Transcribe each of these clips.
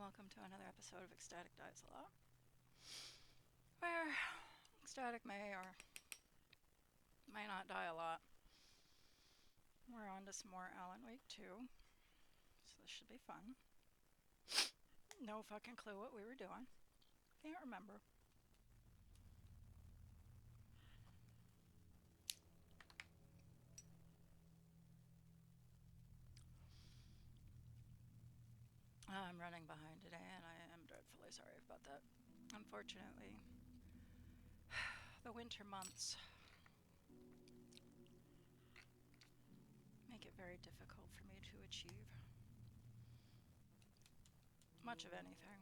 welcome to another episode of Ecstatic Dies A Lot, where Ecstatic may or may not die a lot. We're on to some more Alan Wake 2, so this should be fun. No fucking clue what we were doing. Can't remember. I'm running behind today, and I am dreadfully sorry about that. Unfortunately, the winter months make it very difficult for me to achieve much of anything.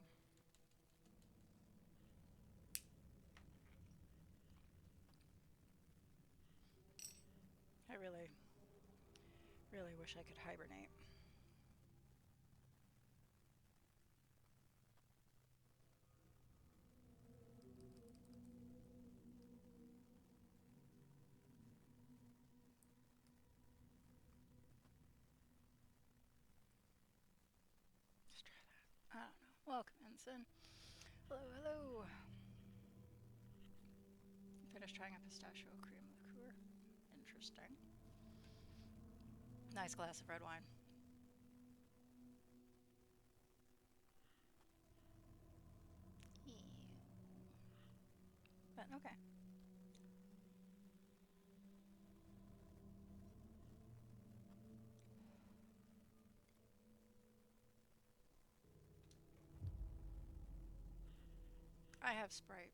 I really wish I could hibernate. Let's try that. I don't know. Welcome, Ensign. Hello, hello. Finished trying a pistachio cream liqueur. Interesting. Nice glass of red wine. But okay. I have Sprite.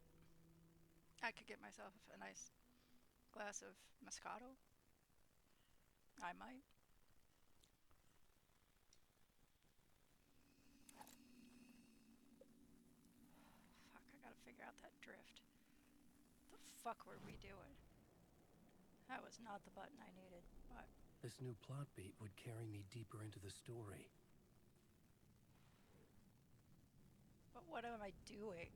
I could get myself a nice glass of Moscato. I might. Fuck, I gotta figure out that drift. What the fuck were we doing? That was not the button I needed, but... This new plot beat would carry me deeper into the story. But what am I doing?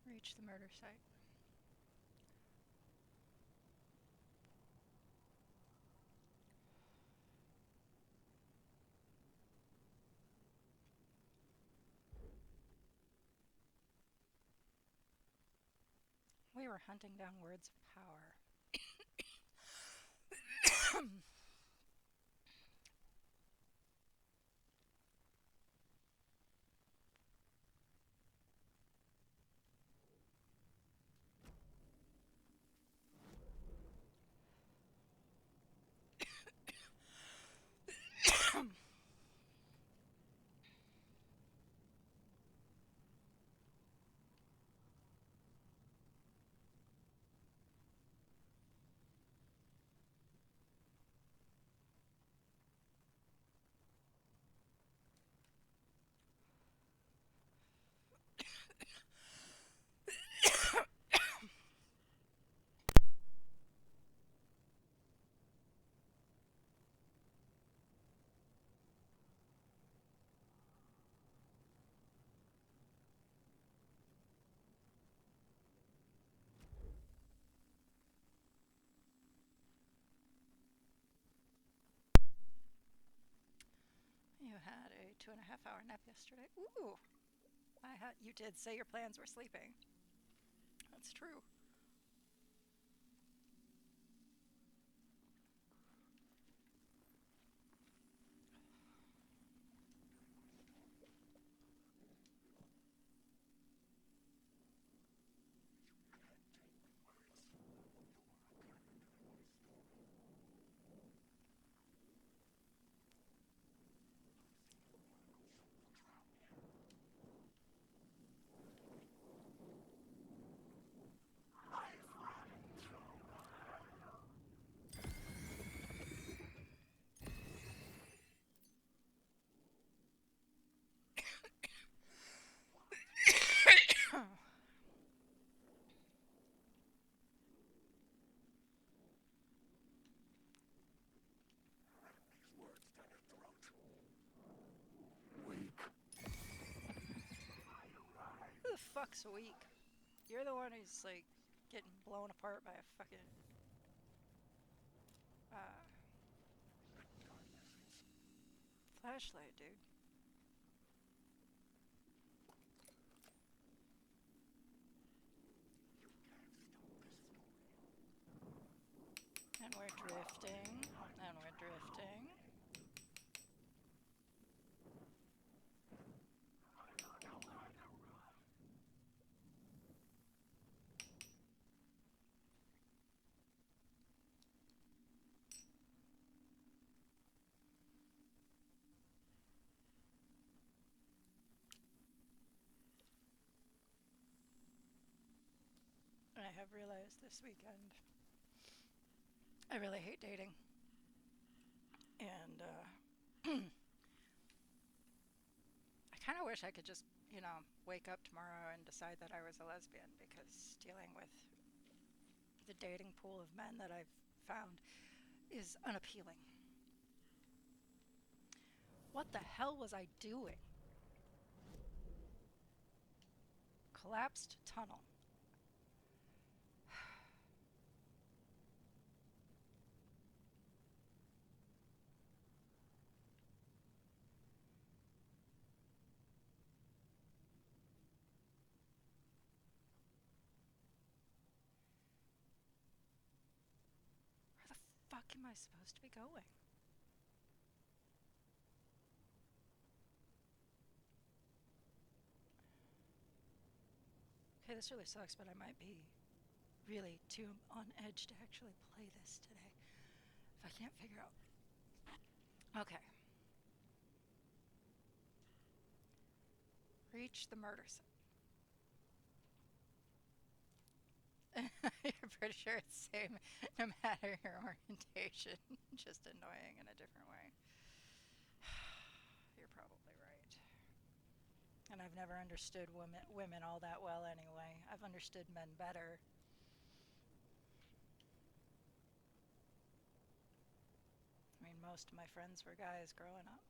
Reach the murder site. We were hunting down words of power. You had a 2.5-hour nap yesterday. Ooh! You did say your plans were sleeping. That's true. fucks a week. You're the one who's like getting blown apart by a fucking uh, flashlight, dude. And we're drifting. And we're drifting. I have realized this weekend I really hate dating. And I kind of wish I could just, wake up tomorrow and decide that I was a lesbian because dealing with the dating pool of men that I've found is unappealing. What the hell was I doing? Collapsed tunnel. Where the fuck am I supposed to be going? Okay, this really sucks, but I might be really too on edge to actually play this today if I can't figure out. Okay. Reach the murder site. You're pretty sure it's the same no matter your orientation. Just annoying in a different way. You're probably right. And I've never understood women all that well anyway. I've understood men better. I mean, most of my friends were guys growing up.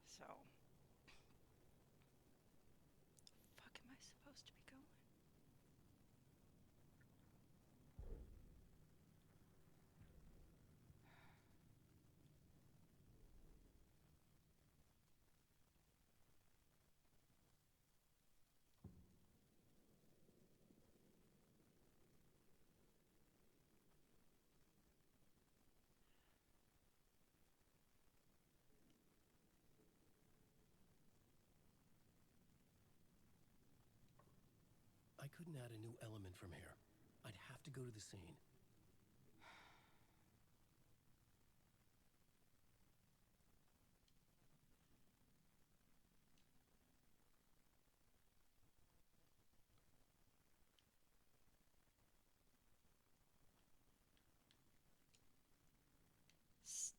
So, fuck am I supposed to be going? I couldn't add a new element from here. I'd have to go to the scene. That is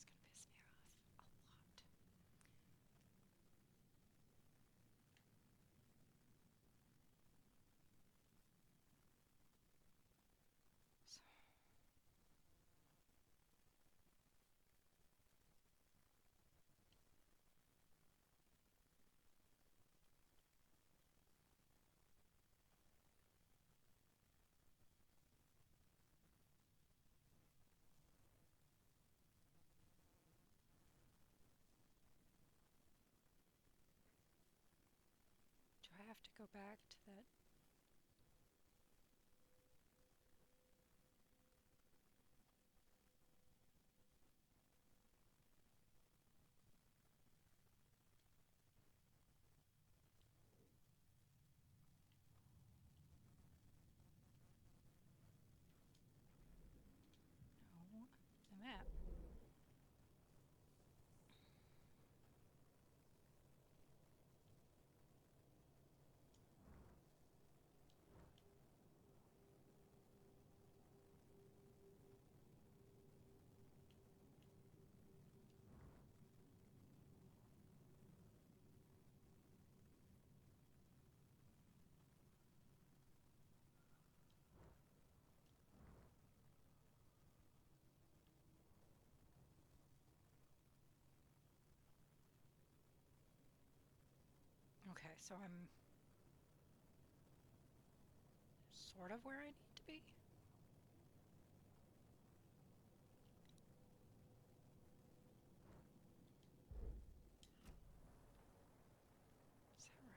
gonna piss me off a lot. So, do I have to go back to that? No, the map. so I'm sort of where I need to be. Is that right?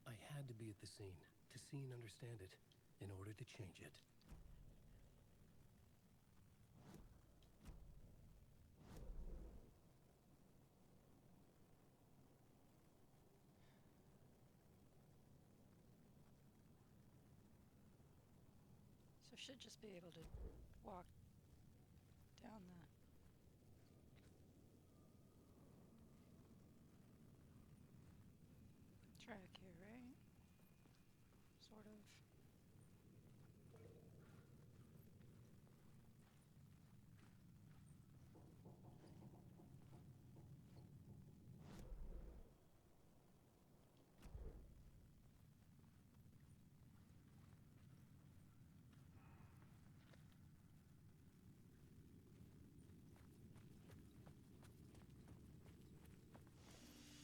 I had to be at the scene, to see and understand it, in order to change it. So should just be able to walk down the track here, right? Sort of.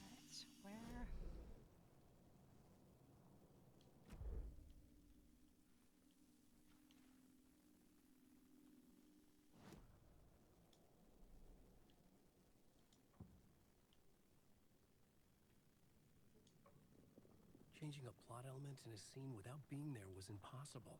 Alright, so where? Changing a plot element in a scene without being there was impossible.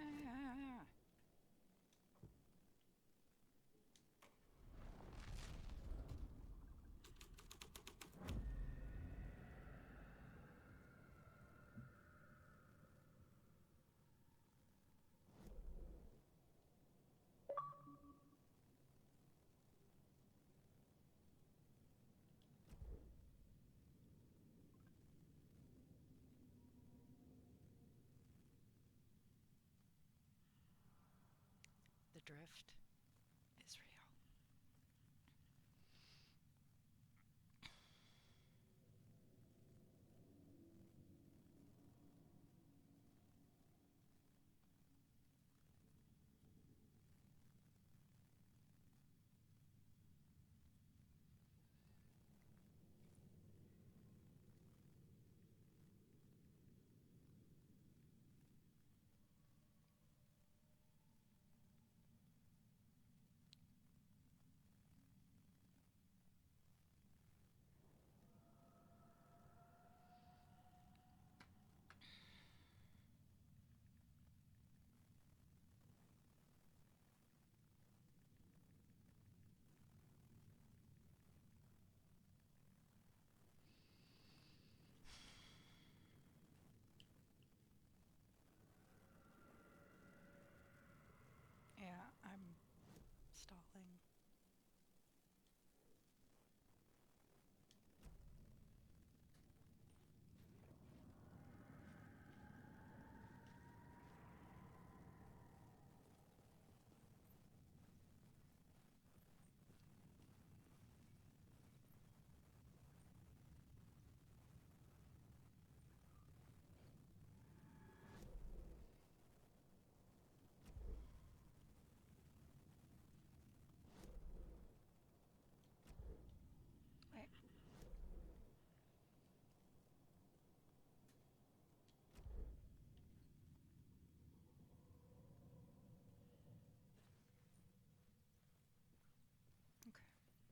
Ah. The drift is real.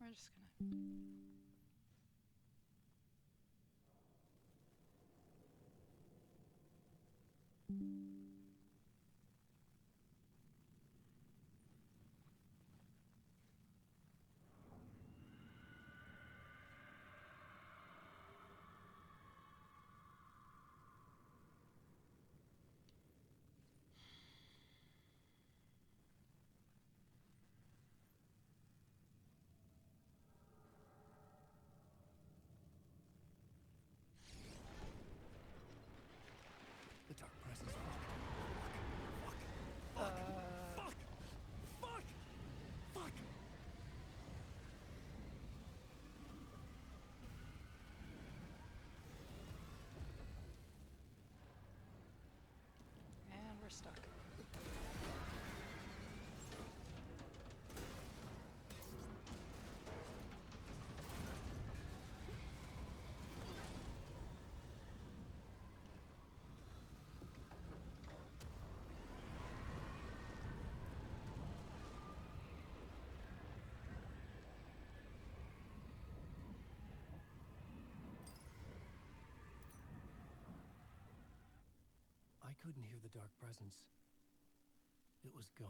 We're just gonna... The dark presence. Fuck! And we're stuck. I couldn't hear the dark presence. It was gone.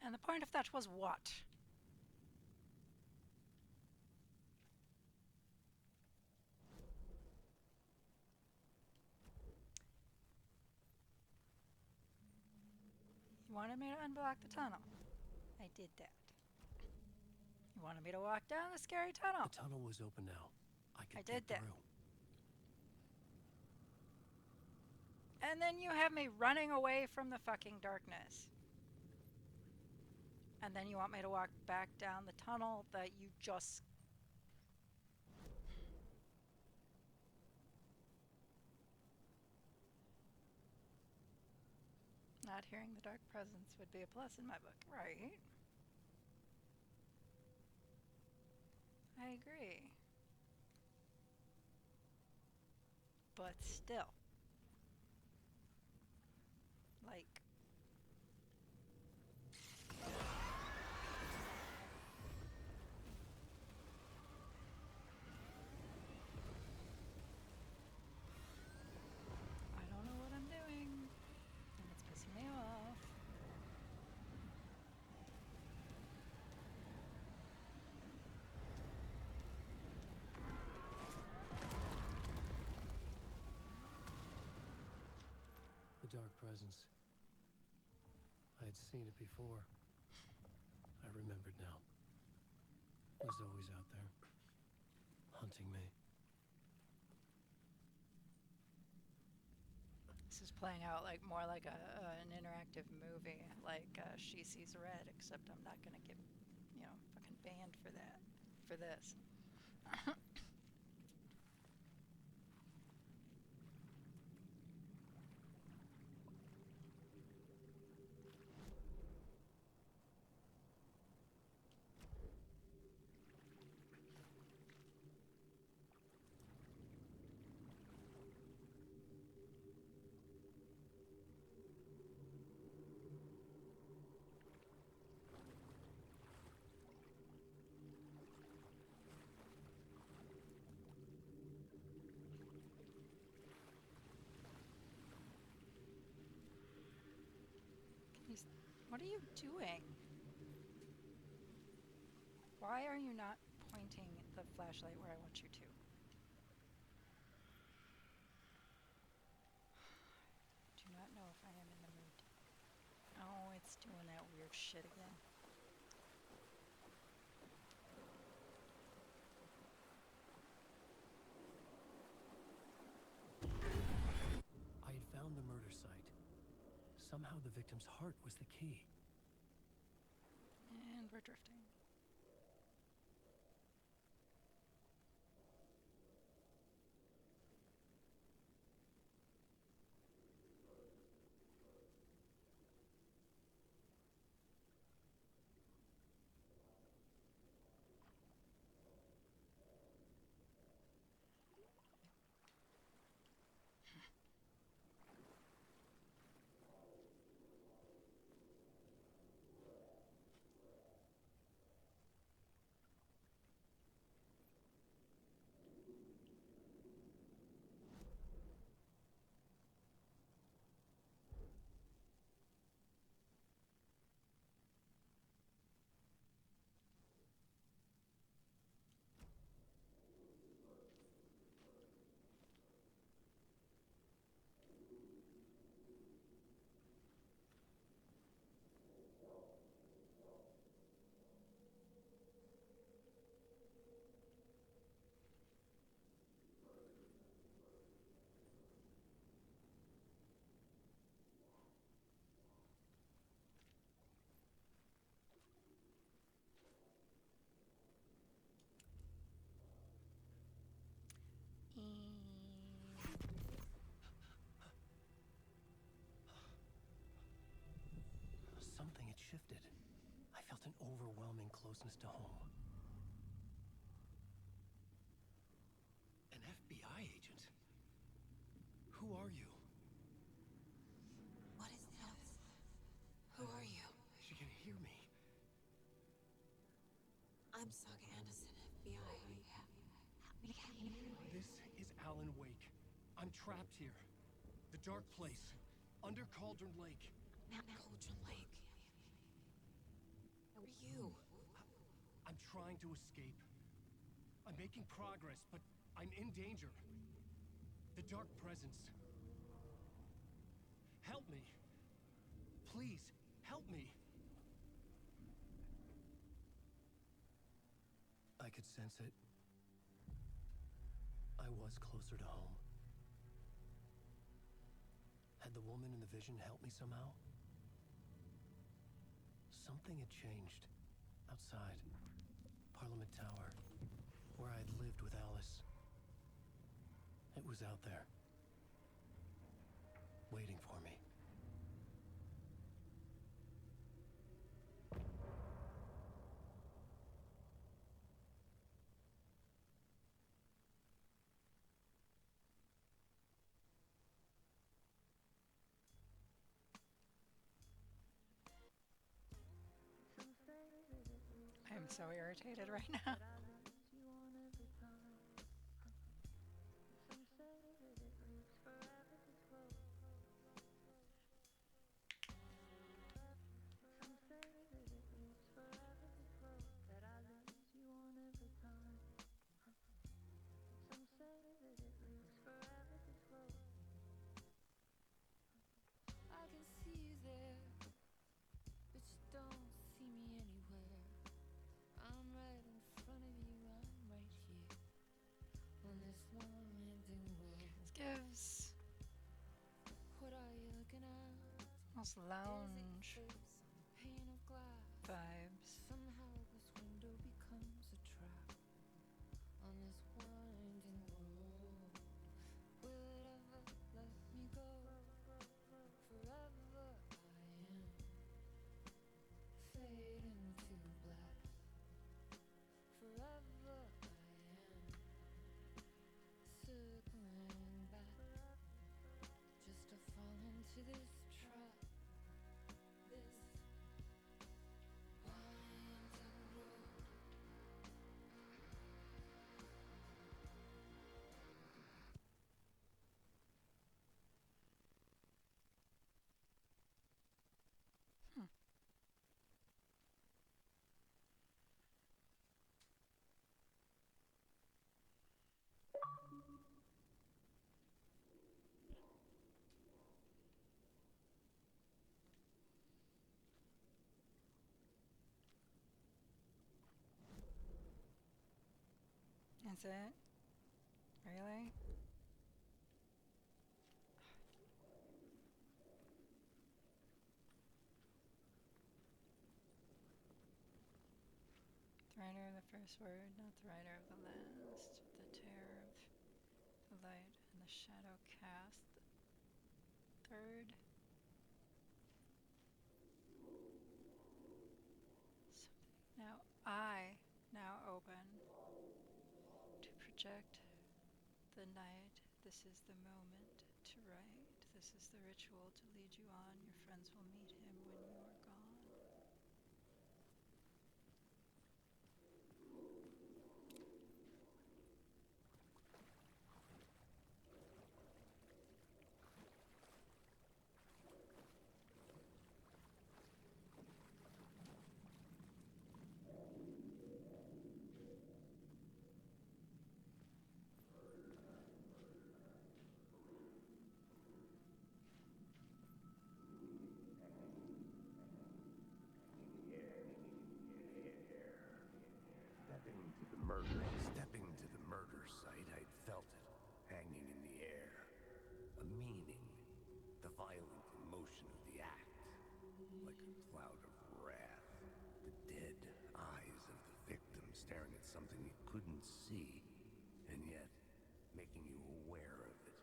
And the point of that was what? You wanted me to unblock the tunnel. I did that. You wanted me to walk down the scary tunnel. The tunnel was open now. I could did get that. through. And then you have me running away from the fucking darkness. And then you want me to walk back down the tunnel that you just... Not hearing the dark presence would be a plus in my book, right? I agree. But still. Like... I don't know what I'm doing. And it's pissing me off. The dark presence. I had seen it before. I remembered now. It was always out there, hunting me. This is playing out like more like an interactive movie, like She Sees Red, except I'm not gonna get, fucking banned for that, for this. What are you doing? Why are you not pointing the flashlight where I want you to? Do not know if I am in the mood. Oh, it's doing that weird shit again. I had found the murder site. Somehow the victim's heart was the key. And we're drifting. closeness to home. An FBI agent? Who are you? What is this? Who are you? She can hear me. I'm Saga Anderson, FBI. This is Alan Wake. I'm trapped here. The dark place. Under Cauldron Lake. Cauldron Lake. Who are you? I'm trying to escape. I'm making progress, but I'm in danger. The dark presence. Help me. Please, help me. I could sense it. I was closer to home. Had the woman in the vision helped me somehow? Something had changed. Outside. Parliament Tower. Where I'd lived with Alice. It was out there. Waiting for me. I am so irritated right now. I can see you there, but you don't see me anywhere. I'm right in front of you, I'm right here on this long-ending road. This gives What are you looking at? almost Is it lounge your face on a pane of glass? vibes. Somehow this window becomes a trap on this winding road. Will it ever let me go? Forever I am fading to black. Forever I am circling back, just to fall into this trap. This winding road. Is it? Really? The writer of the first word, not the writer of the last. The terror of the light and the shadow cast. Third. Something. Now open to project the night. This is the moment to write. This is the ritual to lead you on. Your friends will meet him when you are gone. Stepping to the murder site, I'd felt it, hanging in the air. A meaning, the violent emotion of the act, like a cloud of wrath. The dead eyes of the victim staring at something you couldn't see, and yet making you aware of it.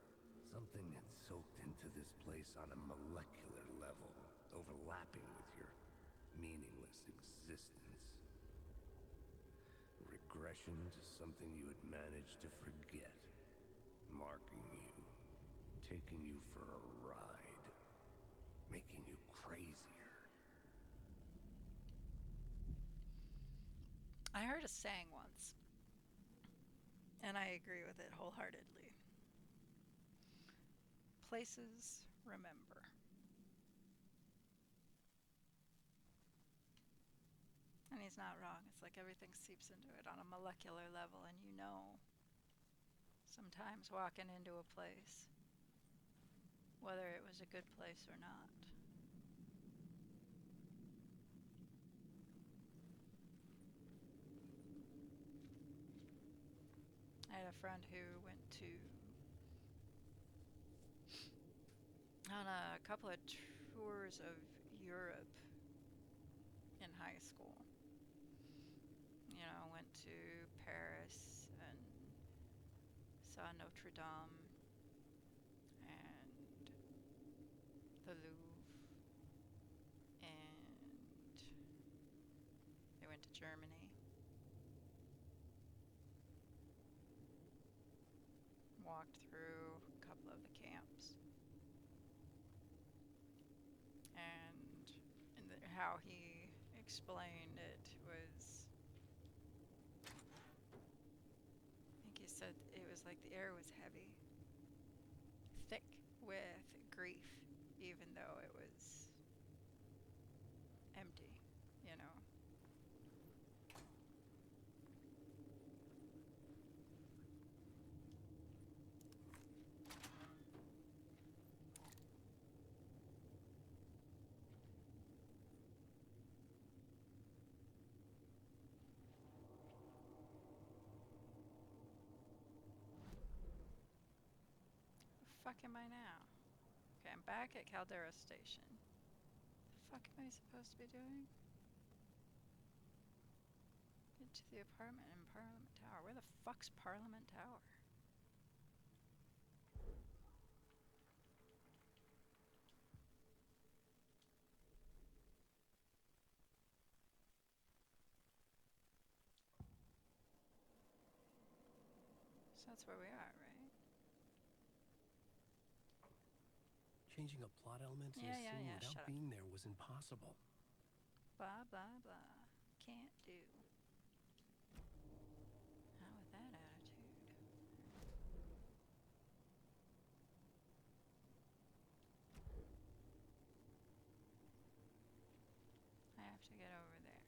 Something had soaked into this place on a molecular level, overlapping with your meaningless existence. regression to something you had managed to forget. Marking you, taking you for a ride, making you crazier. I heard a saying once, and I agree with it wholeheartedly. Places remember. And he's not wrong. It's like everything seeps into it on a molecular level, and you know, sometimes walking into a place, whether it was a good place or not. I had a friend who went on a couple of tours of Europe in high school. You know, went to Paris and saw Notre Dame and the Louvre, and they went to Germany, walked through a couple of the camps, and how he explained it was, I think he said it was like the air was heavy, thick with grief, even though it was empty, you know. The fuck am I now? Okay, I'm back at Caldera Station. The fuck am I supposed to be doing? Get to the apartment in Parliament Tower. Where the fuck's Parliament Tower? So that's where we are, right? Changing a plot element in Yeah, a yeah, scene yeah, without shut up. being there was impossible. Blah, blah, blah. Can't do. Not with that attitude. I have to get over there.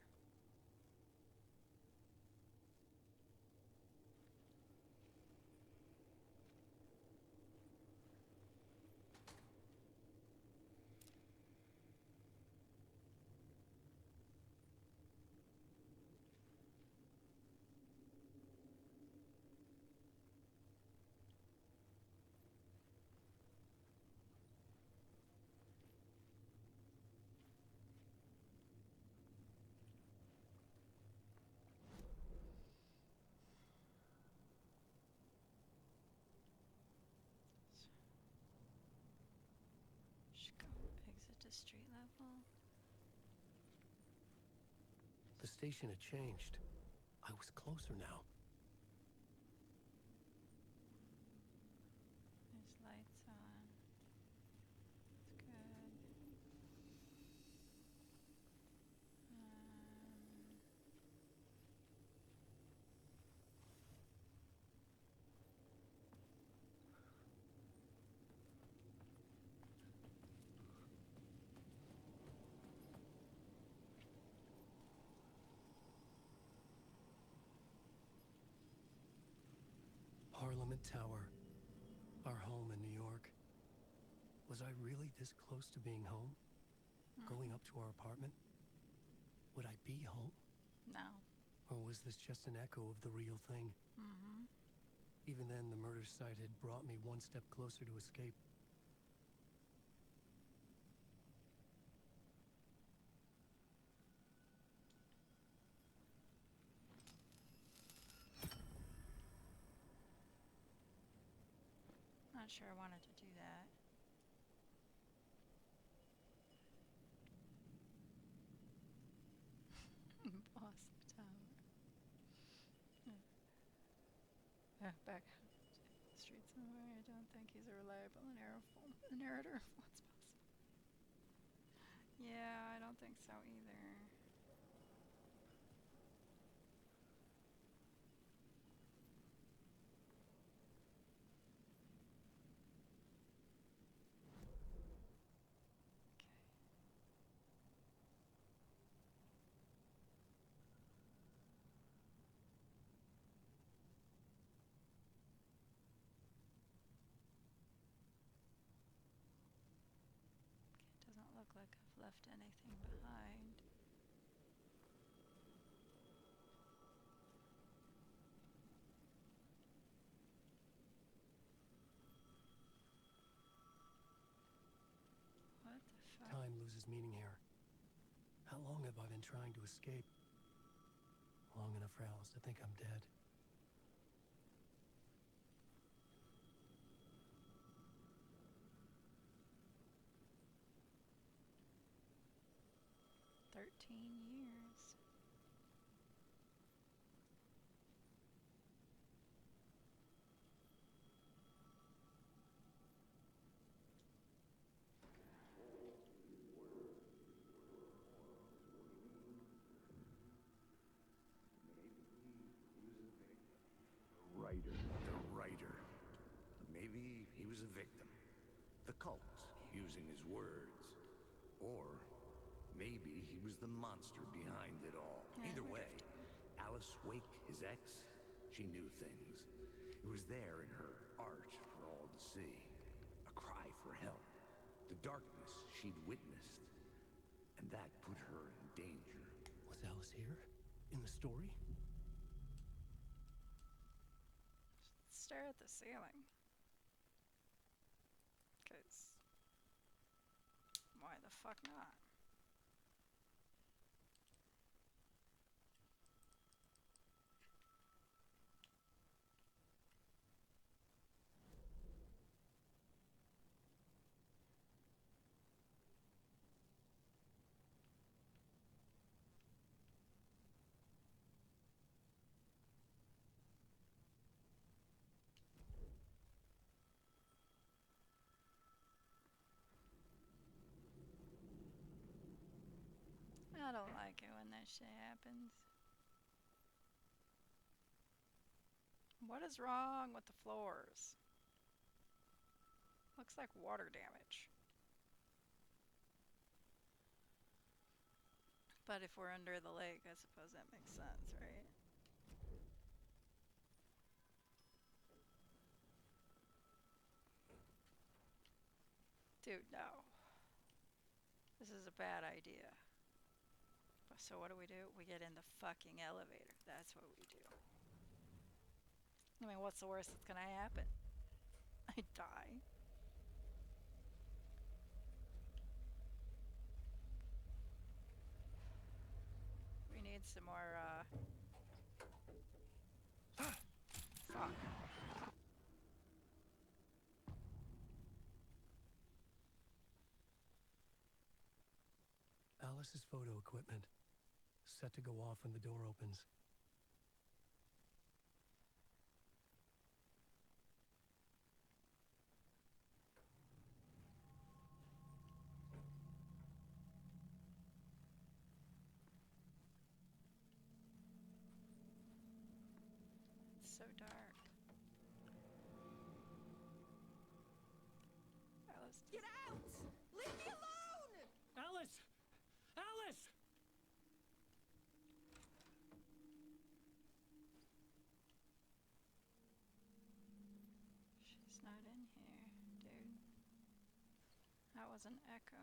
Should go exit to street level. The station had changed. I was closer now. There's lights on. It's good. Parliament Tower. Our home in New York. Was I really this close to being home? Going up to our apartment? Would I be home? No. Or was this just an echo of the real thing? Mm-hmm. Even then, the murder site had brought me one step closer to escape. Not sure I wanted to do that. Boss Tower. Back streets in a way. I don't think he's a reliable narrator of what's possible. Yeah, I don't think so either. Doesn't look like I've left anything behind. What the fuck? Time loses meaning here. How long have I been trying to escape? Long enough for Alice to think I'm dead. Years. The writer. Maybe he was a victim. The cult, using his words. Or maybe he was the monster behind it all. Either way, Alice Wake, his ex, she knew things. It was there in her art for all to see. A cry for help. The darkness she'd witnessed. And that put her in danger. Was Alice here? In the story? Stare at the ceiling. Cause why the fuck not? I don't like it when that shit happens. What is wrong with the floors? Looks like water damage. But if we're under the lake, I suppose that makes sense, right? Dude, no. This is a bad idea. So what do? We get in the fucking elevator. That's what we do. I mean, what's the worst that's gonna happen? I die. We need some more, fuck. Alice's photo equipment. Set to go off when the door opens. It's so dark. Alice, Get out! Leave me alone! Alice! Alice! she's not in here, dude. That was an echo.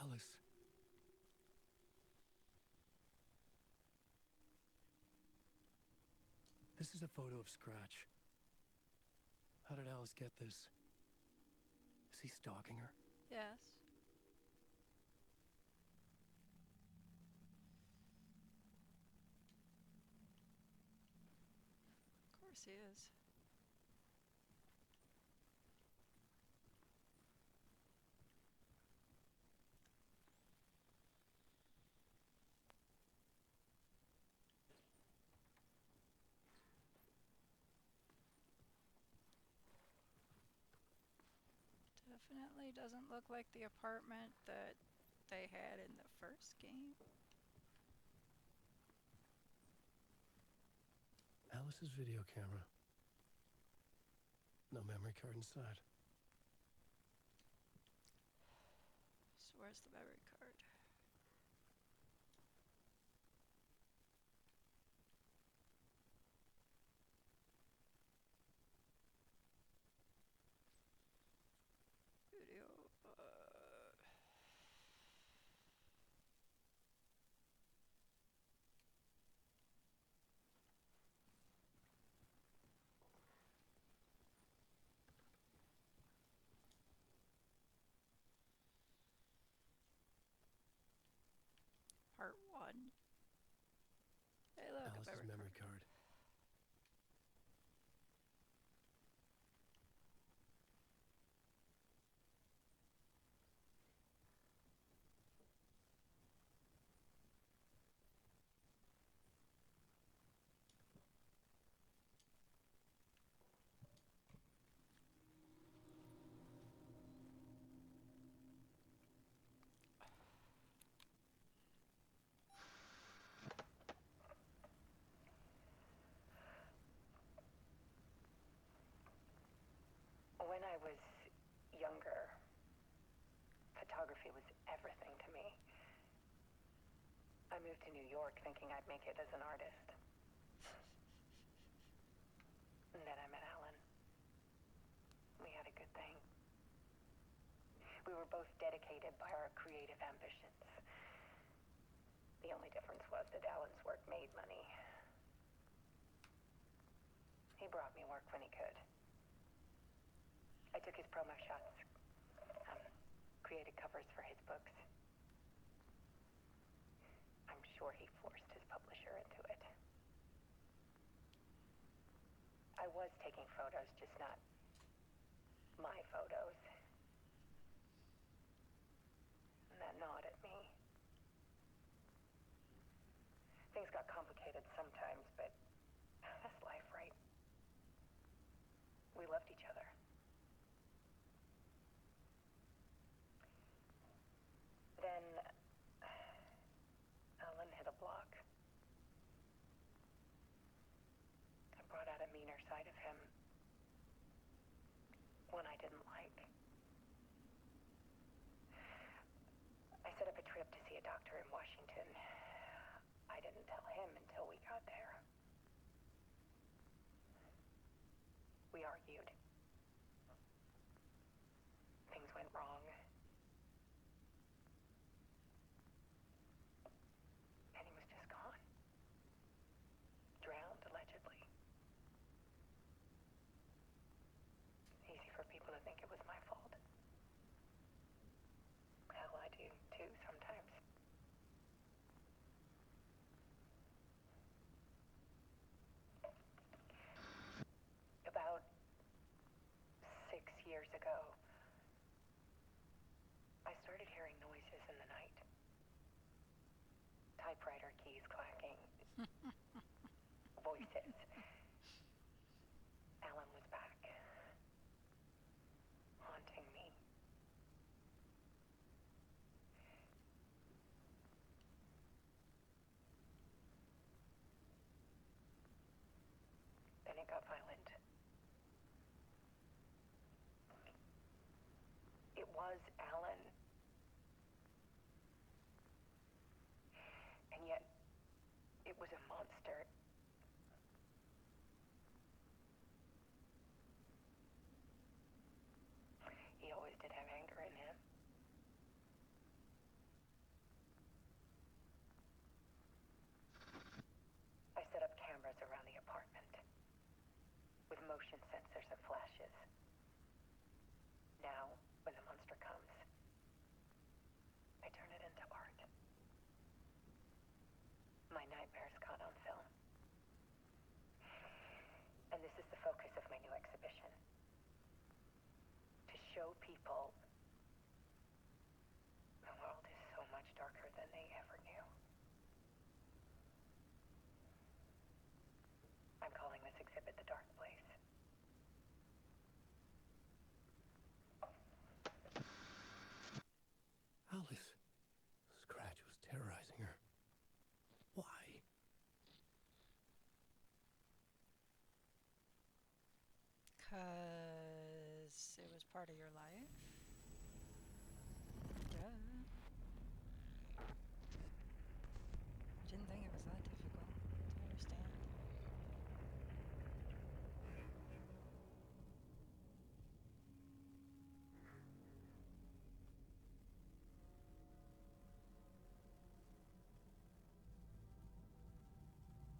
Alice. This is a photo of Scratch. How did Alice get this? Is he stalking her? Yes. Of course he is. Definitely doesn't look like the apartment that they had in the first game. Alice's video camera. No memory card inside. So where's the memory card? Video. Part 1. Hey, look, a Alice's memory card. When I was younger, photography was everything to me. I moved to New York thinking I'd make it as an artist. And then I met Alan. We had a good thing. We were both dedicated by our creative ambitions. The only difference was that Alan's work made money. He brought me work when he could. I took his promo shots, created covers for his books. I'm sure he forced his publisher into it. I was taking photos, just not my photos. And that gnawed at me. Things got complicated sometimes, but that's life, right? We loved each other. Then Alan hit a block. I brought out a meaner side of him. One I didn't like. I set up a trip to see a doctor in Washington. I didn't tell him until we got there. We argued. Things went wrong. And he was just gone. Drowned, allegedly. Easy for people to think it was my fault. Hell, I do too sometimes. About 6 years ago, I started hearing noises in the night. Typewriter keys clacking. Voices. Alan was back. Haunting me. Then it got violent. It was Alan. And yet, it was a monster. He always did have anger in him. I set up cameras around the apartment with motion sensors and flashes. Now, when the monster comes, I turn it into art. My nightmares caught on film. And this is the focus of my new exhibition. To show people the world is so much darker than they ever knew. I'm calling this exhibit The Dark Place. Because it was part of your life? Duh. I didn't think it was that difficult to understand.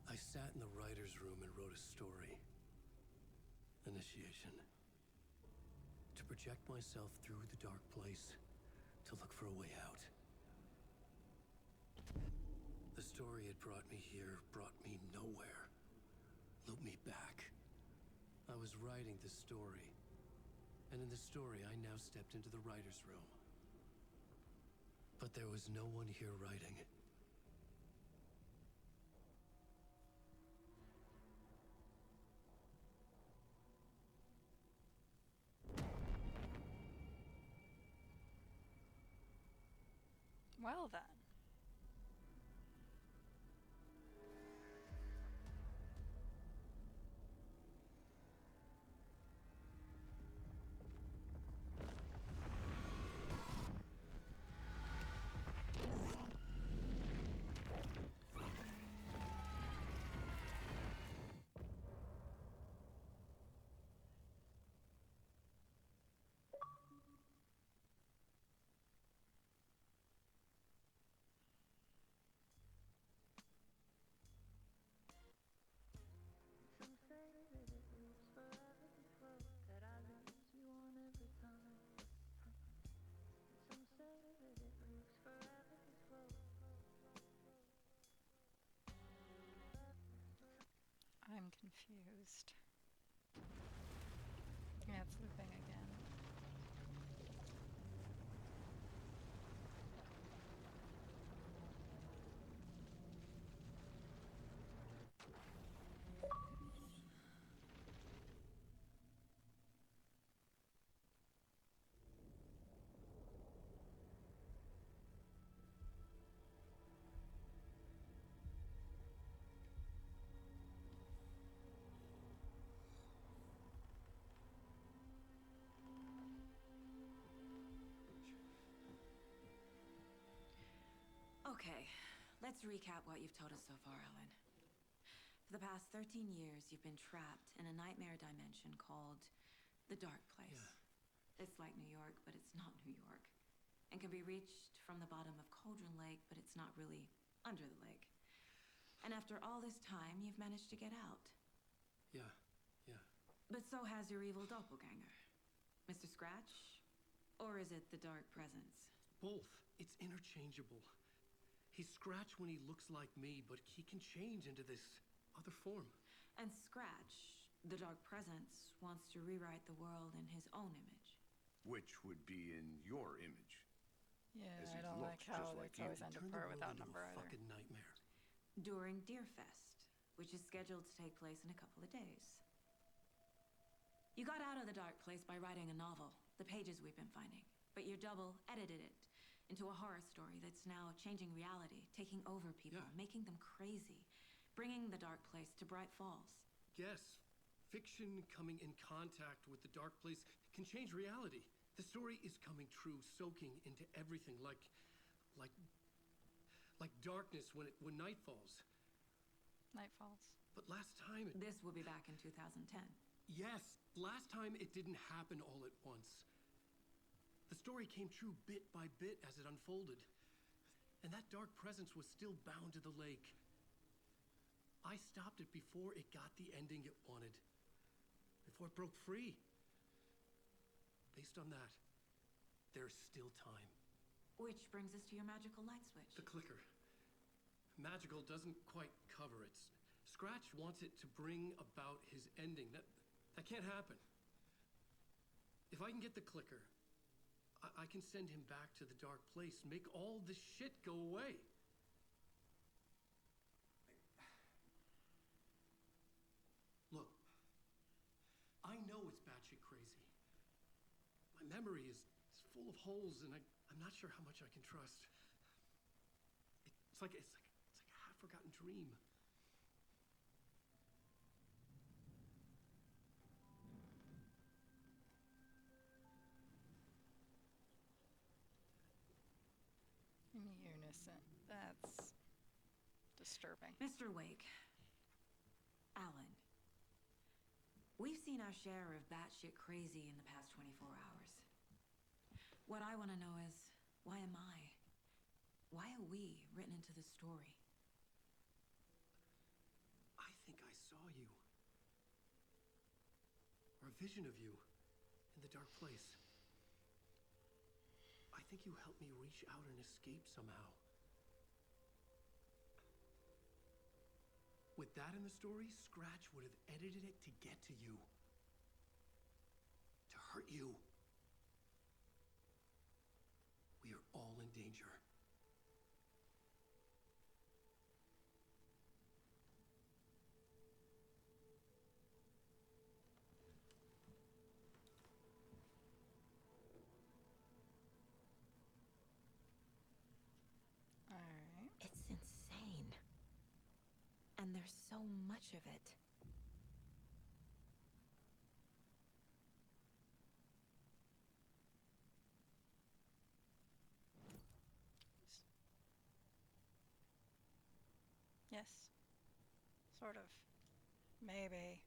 I sat in the writer's room and wrote a story. Initiation. To project myself through the dark place, to look for a way out. The story had brought me here, brought me nowhere. Looped me back. I was writing the story. And in the story, I now stepped into the writer's room. But there was no one here writing. Well then. Some say that it lives forever, this road that I lose you on every time. Some say that it lives forever, this road. I'm confused. Yeah, it's looping again. Okay, let's recap what you've told us so far, Ellen. For the past 13 years, you've been trapped in a nightmare dimension called the Dark Place. Yeah. It's like New York, but it's not New York. And can be reached from the bottom of Cauldron Lake, but it's not really under the lake. And after all this time, you've managed to get out. Yeah. But so has your evil doppelganger. Mr. Scratch? Or is it the Dark Presence? Both. It's interchangeable. He's Scratch when he looks like me, but he can change into this other form. And Scratch, the Dark Presence, wants to rewrite the world in his own image. Which would be in your image. Yeah, As I he don't like looks how just like it's you. always end Turn up the per world without into number a either. fucking nightmare. During Deerfest, which is scheduled to take place in a couple of days. You got out of the Dark Place by writing a novel, the pages we've been finding. But your double edited it into a horror story that's now changing reality, taking over people, Yeah. making them crazy, bringing the Dark Place to Bright Falls. Yes, fiction coming in contact with the dark place can change reality. The story is coming true, soaking into everything like darkness when night falls. Night falls. But last time This will be back in 2010. yes, last time it didn't happen all at once. The story came true bit by bit as it unfolded. And that dark presence was still bound to the lake. I stopped it before it got the ending it wanted. Before it broke free. Based on that, there's still time. Which brings us to your magical light switch. The clicker. Magical doesn't quite cover it. Scratch wants it to bring about his ending. That can't happen. If I can get the clicker, I can send him back to the dark place, make all this shit go away. Look, I know it's batshit crazy. My memory is full of holes, and I'm not sure how much I can trust. It's like a half-forgotten dream. innocent. That's disturbing. Mr. Wake. Alan. We've seen our share of batshit crazy in the past 24 hours. What I want to know is, why am I? Why are we written into the story? I think I saw you. Or a vision of you in the dark place. I think you helped me reach out and escape somehow. With that in the story, Scratch would have edited it to get to you. To hurt you. We are all in danger. All right. It's insane. And there's so much of it. Yes. Sort of. Maybe.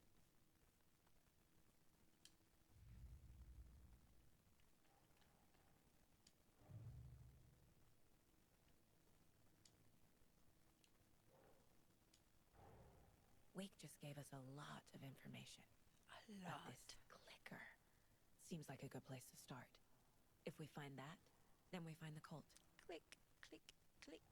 Wake just gave us a lot of information. A But lot. this clicker seems like a good place to start. If we find that, then we find the cult. Click, click, click.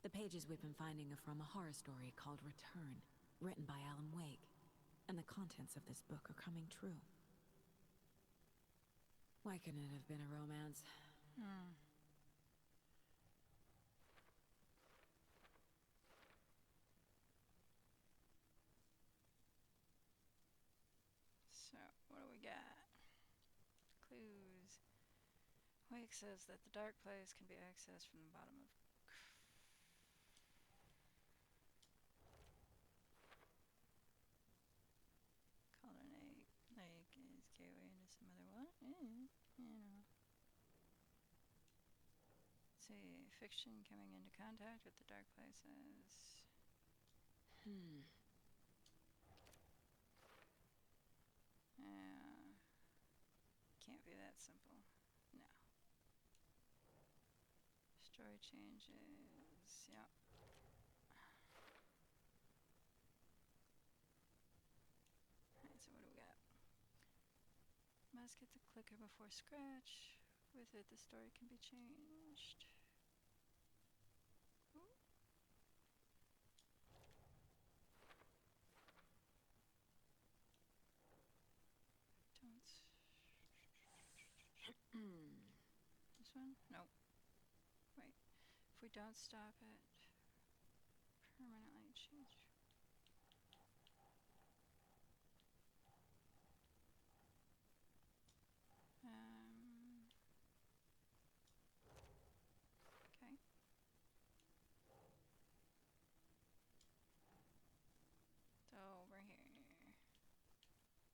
The pages we've been finding are from a horror story called Return, written by Alan Wake. And the contents of this book are coming true. Why couldn't it have been a romance? So, what do we got? Clues. Wake says that the dark place can be accessed from the bottom of Colonnade Lake is gateway into some other what? You know. Let's see, fiction coming into contact with the dark places. Yeah. Can't be that simple. No. Story changes. Yep. Alright, so what do we got? Must get the clicker before Scratch. With it, the story can be changed. Ooh. Don't. This one? Nope. Wait. If we don't stop it, permanently change. Okay. So over here.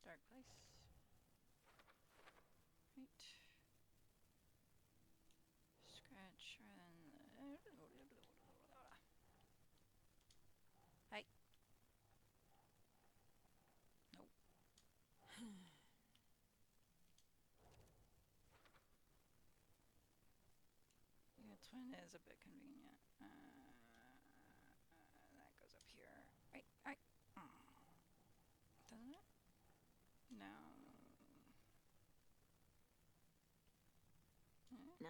Dark place. Right. Scratch and Hey. Nope. Yeah, twin is a bit convenient. That goes up here. Right, right. Doesn't it? No. Nah. No.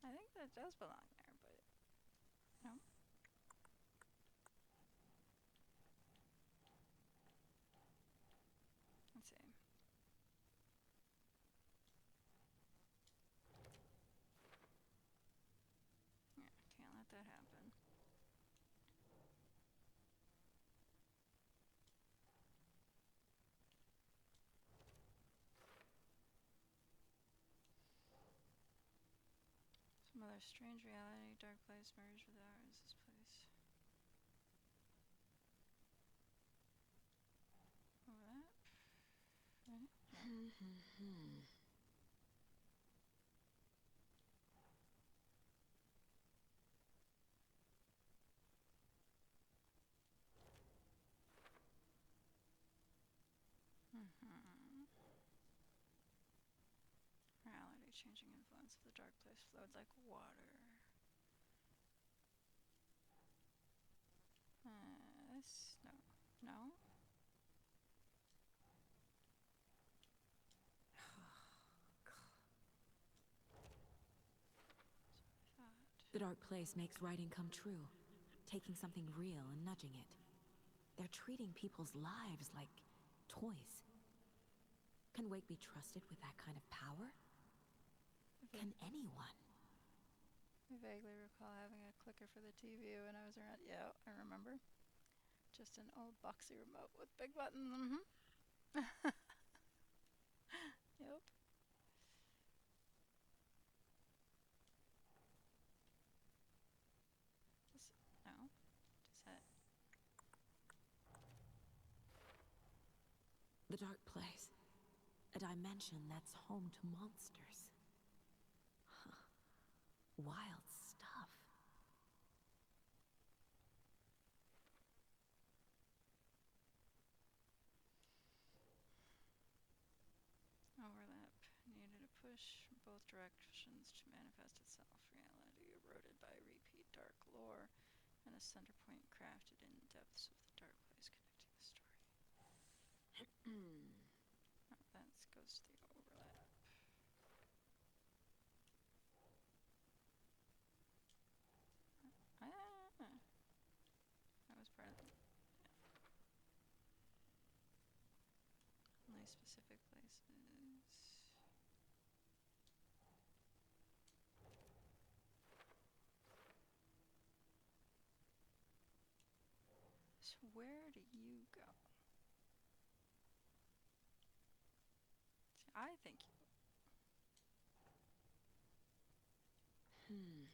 I think that does belong there, but no. Let's see. Yeah, can't let that happen. Our strange reality, dark place merged with ours. This place. Overlap? Right? No. Reality changing influence of the dark place flowed like water. This? No. No? The dark place makes writing come true, taking something real and nudging it. They're treating people's lives like toys. Can Wake be trusted with that kind of power? Can anyone? I vaguely recall having a clicker for the TV when I was around. Yeah, I remember. Just an old boxy remote with big buttons. Yep. No. Does that? The dark place. A dimension that's home to monsters. Huh. Wild stuff. Overlap. Needed a push from both directions to manifest itself. Reality eroded by repeat dark lore, and a center point crafted in depths of the dark place connecting the story. Oh, that goes to the overlap. That was part of it. Yeah. Only specific places. So where do you go? See, I think you. There,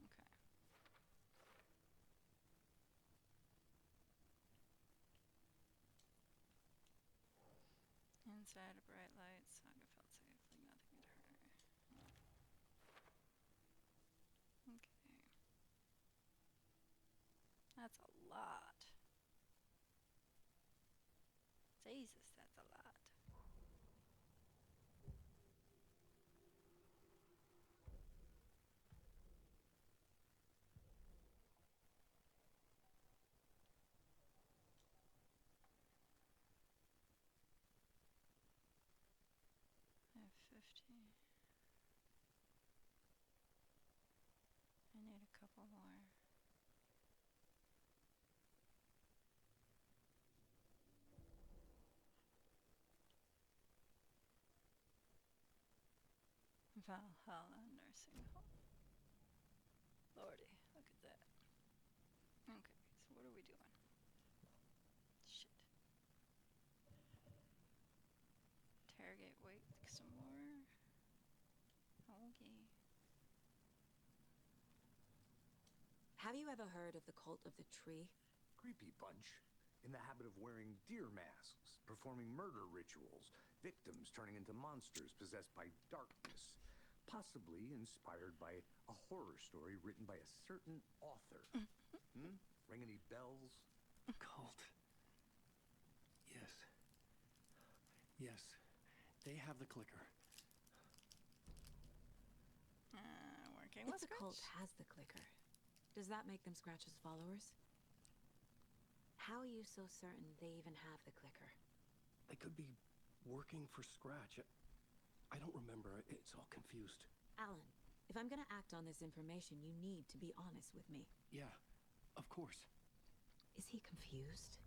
okay. Inside a bright light, Saga felt safely. Nothing had hurt her. Okay. That's a lot. Jesus, that's a lot. I have 50. I need a couple more. Valhalla Nursing Home. Lordy, look at that. Okay, so what are we doing? Shit. Interrogate, wait some more. Okay. Have you ever heard of the cult of the tree? Creepy bunch. In the habit of wearing deer masks, performing murder rituals, victims turning into monsters possessed by darkness. Possibly inspired by a horror story written by a certain author. Ring any bells? Cult. Yes. Yes. They have the clicker. Working If with the cult Scratch? has the clicker, does that make them Scratch's followers? How are you so certain they even have the clicker? They could be working for Scratch. I don't remember. It's all confused. Alan, if I'm gonna act on this information, you need to be honest with me. Yeah, of course. Is he confused?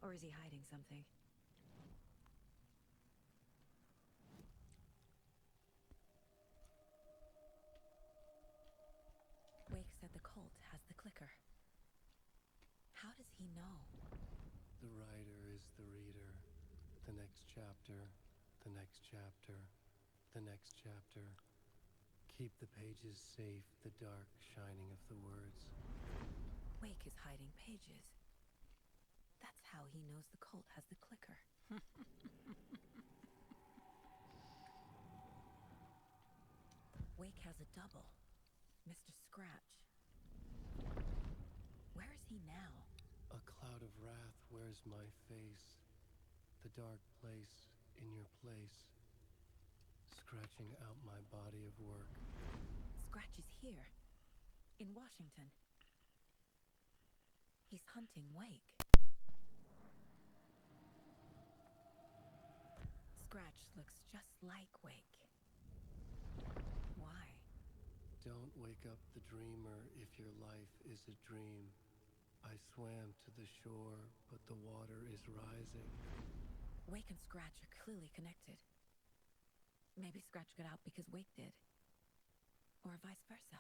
Or is he hiding something? Wake said the cult has the clicker. How does he know? The writer is the reader. The next chapter. The next chapter. The next chapter. Keep the pages safe, the dark shining of the words. Wake is hiding pages. That's how he knows the cult has the clicker. Wake has a double. Mr. Scratch. Where is he now? A cloud of wrath wears my face. The dark place in your place. Scratching out my body of work. Scratch is here. In Washington. He's hunting Wake. Scratch looks just like Wake. Why? Don't wake up the dreamer if your life is a dream. I swam to the shore, but the water is rising. Wake and Scratch are clearly connected. Maybe Scratch got out because Wake did. Or vice versa.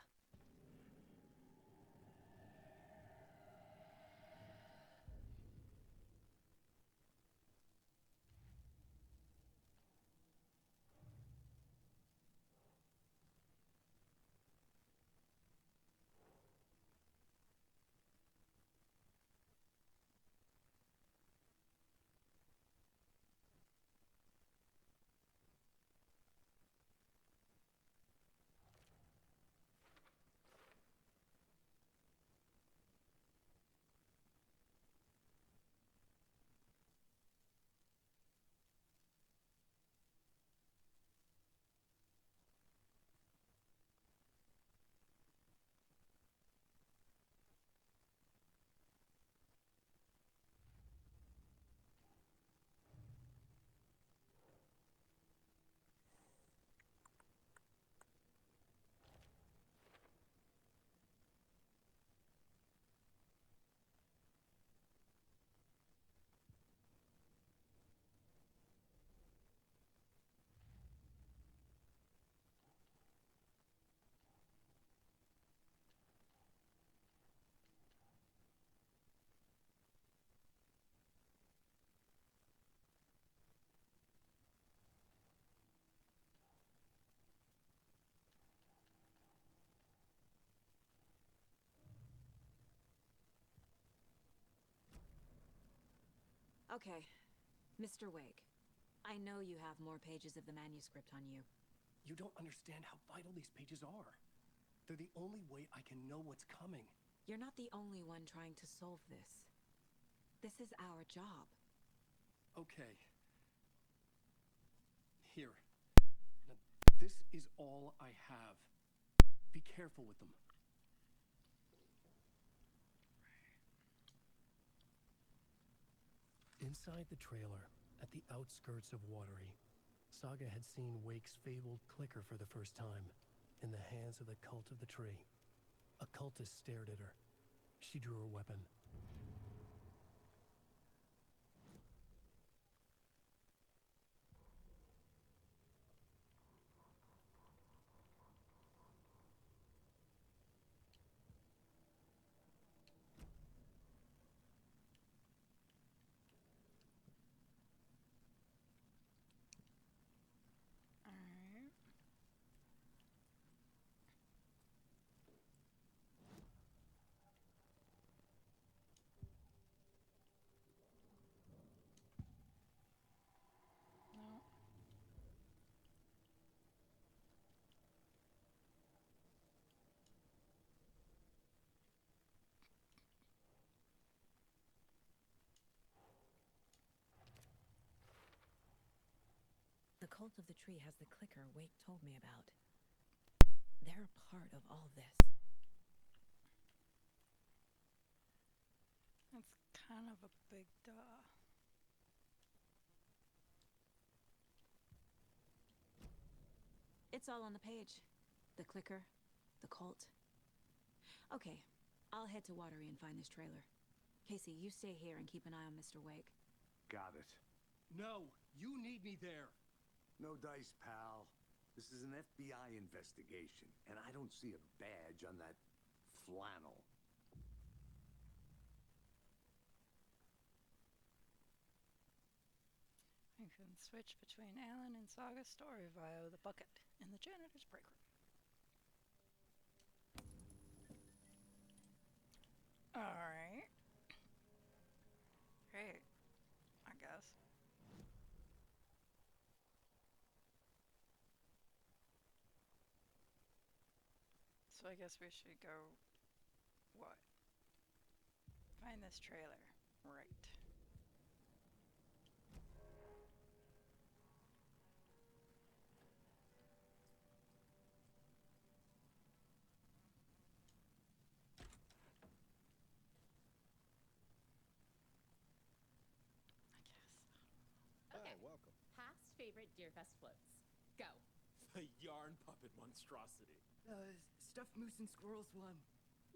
Okay, Mr. Wake. I know you have more pages of the manuscript on you. You don't understand how vital these pages are. They're the only way I can know what's coming. You're not the only one trying to solve this. This is our job. Okay. Here. Now, this is all I have. Be careful with them. Inside the trailer, at the outskirts of Watery, Saga had seen Wake's fabled clicker for the first time, in the hands of the Cult of the Tree. A cultist stared at her. She drew her weapon. Alright. No. The Cult of the Tree has the clicker Wake told me about. They're a part of all this. That's kind of a big duh. It's all on the page. The clicker, the cult. Okay, I'll head to Watery and find this trailer. Casey, you stay here and keep an eye on Mr. Wake. Got it. No! You need me there! No dice, pal. This is an FBI investigation, and I don't see a badge on that flannel. Okay. can switch between Alan and Saga's story via the bucket in the janitor's break room. Alright. Great, I guess. So I guess we should go, what? Find this trailer. Right. Okay. Welcome. Past favorite Deerfest floats. Go. The yarn puppet monstrosity. Stuffed moose and squirrels one.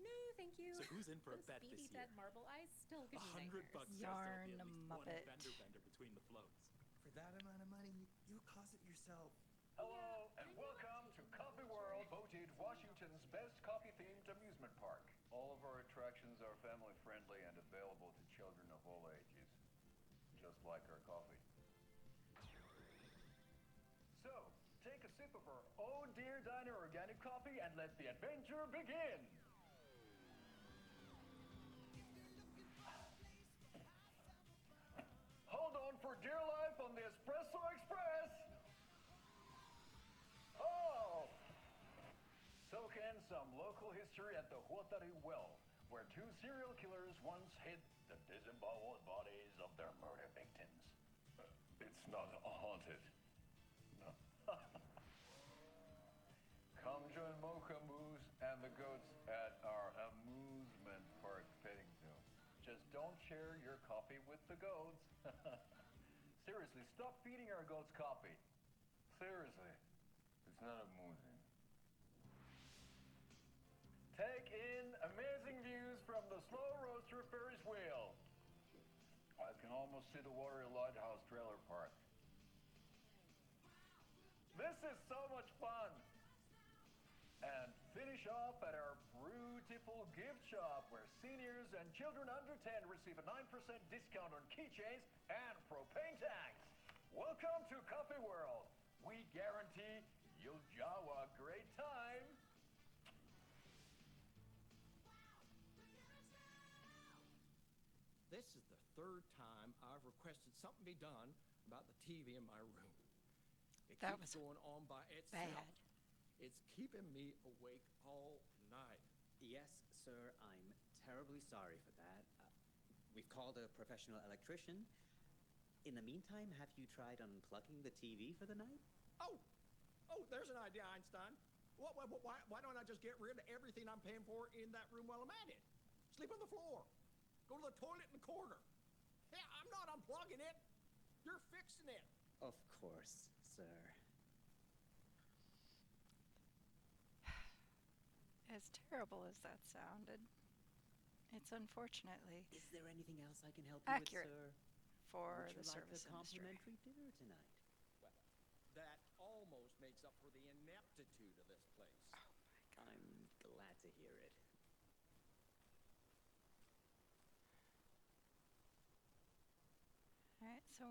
No, thank you. So who's in for a Those bet beady this dead year? marble eyes still give me $100 nightmares. says there'll Yarn be at least Muppet. one bender between the floats. For that amount of money, you cause it yourself. Hello, and welcome to Coffee World, voted Washington's best coffee-themed amusement park. All of our attractions are family-friendly and available to children of all ages, just like our coffee. So, take a sip of our Oh Dear Diner organic coffee and let the adventure begin! Hold on for dear life on the Espresso Express! Oh! Soak in some local history at the Huatari Well, where two serial killers once hid the disemboweled bodies of their murder victims. It's not haunted. No. Come join Mocha Moose and the goats at our amusement park petting zoo. Just don't share your coffee with the goats. Seriously, stop feeding our goats coffee. Seriously, it's not amusing. Take in amazing views from the slow roaster Ferris wheel. I can almost see the Watery Lighthouse trailer park. This is so much fun. And finish off at our beautiful gift shop where seniors and children under 10 receive a 9% discount on keychains and propane tanks. Welcome to Coffee World. We guarantee you'll have a great time. This is the third time I've requested something be done about the TV in my room. It That keeps was going on by itself. bad. It's keeping me awake all night. Yes, sir, I'm terribly sorry for that. We've called a professional electrician. In the meantime, have you tried unplugging the TV for the night? Oh, there's an idea, Einstein. Why don't I just get rid of everything I'm paying for in that room while I'm at it? Sleep on the floor. Go to the toilet in the corner. Hey, I'm not unplugging it. You're fixing it. Of course, sir. As terrible as that sounded, it's unfortunately Is there anything else I can help accurate you with, sir? for Would the you like service a industry. complimentary dinner tonight? Well, that almost makes up for the ineptitude of this place. I'm glad to hear it. Alright, so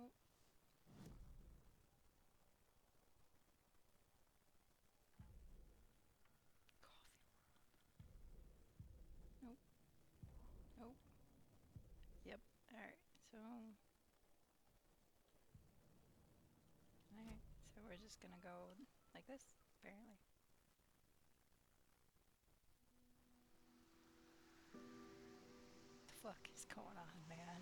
nope. Nope. Yep. Alright, so we're just gonna go like this, apparently. What the fuck is going on, man?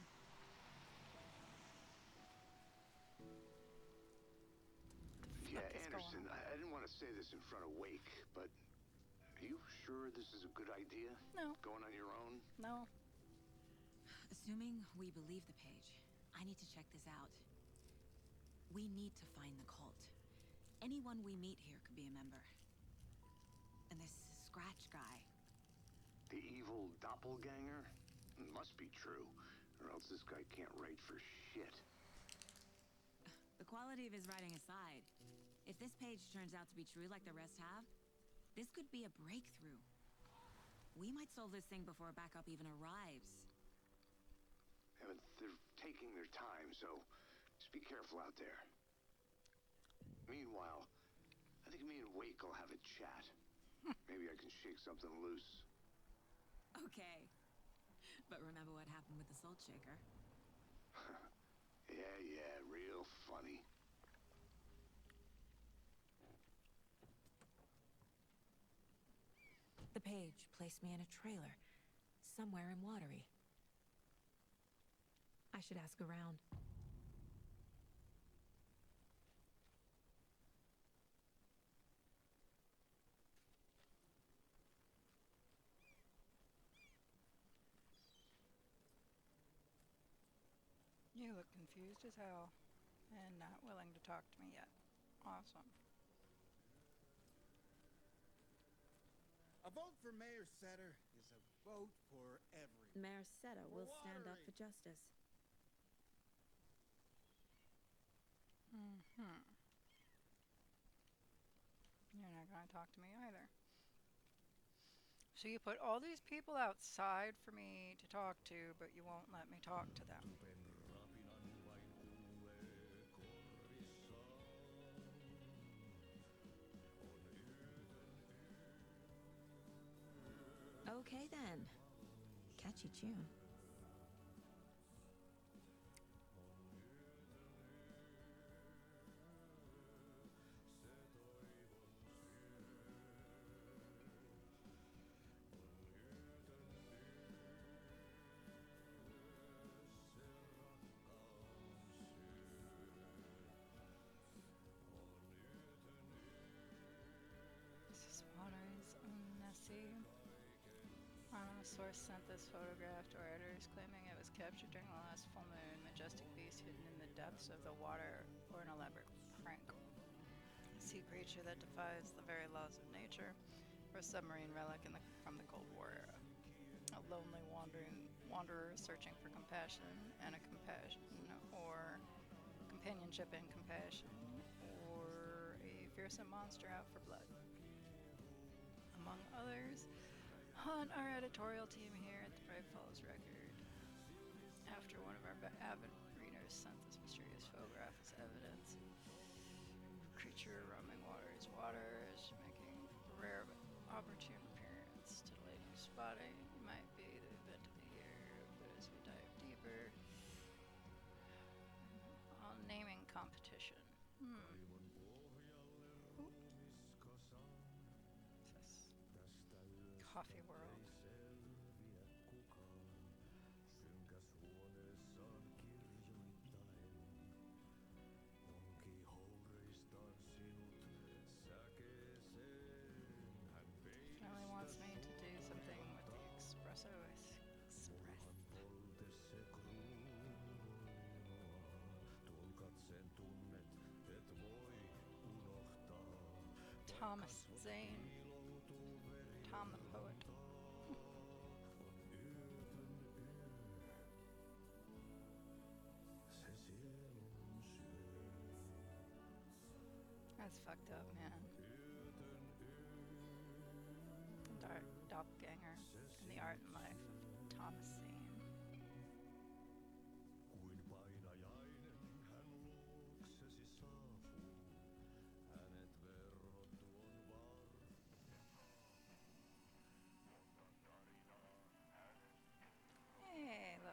Yeah, Anderson, I didn't want to say this in front of Wake, but are you sure this is a good idea? No. Going on your own? No. Assuming we believe the page, I need to check this out. We need to find the cult. Anyone we meet here could be a member. And this Scratch guy. The evil doppelganger? Must be true, or else this guy can't write for shit. The quality of his writing aside, if this page turns out to be true like the rest have, this could be a breakthrough. We might solve this thing before backup even arrives. Yeah, but they're taking their time, so it's Just be careful out there. Meanwhile, I think me and Wake will have a chat. Maybe I can shake something loose. Okay. But remember what happened with the Salt Shaker? Yeah, real funny. The page placed me in a trailer, somewhere in Watery. I should ask around. You look confused as hell and not willing to talk to me yet. Awesome. A vote for Mayor Setter is a vote for everyone. Mayor Seta will stand up for justice. You're not going to talk to me either. So you put all these people outside for me to talk to, but you won't let me talk to them. Okay then. Catchy tune. This water is messy. A source sent this photograph to our editors claiming it was captured during the last full moon. Majestic beast hidden in the depths of the water, or an elaborate prank. A sea creature that defies the very laws of nature, or a submarine relic from the Cold War era. A lonely wanderer searching for compassion and or companionship and compassion, or a fearsome monster out for blood. Among others, on our editorial team here at the Bright Falls Record, after one of our avid readers sent this mysterious photograph as evidence, creature roaming waters, making a rare but opportune appearance to delay new spotting, might be the event of the year. But as we dive deeper, on naming competition. Coffee World. Family wants me to do something with the espresso express. Thomas Zane. Tom the Poet. That's fucked up, man. Doppelganger in the art and life of Thomas Zane. Hey, look.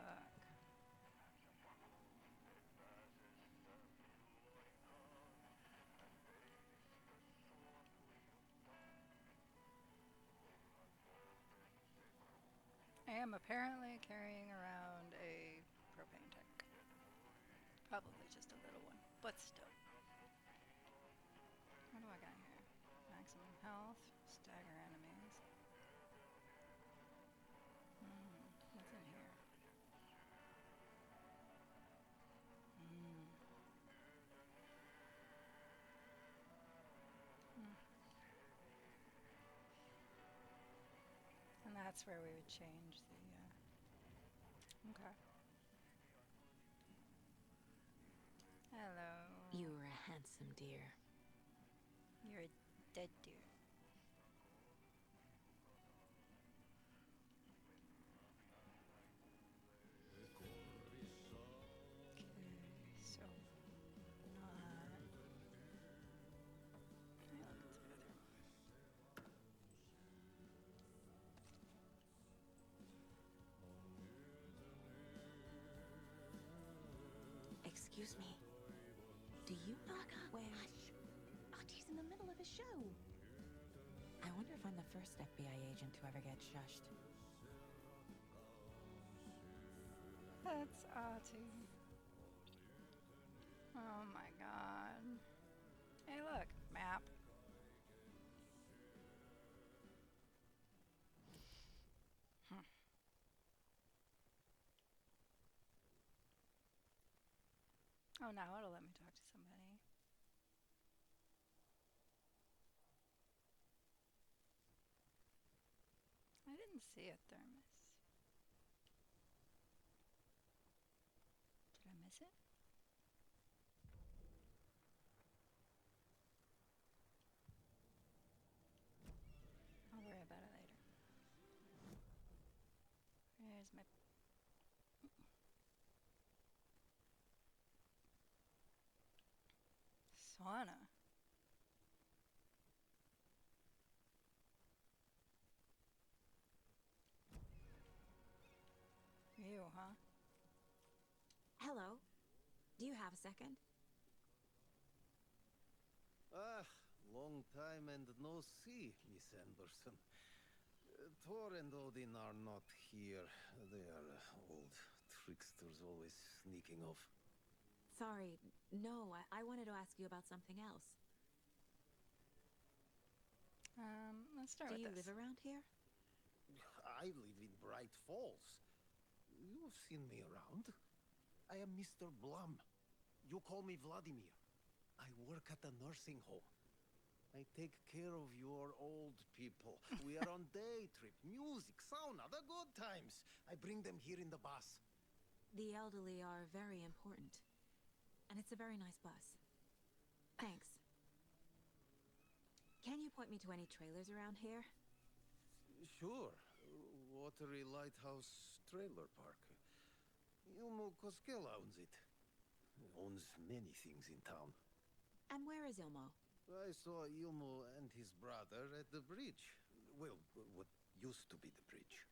I am apparently carrying around a propane tank. Probably just a little one, but still. What do I got here? Maximum health, stagger enemies. What's in here? And that's where we would change the, okay. Hello. You were a handsome deer. You're a dead deer. Okay, so Excuse me. Do you not wear... Hush! Artie's in the middle of a show. I wonder if I'm the first FBI agent to ever get shushed. That's Artie. Oh my god. Hey, look, map. Oh, now it'll let me talk to somebody. I didn't see a thermos. Did I miss it? I'll worry about it later. Where's my... sauna? You, huh? Hello. Do you have a second? Long time and no see, Miss Anderson. Thor and Odin are not here. They are old tricksters always sneaking off. Sorry. No, I wanted to ask you about something else. Let's start Do with you this. live around here? I live in Bright Falls. You've seen me around. I am Mr. Blum. You call me Vladimir. I work at a nursing home. I take care of your old people. We are on day trip, music, sauna, the good times. I bring them here in the bus. The elderly are very important. And it's a very nice bus. Thanks. Can you point me to any trailers around here? Sure. Watery Lighthouse Trailer Park. Ilmo Koskela owns it. He owns many things in town. And where is Ilmo? I saw Ilmo and his brother at the bridge. Well, what used to be the bridge.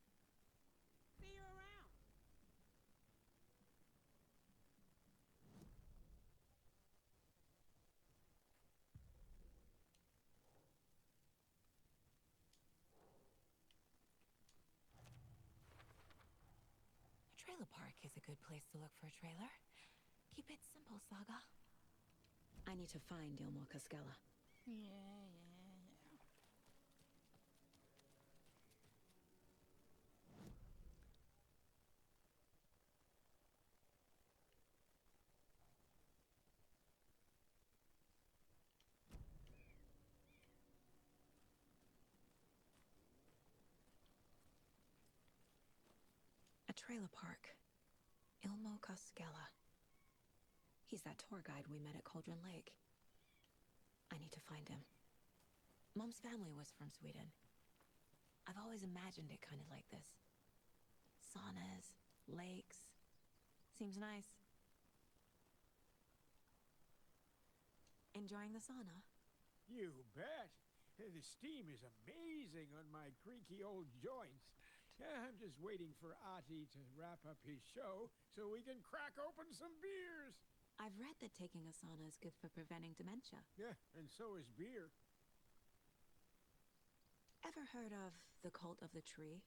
See you around. A trailer park is a good place to look for a trailer. Keep it simple, Saga. I need to find Ilmo Koskela. Yeah. A trailer park. Ilmo Koskela. He's that tour guide we met at Cauldron Lake. I need to find him. Mom's family was from Sweden. I've always imagined it kind of like this. Saunas, lakes. Seems nice. Enjoying the sauna? You bet. The steam is amazing on my creaky old joints. I'm just waiting for Ati to wrap up his show so we can crack open some beers. I've read that taking a sauna is good for preventing dementia. Yeah, and so is beer. Ever heard of the Cult of the Tree?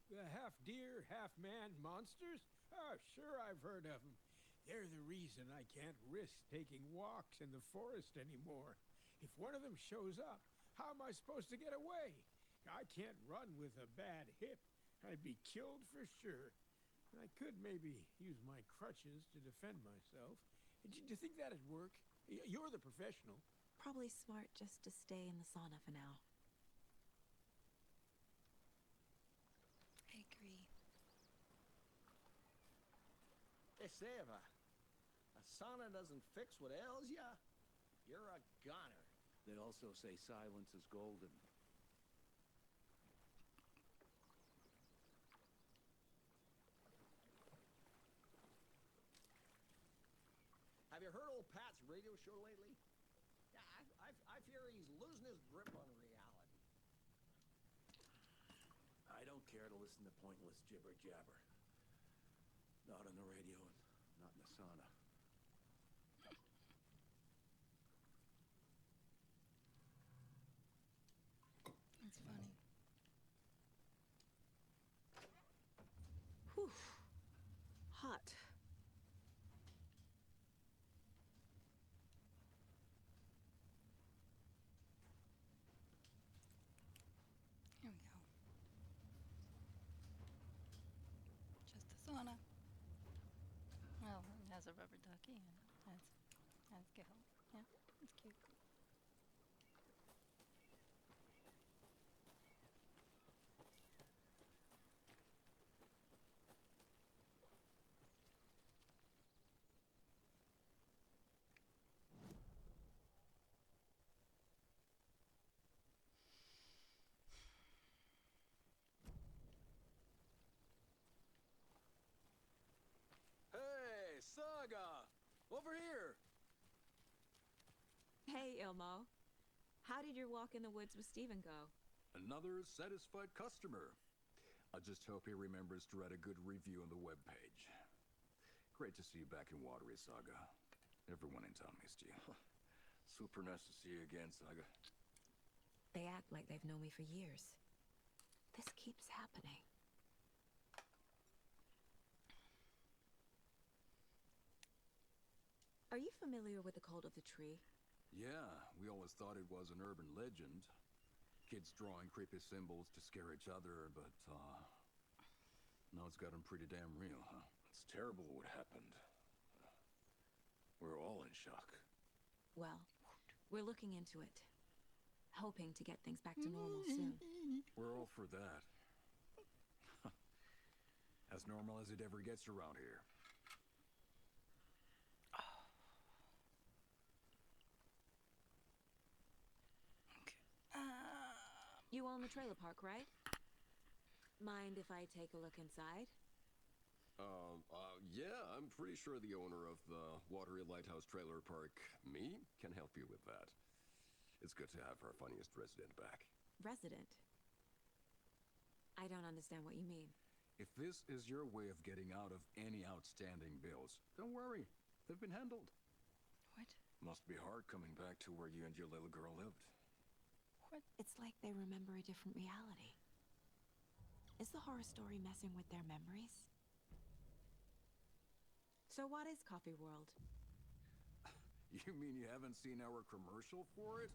The half-deer, half-man monsters? Oh, sure I've heard of them. They're the reason I can't risk taking walks in the forest anymore. If one of them shows up, how am I supposed to get away? I can't run with a bad hip. I'd be killed for sure. I could maybe use my crutches to defend myself. Do you think that'd work? You're the professional. Probably smart just to stay in the sauna for now. I agree. They say if a sauna doesn't fix what ails ya, you're a goner. They also say silence is golden. Have you heard old Pat's radio show lately? Yeah, I fear he's losing his grip on reality. I don't care to listen to pointless jibber-jabber. Not on the radio and not in the sauna. has a rubber ducky and has Gil. Yeah, it's cute. Hey, Saga! Over here! Hey, Ilmo. How did your walk in the woods with Steven go? Another satisfied customer. I just hope he remembers to write a good review on the webpage. Great to see you back in Watery, Saga. Everyone in town missed you. Super nice to see you again, Saga. They act like they've known me for years. This keeps happening. Are you familiar with the Cult of the Tree? Yeah, we always thought it was an urban legend. Kids drawing creepy symbols to scare each other, but, now it's gotten pretty damn real, huh? It's terrible what happened. We're all in shock. Well, we're looking into it. Hoping to get things back to normal soon. We're all for that. As normal as it ever gets around here. You own the trailer park, right? Mind if I take a look inside? Yeah, I'm pretty sure the owner of the Watery Lighthouse Trailer Park, me, can help you with that. It's good to have our funniest resident back. Resident? I don't understand what you mean. If this is your way of getting out of any outstanding bills, don't worry. They've been handled. What? Must be hard coming back to where you and your little girl lived. What? It's like they remember a different reality. Is the horror story messing with their memories? So what is Coffee World? You mean you haven't seen our commercial for it?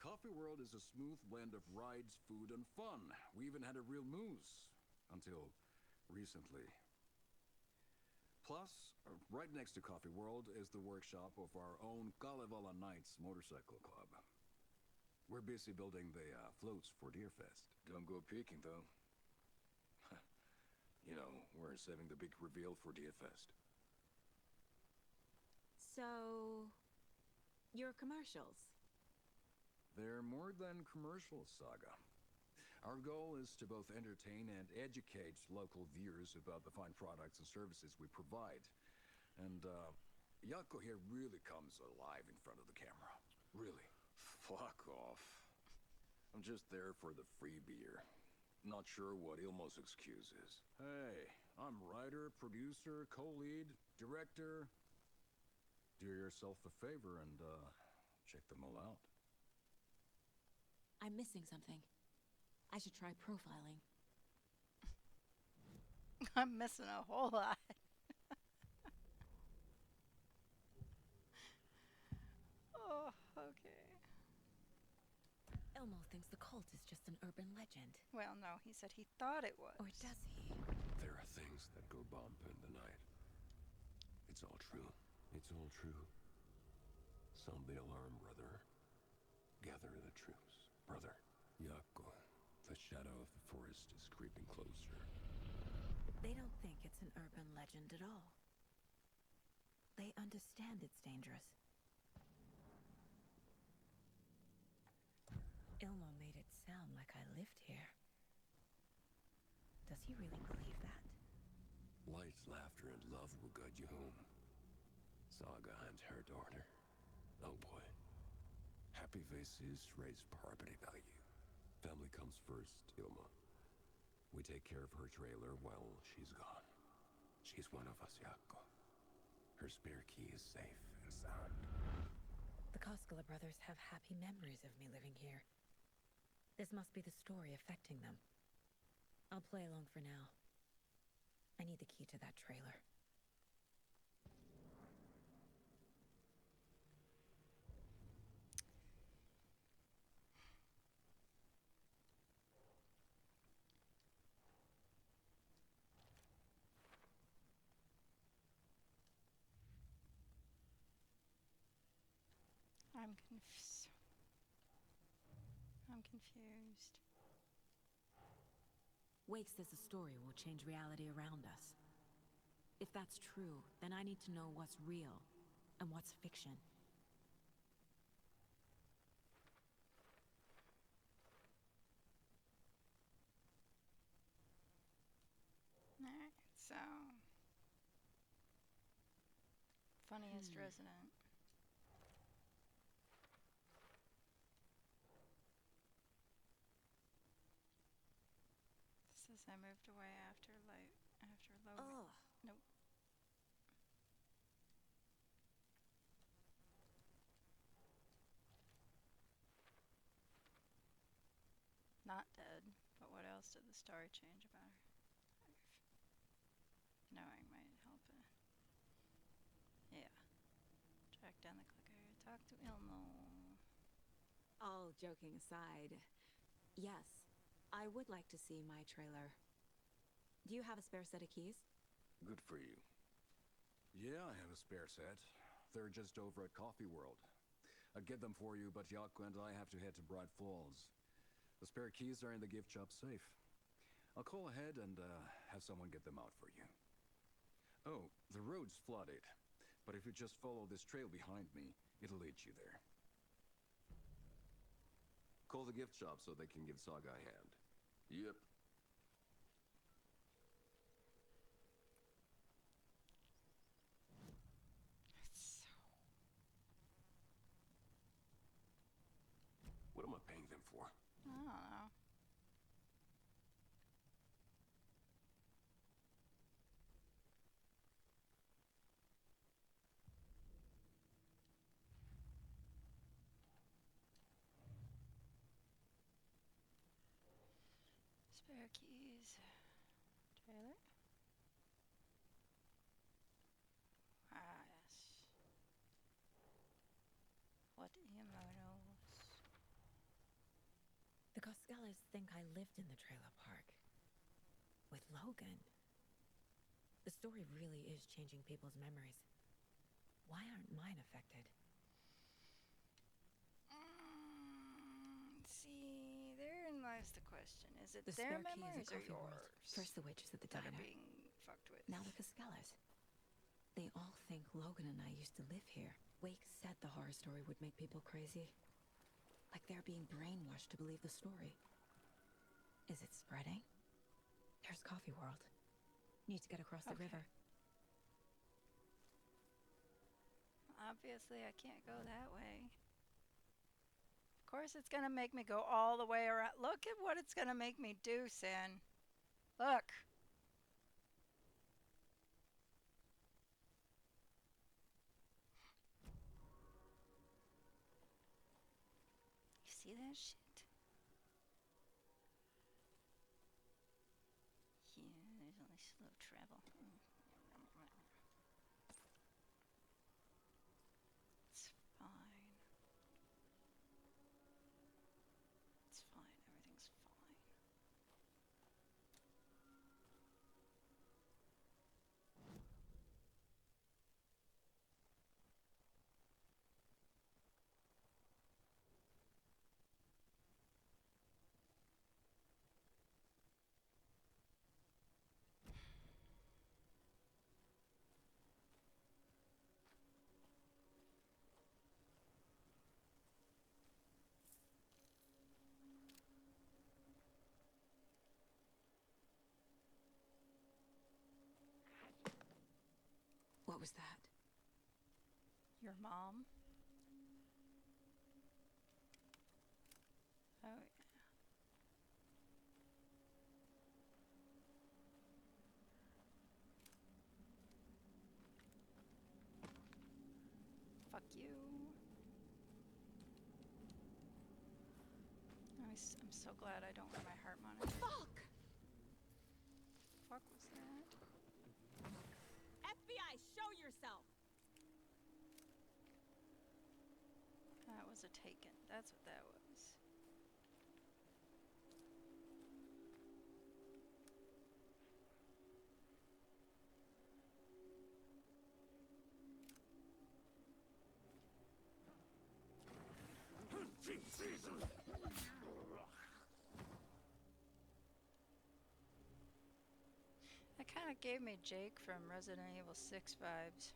Coffee World is a smooth blend of rides, food, and fun. We even had a real moose. Until recently. Plus, right next to Coffee World is the workshop of our own Kalevala Knights Motorcycle Club. We're busy building the floats for Deerfest. Don't go peeking, though. You know, we're saving the big reveal for Deerfest. So, your commercials? They're more than commercials, Saga. Our goal is to both entertain and educate local viewers about the fine products and services we provide. And, Yako here really comes alive in front of the camera. Really. Fuck off. I'm just there for the free beer. Not sure what Ilmo's excuse is. Hey, I'm writer, producer, co-lead, director. Do yourself a favor and, check them all out. I'm missing something. I should try profiling. I'm missing a whole lot. Oh, okay. Elmo thinks the cult is just an urban legend. Well, no, he said he thought it was. Or does he? There are things that go bump in the night. It's all true. It's all true. Sound the alarm, brother. Gather the troops, brother. Yako, the shadow of the forest is creeping closer. They don't think it's an urban legend at all. They understand it's dangerous. Ilmo made it sound like I lived here. Does he really believe that? Light, laughter, and love will guide you home. Saga and her daughter. Oh boy. Happy faces raise property value. Family comes first, Ilma. We take care of her trailer while she's gone. She's one of us, Yako. Her spare key is safe and sound. The Koskela brothers have happy memories of me living here. This must be the story affecting them. I'll play along for now. I need the key to that trailer. I'm confused. Wake says the story will change reality around us. If that's true, then I need to know what's real and what's fiction. Alright, so funniest resident. Says I moved away after Logan. Ugh. Nope. Not dead, but what else did the story change about her life? Knowing might help it. Yeah. Track down the clicker. Talk to Ilmo. All joking aside, yes, I would like to see my trailer. Do you have a spare set of keys? Good for you. Yeah, I have a spare set. They're just over at Coffee World. I'd get them for you, but Yako and I have to head to Bright Falls. The spare keys are in the gift shop safe. I'll call ahead and have someone get them out for you. Oh, the road's flooded, but if you just follow this trail behind me, it'll lead you there. Call the gift shop so they can give Saga a hand. Yep. What am I paying them for? I don't know. Spare keys. Trailer? Ah, yes. What Imonos? The Coskellas think I lived in the trailer park. With Logan. The story really is changing people's memories. Why aren't mine affected? See, therein lies the question. Is it The their spare keys memories at or Coffee World. yours? First the witches at the that diner. are being fucked with? Now the Coskellas. They all think Logan and I used to live here. Wake said the horror story would make people crazy. Like they're being brainwashed to believe the story. Is it spreading? There's Coffee World. Need to get across the river. Obviously, I can't go that way. Of course, it's gonna make me go all the way around. Look at what it's gonna make me do, Sin. Look. You see that shit? Yeah, there's only slow travel. It's fine. It's fine. Everything's fine. What was that? Your mom? Oh, yeah. Fuck you. I'm so glad I don't wear my heart monitor. Fuck! Fuck was that? FBI, show yourself! That was a taken. That's what that was. kind of gave me Jake from Resident Evil 6 vibes.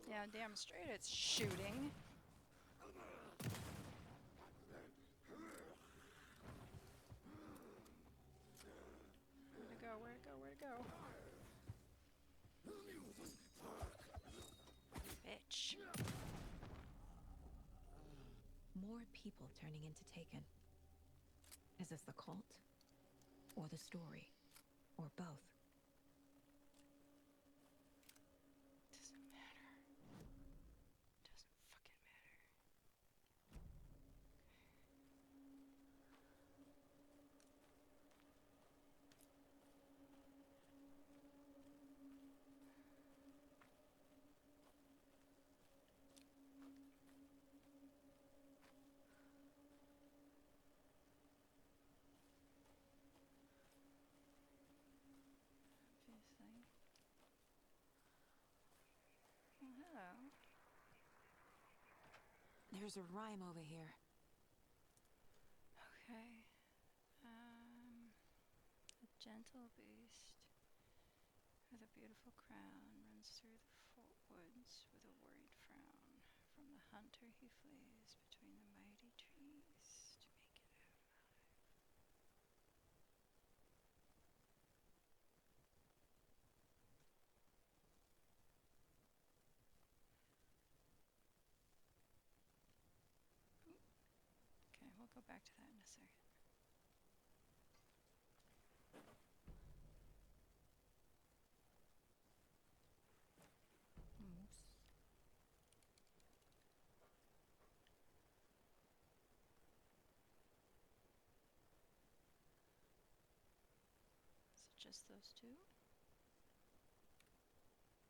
Yeah, damn straight it's shooting. Where'd it go? Where'd it go? Where'd it go? Bitch. More people turning into Taken. Is this the cult? Or the story? Or both? Doesn't matter. Doesn't fucking matter. Obviously. Oh, hello. There's a rhyme over here. Okay. A gentle beast with a beautiful crown runs through the woods with a worried frown. From the hunter he flees between the mighty trees to make it out alive. Okay, we'll go back to that in a second. Moose. Is it just those two?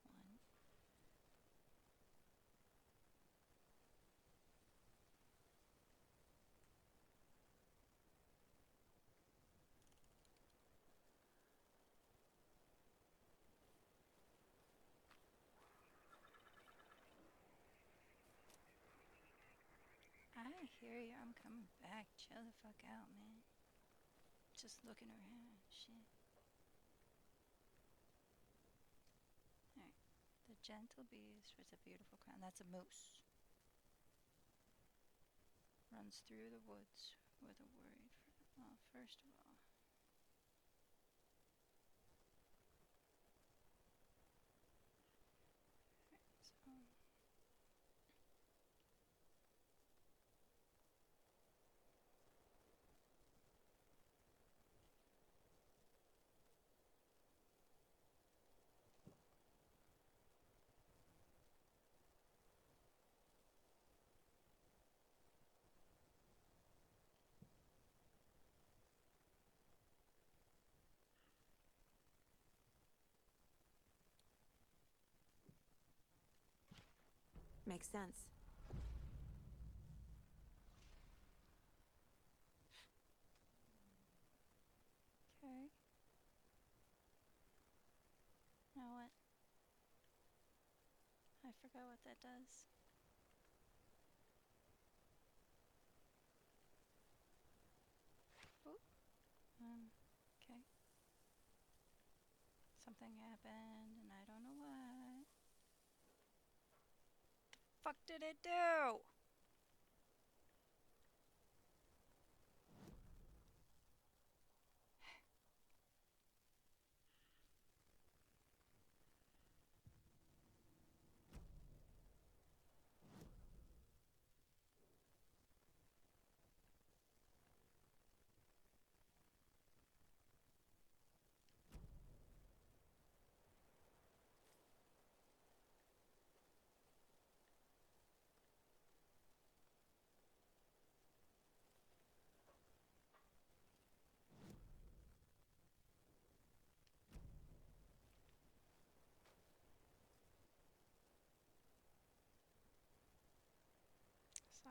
One. I hear you. I'm coming back. Chill the fuck out, man. Just looking around. Shit. Alright. The gentle beast with a beautiful crown. That's a moose. Runs through the woods with a worried frown. Well, first of all. So. Makes sense. Okay. Now what? I forgot what that does. Oh. Okay. Something happened and I don't know what. The fuck did it do?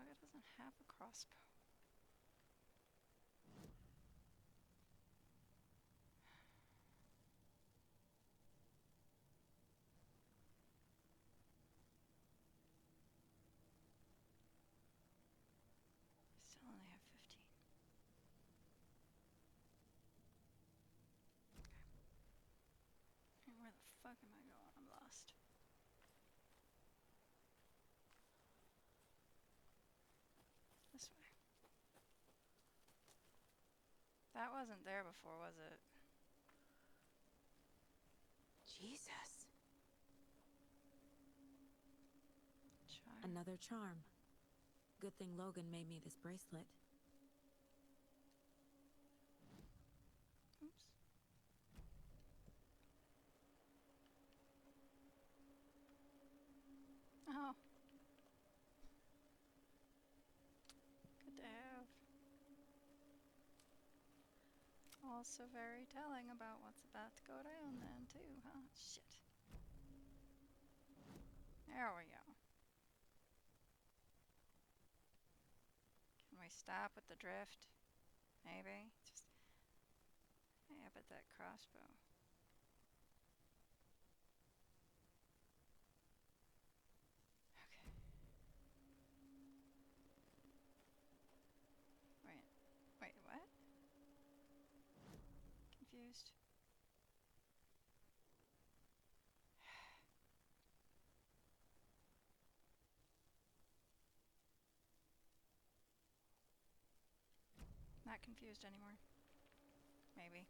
Saga doesn't have a crossbow. Still only have 15. Okay. Where the fuck am I going? I'm lost. This way. That wasn't there before, was it? Jesus. Charm. Another charm. Good thing Logan made me this bracelet. Oops. Oh. Good to have. Also very telling about what's about to go down then too, huh? Shit. There we go. Can we stop with the drift? Maybe? Just yeah, but that crossbow. Okay. Wait, what? Confused. Not confused anymore. Maybe.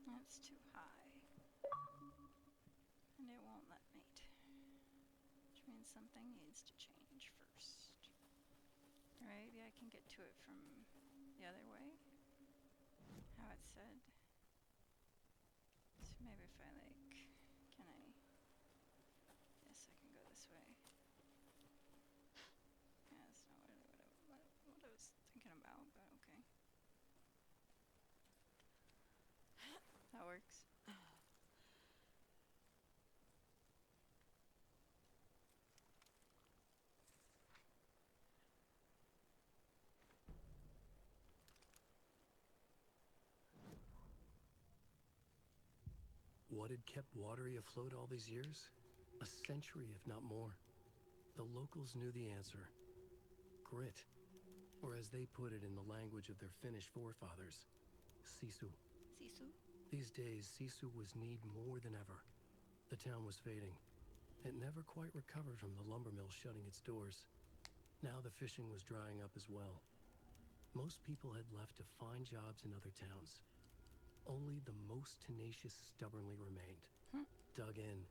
That's too high. And it won't let me. Which means something needs to change first. Maybe I can get to it from the other way. How it said. So maybe if I like, can I? Yes, I can go this way. Yeah, that's not really what I was thinking about, but okay. That works. What had kept Watery afloat all these years? A century, if not more. The locals knew the answer. Grit. Or as they put it in the language of their Finnish forefathers, sisu. Sisu? These days, sisu was need more than ever. The town was fading. It never quite recovered from the lumber mill shutting its doors. Now the fishing was drying up as well. Most people had left to find jobs in other towns. Only the most tenacious stubbornly remained. Dug in.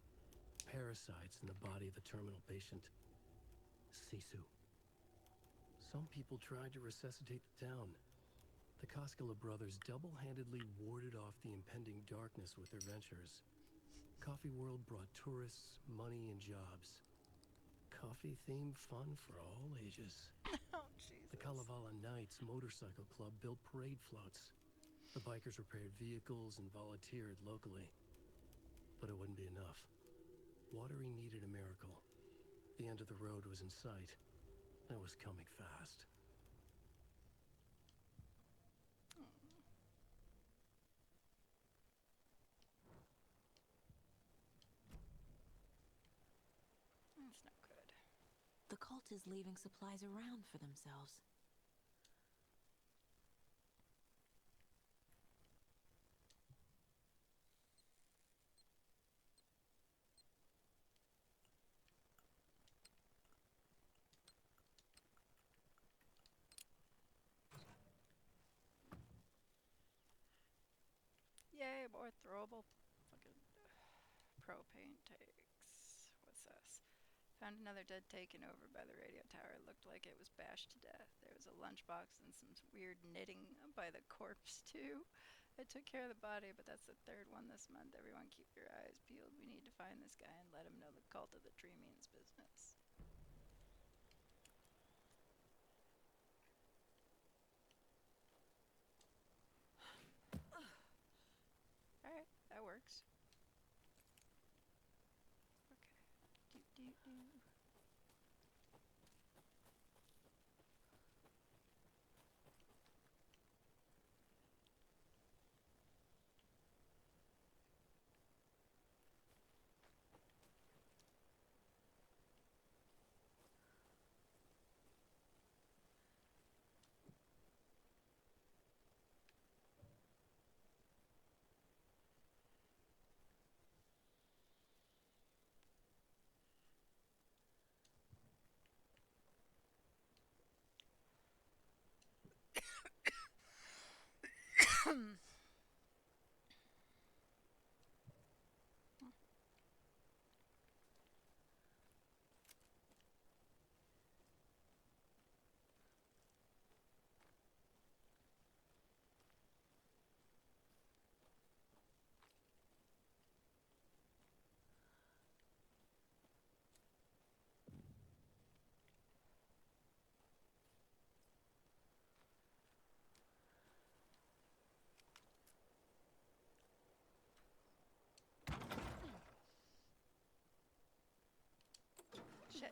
Parasites in the body of the terminal patient. Sisu. Some people tried to resuscitate the town. The Koskela brothers double-handedly warded off the impending darkness with their ventures. Coffee World brought tourists, money, and jobs. Coffee-themed fun for all ages. Oh, Jesus. The Kalevala Knights Motorcycle Club built parade floats. The bikers repaired vehicles and volunteered locally. But it wouldn't be enough. Watery needed a miracle. The end of the road was in sight. It was coming fast. That's no good. The cult is leaving supplies around for themselves. more throwable fucking propane tanks. What's this? Found another dead taken over by the radio tower. It looked like it was bashed to death. There was a lunchbox and some weird knitting by the corpse, too. I took care of the body, but that's the third one this month. Everyone keep your eyes peeled. We need to find this guy and let him know the cult of the tree means business. Alright, that works. Okay. Shit.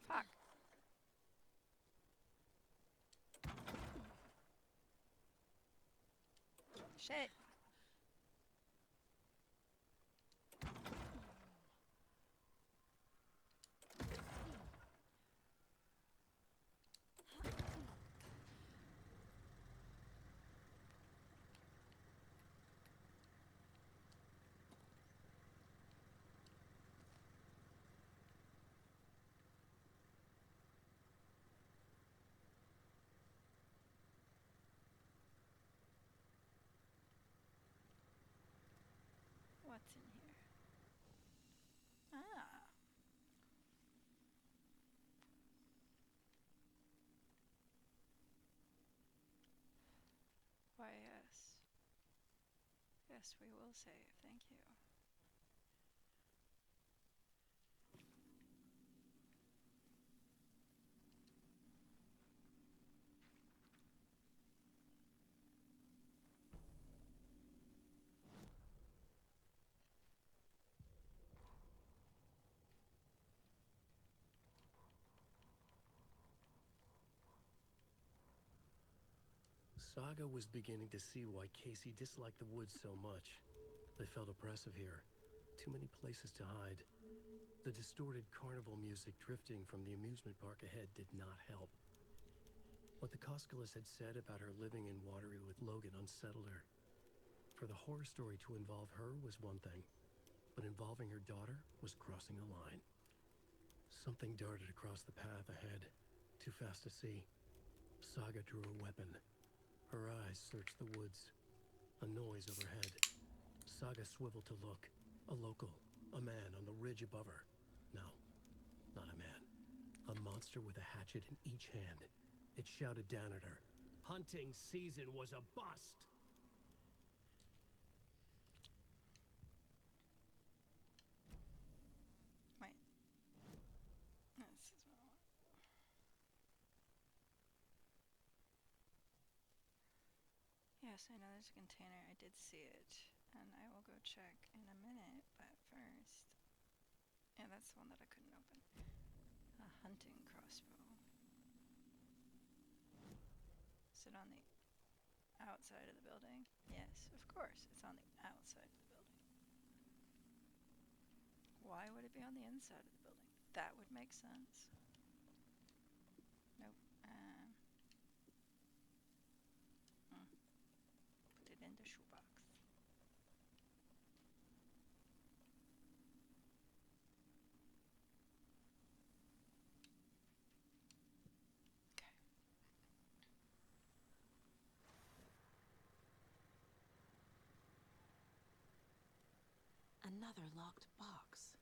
Fuck. Shit. What's in here? Ah. Why, yes. Yes, we will save. Thank you. Saga was beginning to see why Casey disliked the woods so much. They felt oppressive here. Too many places to hide. The distorted carnival music drifting from the amusement park ahead did not help. What the Koskalas had said about her living in Watery with Logan unsettled her. For the horror story to involve her was one thing, but involving her daughter was crossing a line. Something darted across the path ahead, too fast to see. Saga drew a weapon. Her eyes searched the woods. A noise overhead. Saga swiveled to look. A local. A man on the ridge above her. No, not a man. A monster with a hatchet in each hand. It shouted down at her. Hunting season was a bust! Wait. This is what I want. Yes, I know there's a container. I did see it. And I will go check in a minute, but first... Yeah, that's the one that I couldn't open. A hunting crossbow. Is it on the outside of the building? Yes, of course, it's on the outside of the building. Why would it be on the inside of the building? That would make sense. Nope. Put it in the shoebox. Okay. Another locked box.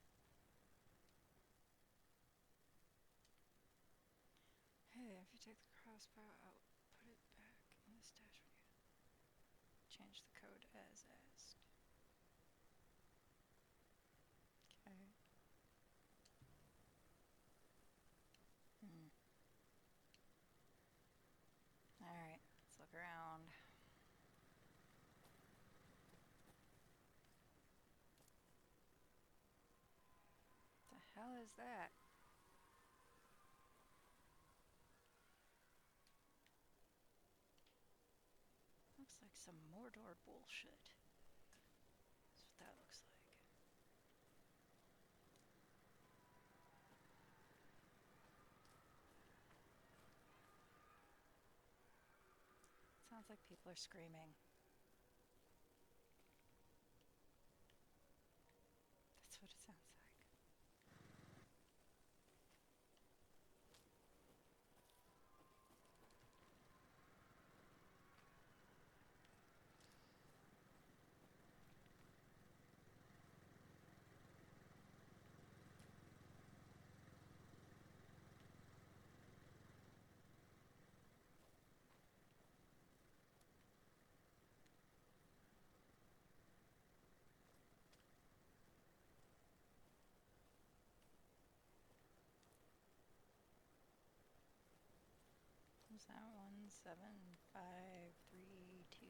Hey, if you take the crossbow out, put it back in the stash when you change the code as asked. Okay. Alright, let's look around. What the hell is that? Looks like some Mordor bullshit. That's what that looks like. Sounds like people are screaming. That's what it sounds like. Was that 175322?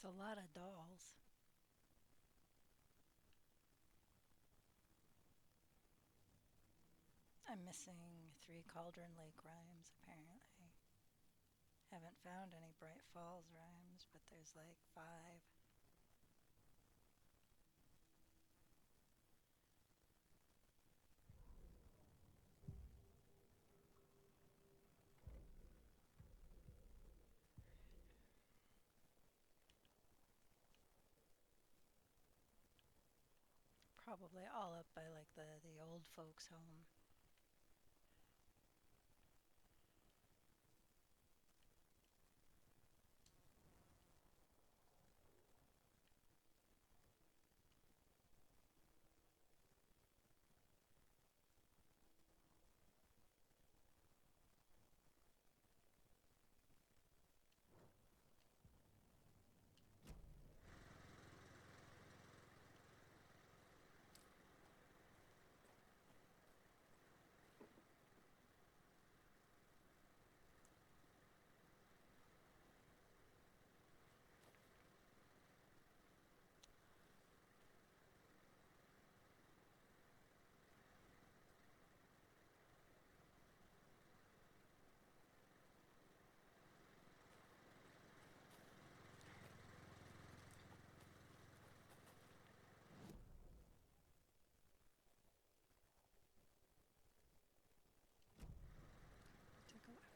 It's a lot of dolls. I'm missing 3 Cauldron Lake rhymes, apparently. Haven't found any Bright Falls rhymes, but there's like 5. Probably all up by like the old folks home. Take a left.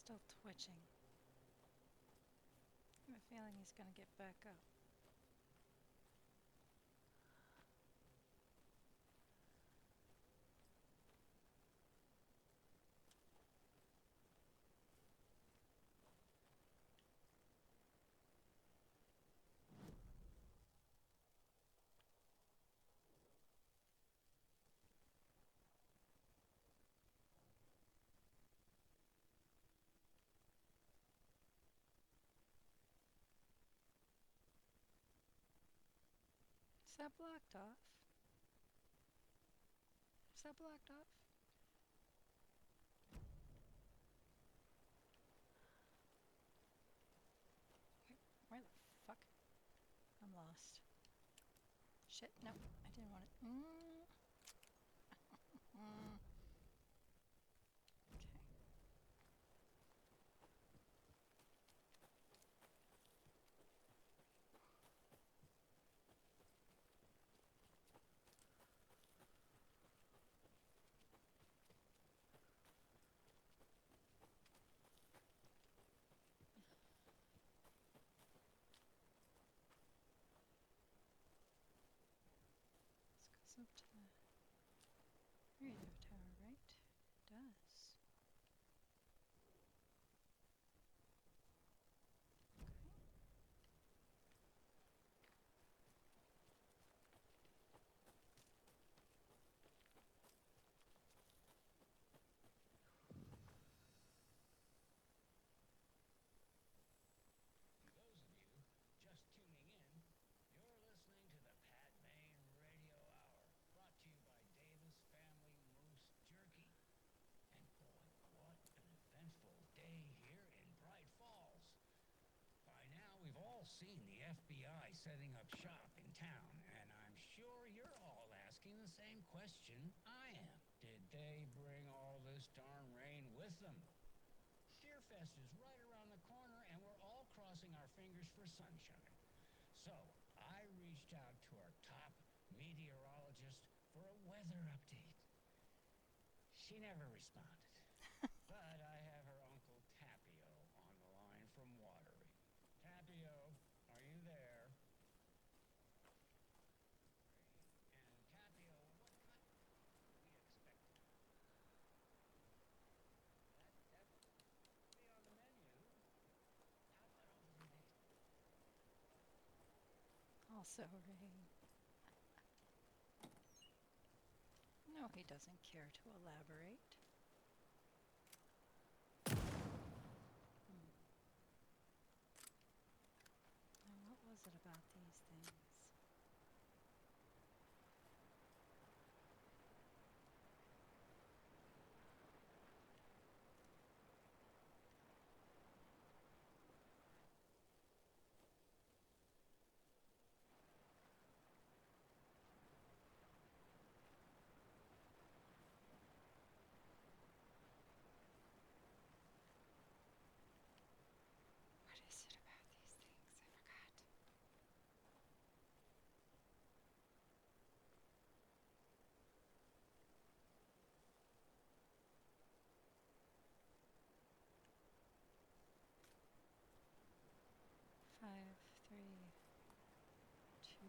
Still twitching. I have a feeling he's going to get back up. Is that blocked off? Is that blocked off? Wait, where the fuck? I'm lost. Shit, no, I didn't want it. Okay. This goes up to the radio tower, right? It does. Seen the FBI setting up shop in town, and I'm sure you're all asking the same question I am. Did they bring all this darn rain with them? Deerfest is right around the corner, and we're all crossing our fingers for sunshine. So, I reached out to our top meteorologist for a weather update. She never responded. But I have her Uncle Tappy Also Ray. No, he doesn't care to elaborate. Now, what was it about these things? What is it about these things? I forgot. Five, three, two.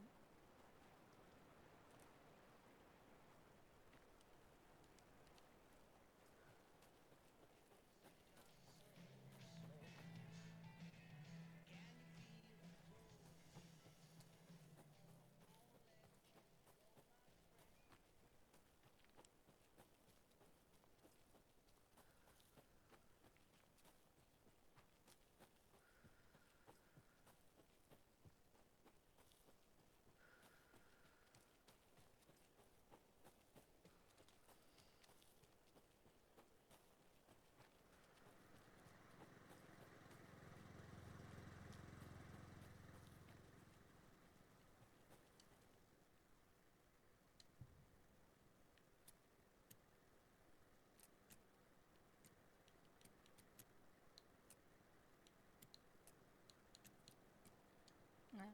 No.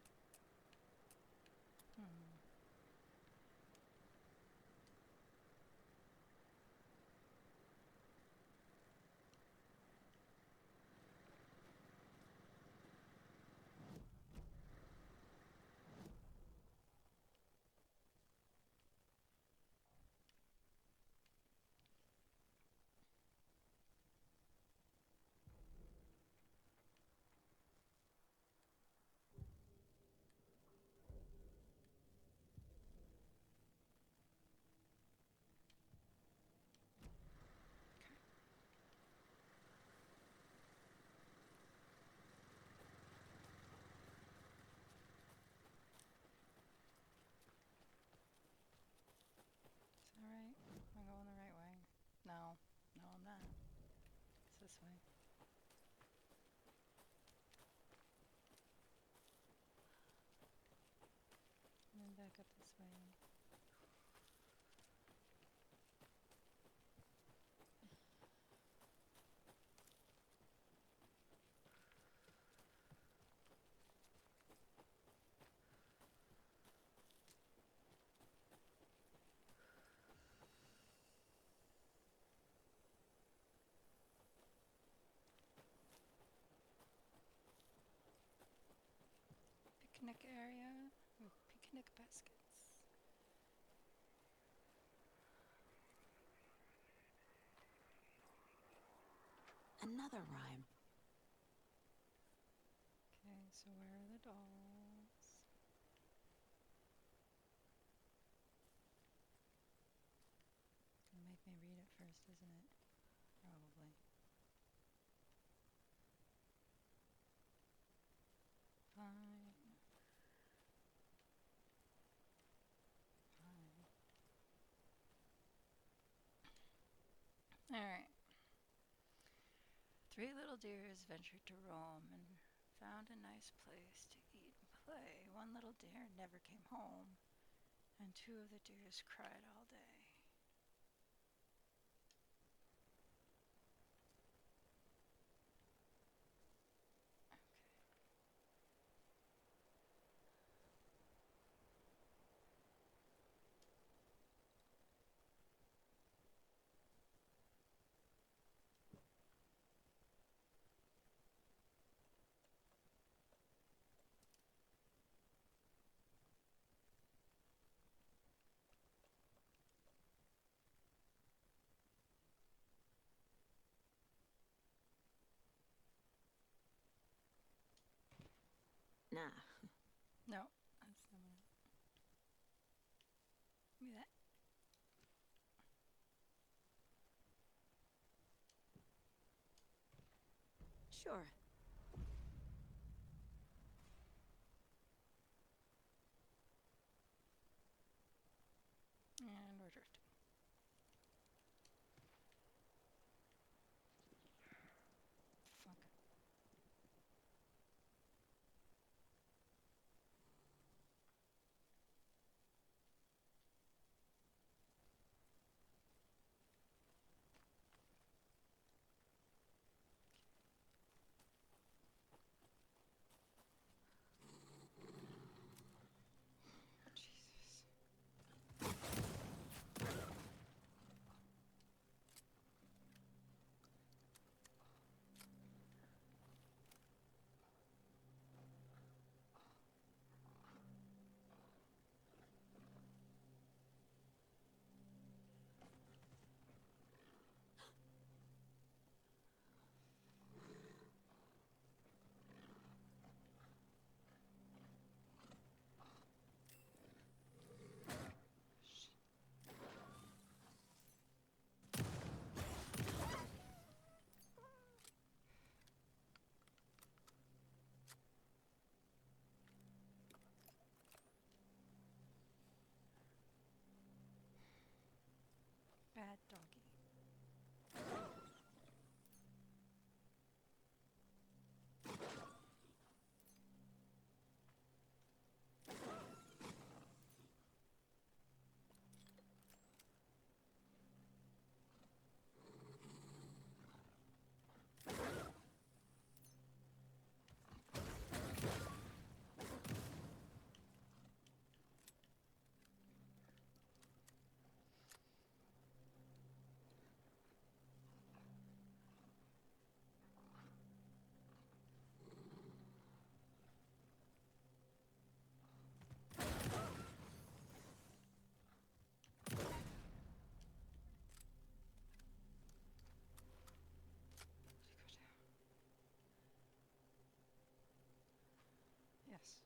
Is that right? Am I going the right way? No. No, I'm not. It's this way. And then back up this way. Picnic area with picnic baskets. Another rhyme. Okay, so where are the dolls? Gonna make me read it first, isn't it? Probably. Fine. Fine. Alright. Three little deers ventured to roam and found a nice place to eat and play. One little deer never came home, and two of the deers cried all day. Nah. No, that's the Sure. And we're drifting. Fuck. Jesus. Bad doggy. Yes.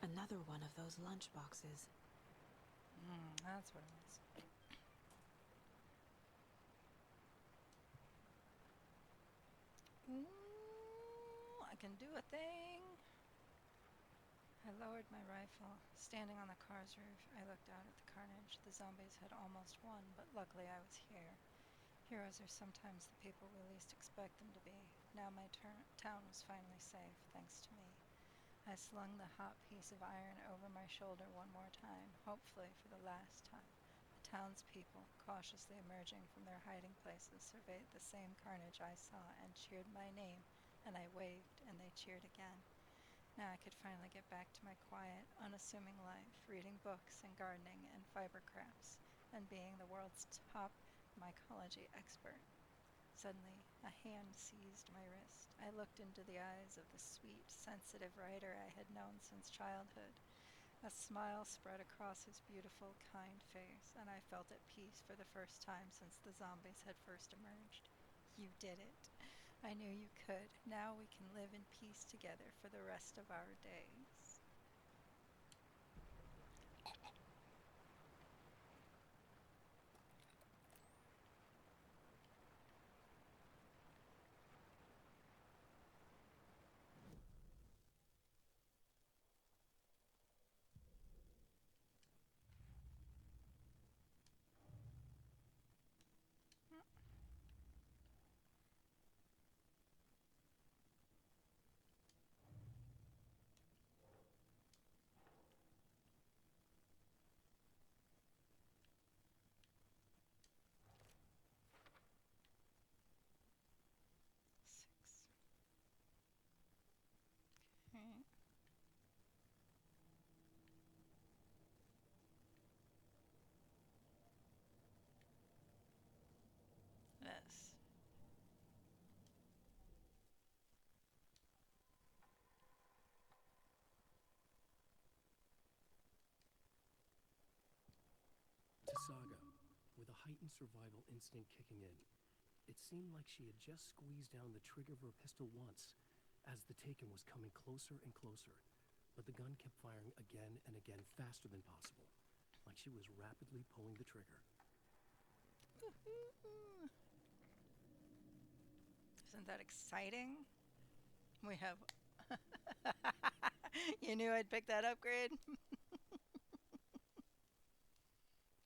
Another one of those lunch boxes. That's what it was. Ooh, I can do a thing. I lowered my rifle. Standing on the car's roof, I looked out at the carnage. The zombies had almost won, but luckily I was here. Heroes are sometimes the people we least expect them to be. Now my town was finally safe, thanks to me. I slung the hot piece of iron over my shoulder one more time, hopefully for the last time. The townspeople, cautiously emerging from their hiding places, surveyed the same carnage I saw and cheered my name, and I waved, and they cheered again. Now I could finally get back to my quiet, unassuming life, reading books and gardening and fiber crafts, and being the world's top mycology expert. Suddenly, a hand seized my wrist. I looked into the eyes of the sweet, sensitive writer I had known since childhood. A smile spread across his beautiful, kind face, and I felt at peace for the first time since the zombies had first emerged. You did it. I knew you could. Now we can live in peace together for the rest of our days. Saga, with a heightened survival instinct kicking in. It seemed like she had just squeezed down the trigger of her pistol once, as the Taken was coming closer and closer. But the gun kept firing again and again, faster than possible, like she was rapidly pulling the trigger. Isn't that exciting? We have... You knew I'd pick that upgrade?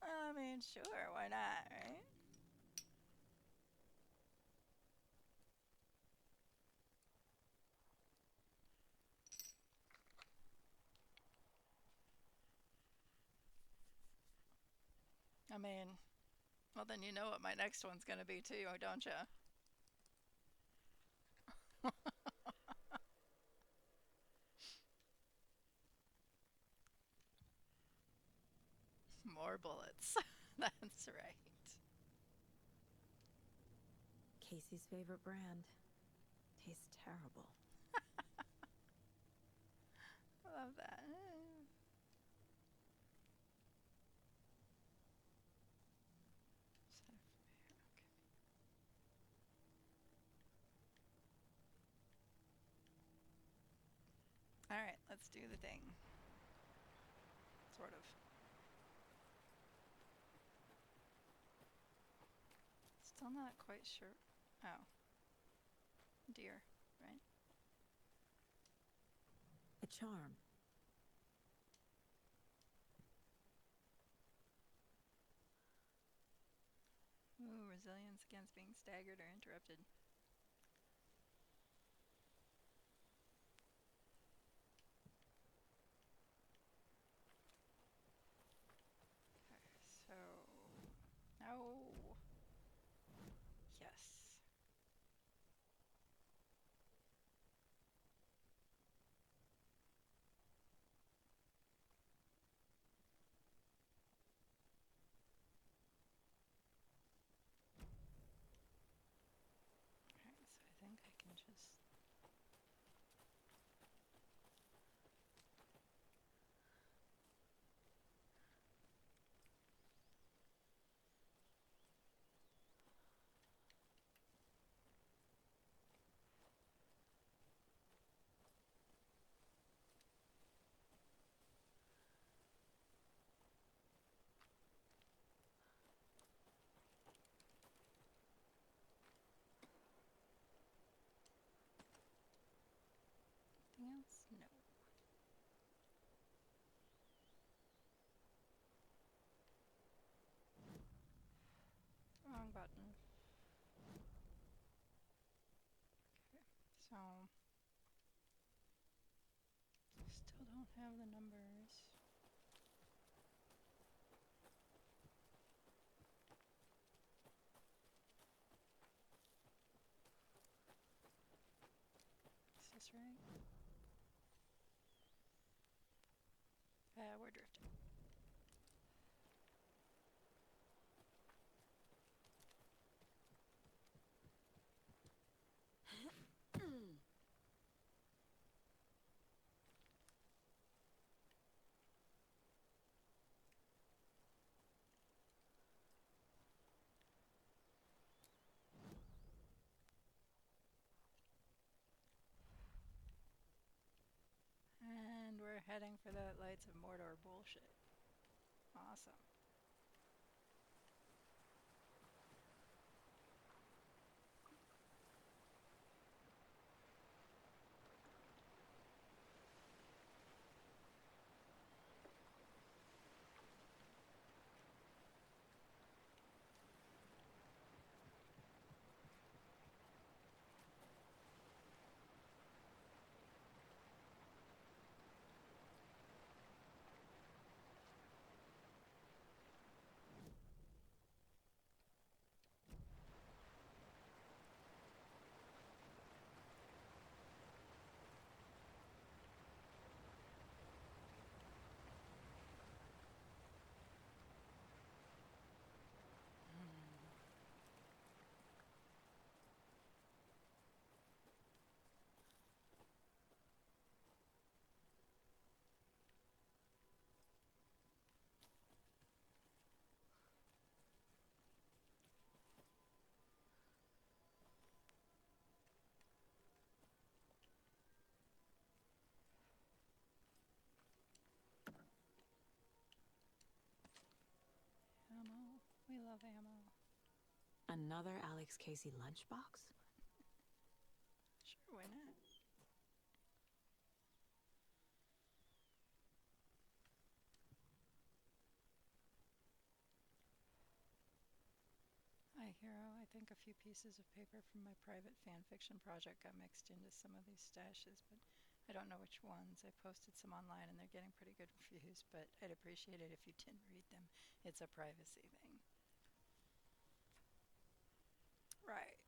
I mean, sure, why not, right? I mean, well, then you know what my next one's going to be too, don't you? More bullets. That's right. Casey's favorite brand. Tastes terrible. I love that. All right, let's do the thing. Sort of. Still not quite sure. Oh. Deer, right? A charm. Ooh, resilience against being staggered or interrupted. Okay, so... No! Yes. Alright, so I think I can just... Anything else? No. Wrong button. Okay, so... Still don't have the numbers. Is this right? We're drifting. And we're heading for that Lights of Mordor bullshit. Awesome. love ammo. Another Alex Casey lunchbox? Sure, why not? Hi, Hero. I think a few pieces of paper from my private fan fiction project got mixed into some of these stashes, but I don't know which ones. I posted some online and they're getting pretty good reviews, but I'd appreciate it if you didn't read them. It's a privacy thing. Right.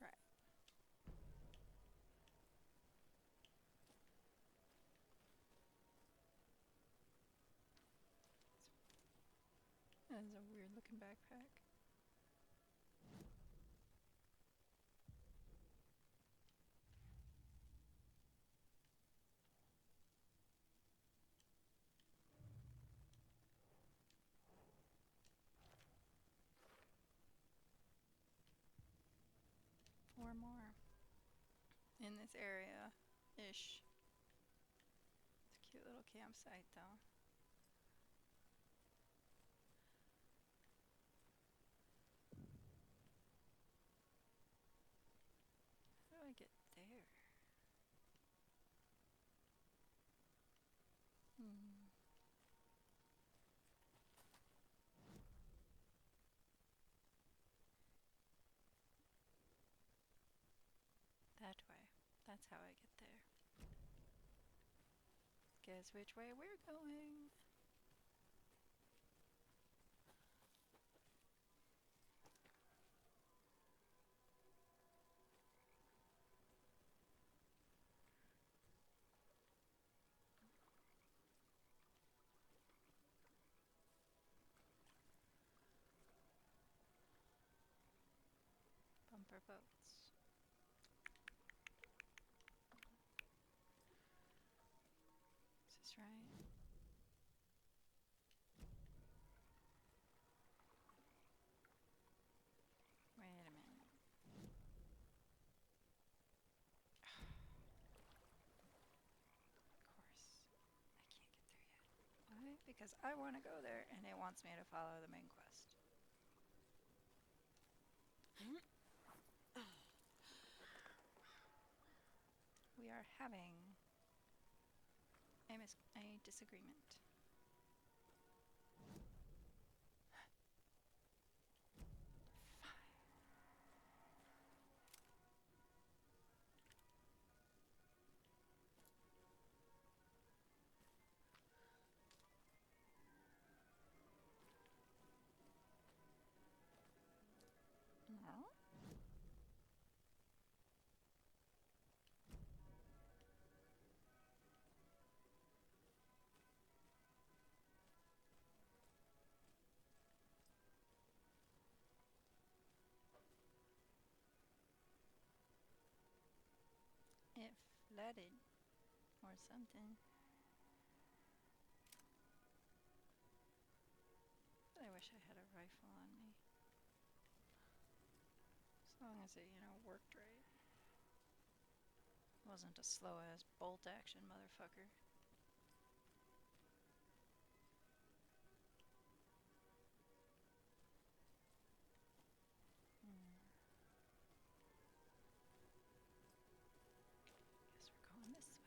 Right. That is a weird looking backpack. Four more in this area-ish. It's a cute little campsite though. How do I get there? That way. That's how I get there. Guess which way we're going. Bumper boats. Is this right? Wait a minute. Of course. I can't get there yet. Why? Because I want to go there and it wants me to follow the main quest. We are having a disagreement. No? It flooded or something. I wish I had a rifle on me. As long as it, worked right. Wasn't a slow ass bolt action motherfucker. Guess we're going this way.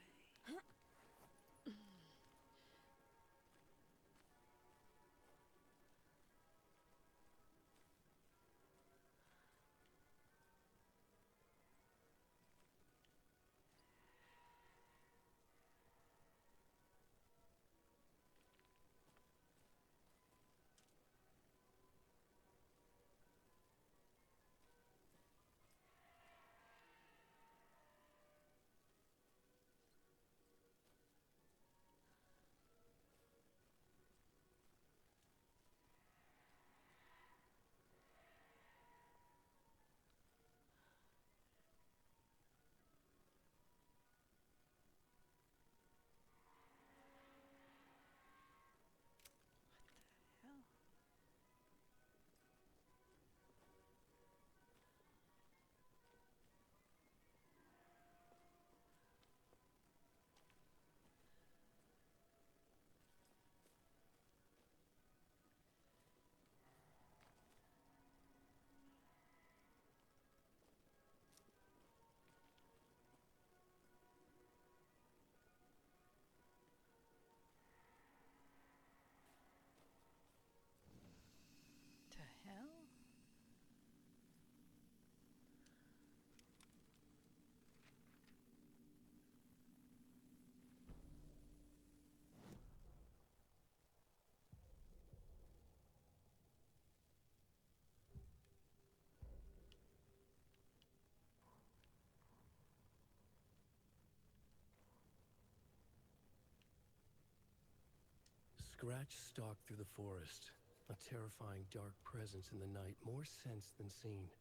Scratch stalked through the forest, a terrifying dark presence in the night, more sensed than seen.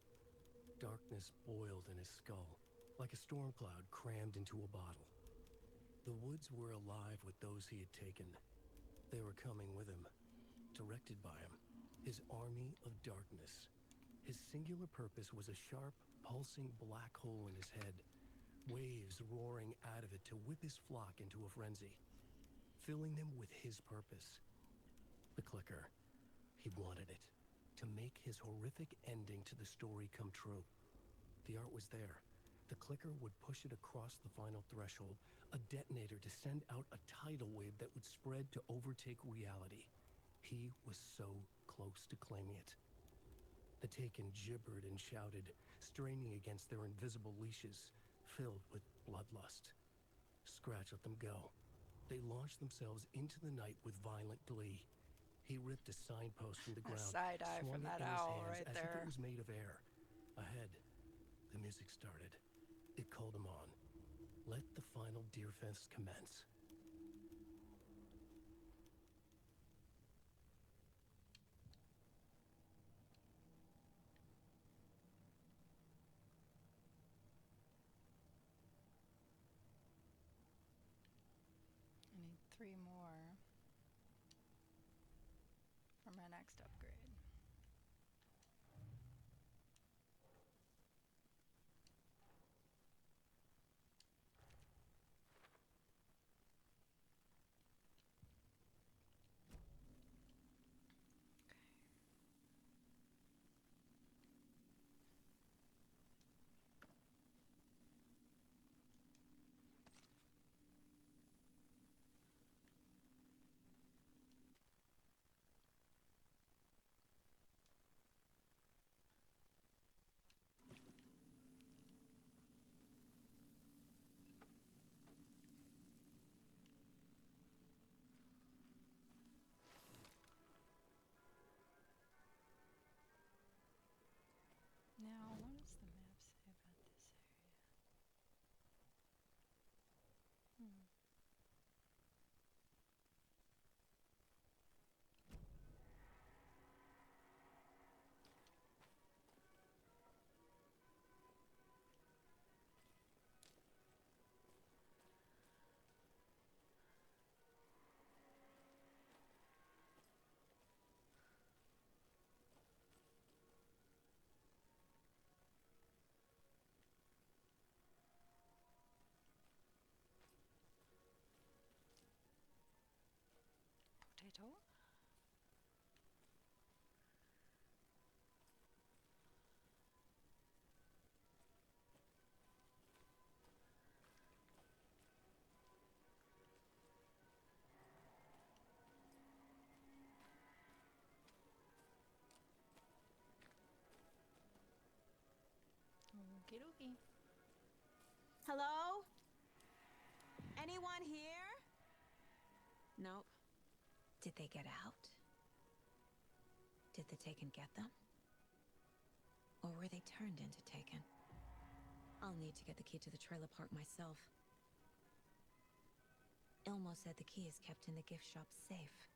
Darkness boiled in his skull, like a storm cloud crammed into a bottle. The woods were alive with those he had taken. They were coming with him, directed by him, his army of darkness. His singular purpose was a sharp, pulsing black hole in his head, waves roaring out of it to whip his flock into a frenzy, filling them with his purpose. The clicker. He wanted it, to make his horrific ending to the story come true. The art was there. The clicker would push it across the final threshold, a detonator to send out a tidal wave that would spread to overtake reality. He was so close to claiming it. The Taken gibbered and shouted, straining against their invisible leashes, filled with bloodlust. Scratch let them go. They launched themselves into the night with violent glee. He ripped a signpost from the A ground, side eye swung from it that in his owl hands right as there. if it was made of air. Ahead, the music started. It called him on. Let the final Deerfest commence. I need 3 more for my next upgrade. Now, what does the map say about this area? Potato? Okie dokie. Hello? Anyone here? Nope. Did they get out? Did the Taken get them? Or were they turned into Taken? I'll need to get the key to the trailer park myself. Ilmo said the key is kept in the gift shop safe.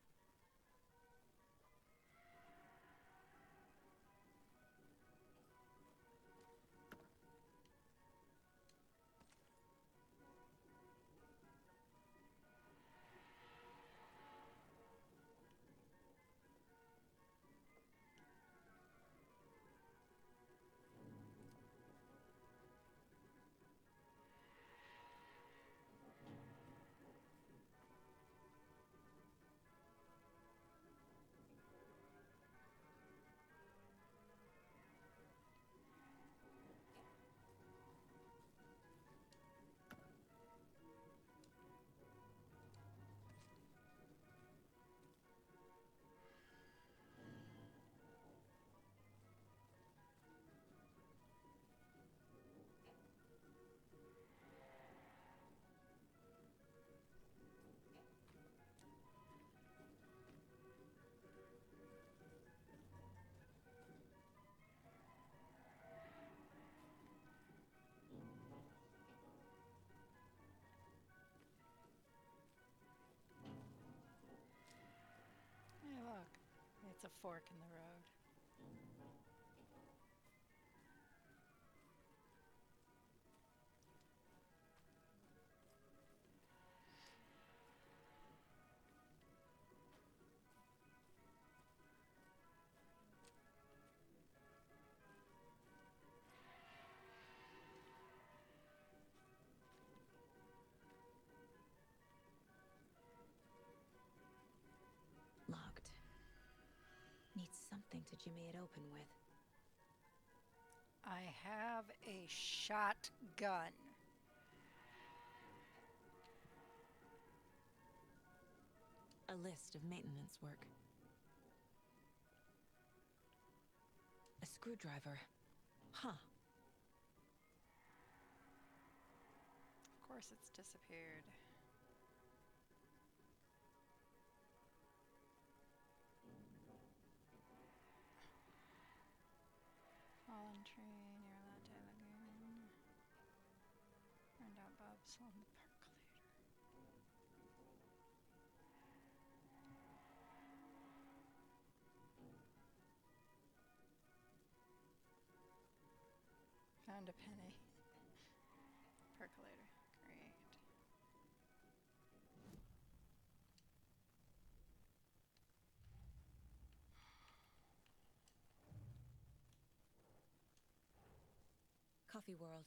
It's a fork in the road. Locked. Needs something to jimmy it open with. I have a shotgun. A list of maintenance work. A screwdriver. Huh. Of course it's disappeared. Fallen tree near Latte Lagoon. Burned out Bob's on the percolator. Found a penny. Percolator. Great. Coffee World.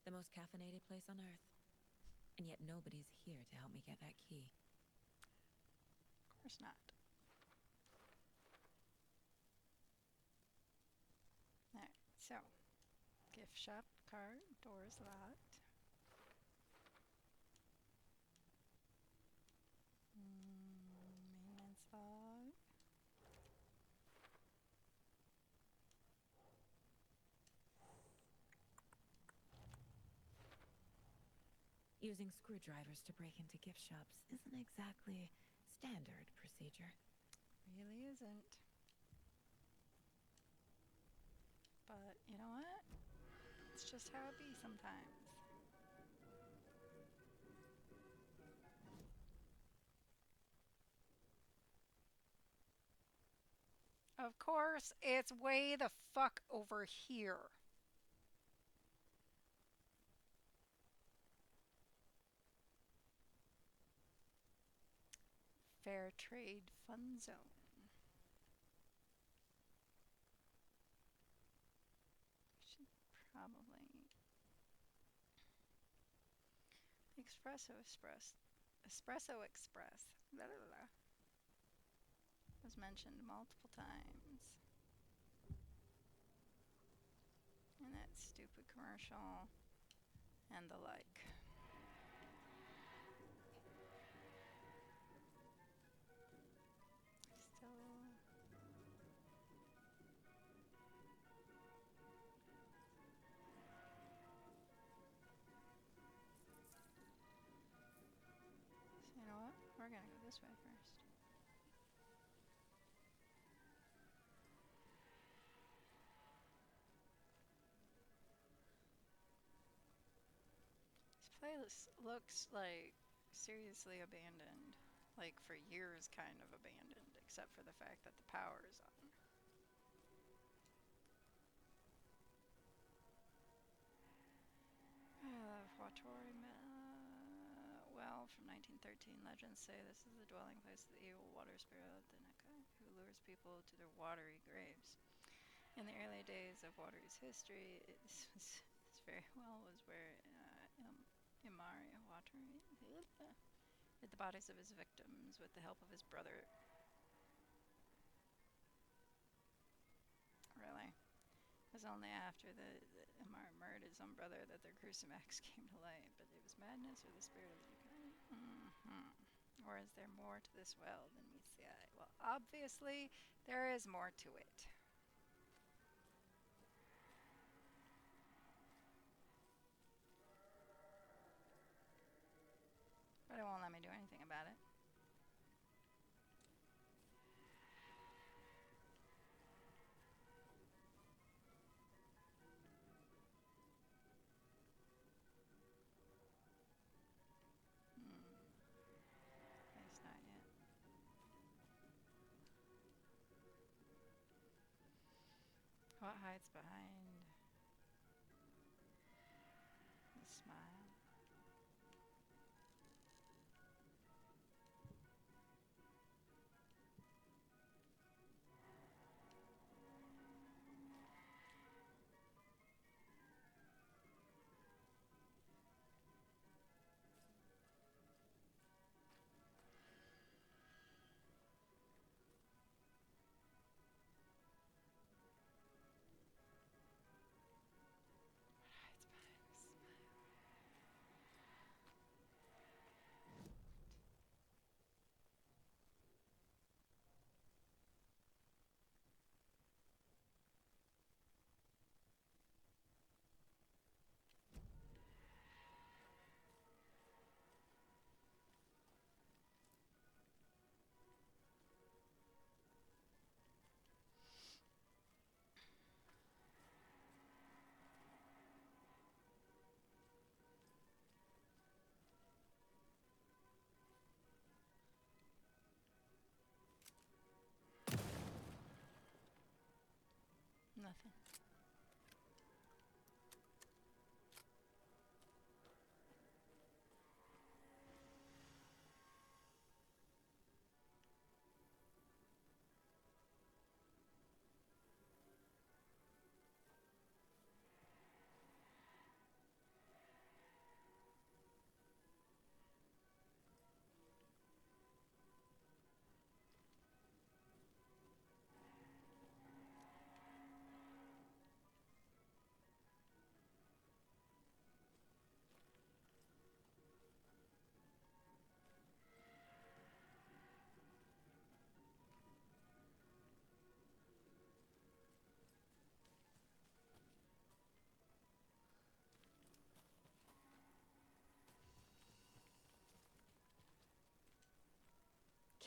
The most caffeinated place on Earth. And yet nobody's here to help me get that key. Of course not. Alright, so gift shop card, doors locked. Maintenance log. Using screwdrivers to break into gift shops isn't exactly standard procedure. Really isn't. But you know what? It's just how it be sometimes. Of course, it's way the fuck over here. Fair Trade Fun Zone. Should probably Espresso Express. Espresso Express. Blah, blah, blah. Was mentioned multiple times. In that stupid commercial and the like. So you know what? We're gonna go this way first. This place looks like seriously abandoned. Like for years kind of abandoned, except for the fact that the power is on. Well, from 1913, legends say this is the dwelling place of the evil water spirit, the Neka, who lures people to their watery graves. In the early days of Watery's history, this very well was where Imari Wateri hid the bodies of his victims with the help of his brother. Really? It was only after the Imari murdered his own brother that their gruesome acts came to light. But it was madness or the spirit of the Or is there more to this well than meets the eye? Well, obviously, there is more to it. But it won't let me do anything about it. At least not yet. What hides behind the smile? Nothing.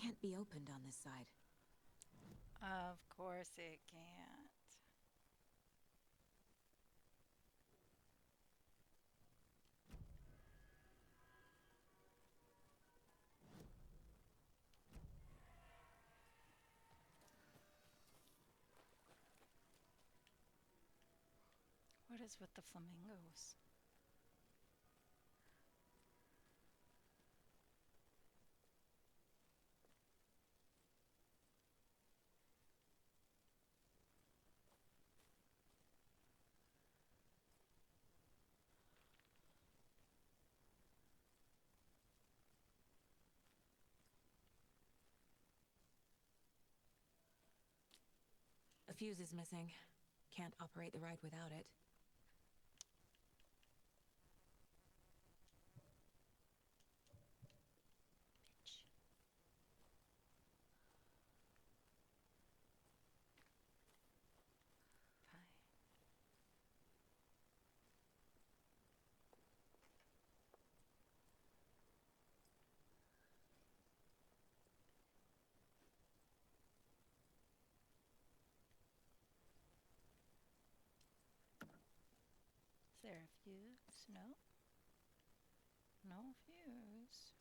Can't be opened on this side. Of course it can't. What is with the flamingos? A fuse is missing. Can't operate the ride without it. Bitch. Fine. Is there a fuse? No. No fuse.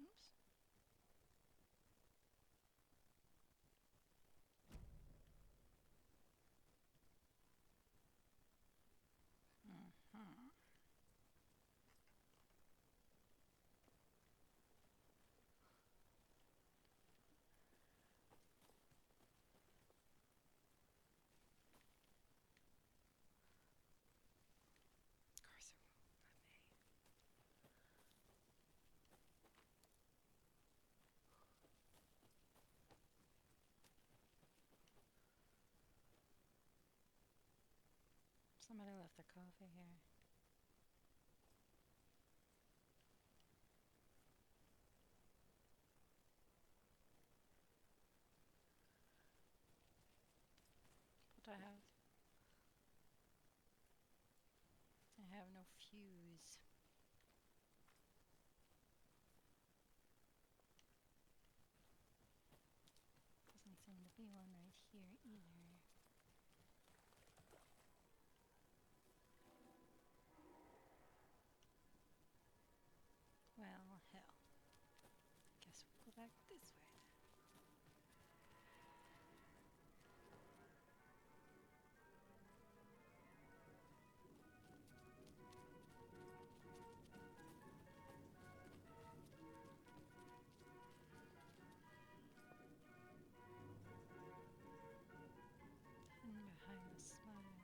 Oops. Mm-hmm. Of course it won't let me. Somebody left their coffee here. But I have no fuse. Doesn't seem to be one right here either. Well, hell. Guess we'll go back this way then. Hidden behind the smile.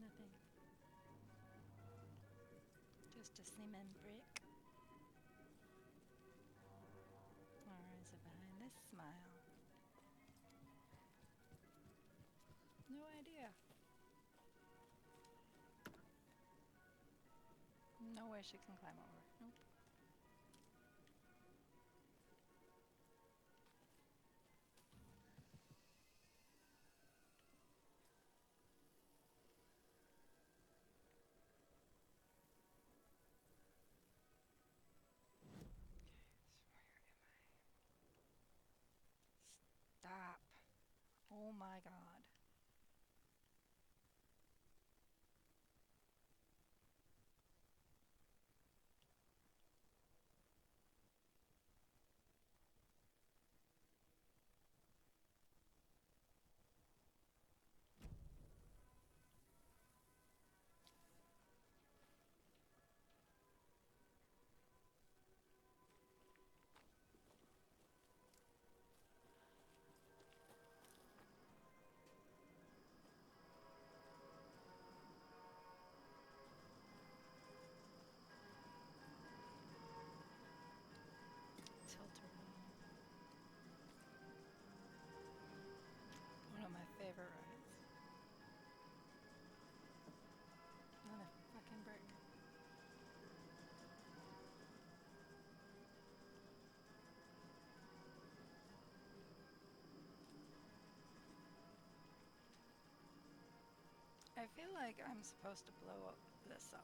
Nothing. Just a cement brick. Or is it behind this smile? No idea. No way she can climb over. Nope. Stop. Oh my god. Tilt-a-whirl. One of my favorite rides. Another fucking brick. I feel like I'm supposed to blow up this up.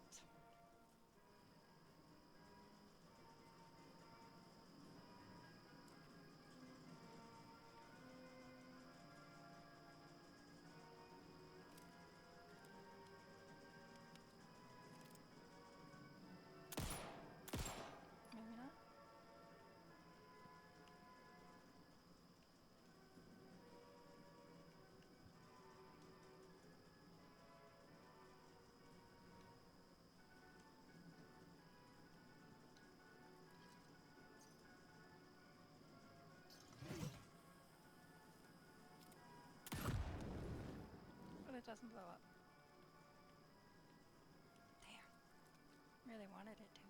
Maybe not. But it doesn't blow up. Damn. Really wanted it to.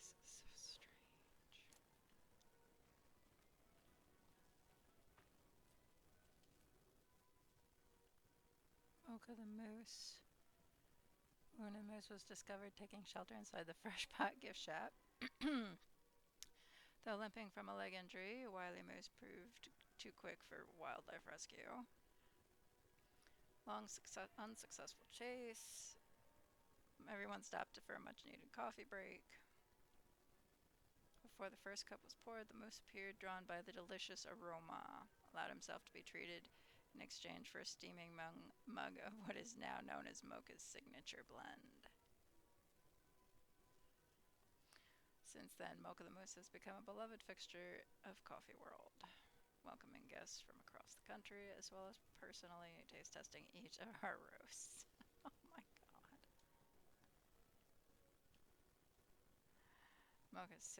This place is so strange. Mocha the moose. Una Moose was discovered taking shelter inside the Fresh Pot gift shop. Though limping from a leg injury, a wily moose proved too quick for wildlife rescue. Long unsuccessful chase. Everyone stopped for a much-needed coffee break. Before the first cup was poured, the moose appeared, drawn by the delicious aroma, allowed himself to be treated in exchange for a steaming mug of what is now known as Mocha's signature blend. Since then, Mocha the Moose has become a beloved fixture of Coffee World. welcoming guests from across the country, as well as personally taste testing each of our roasts. Oh my god. Mocha's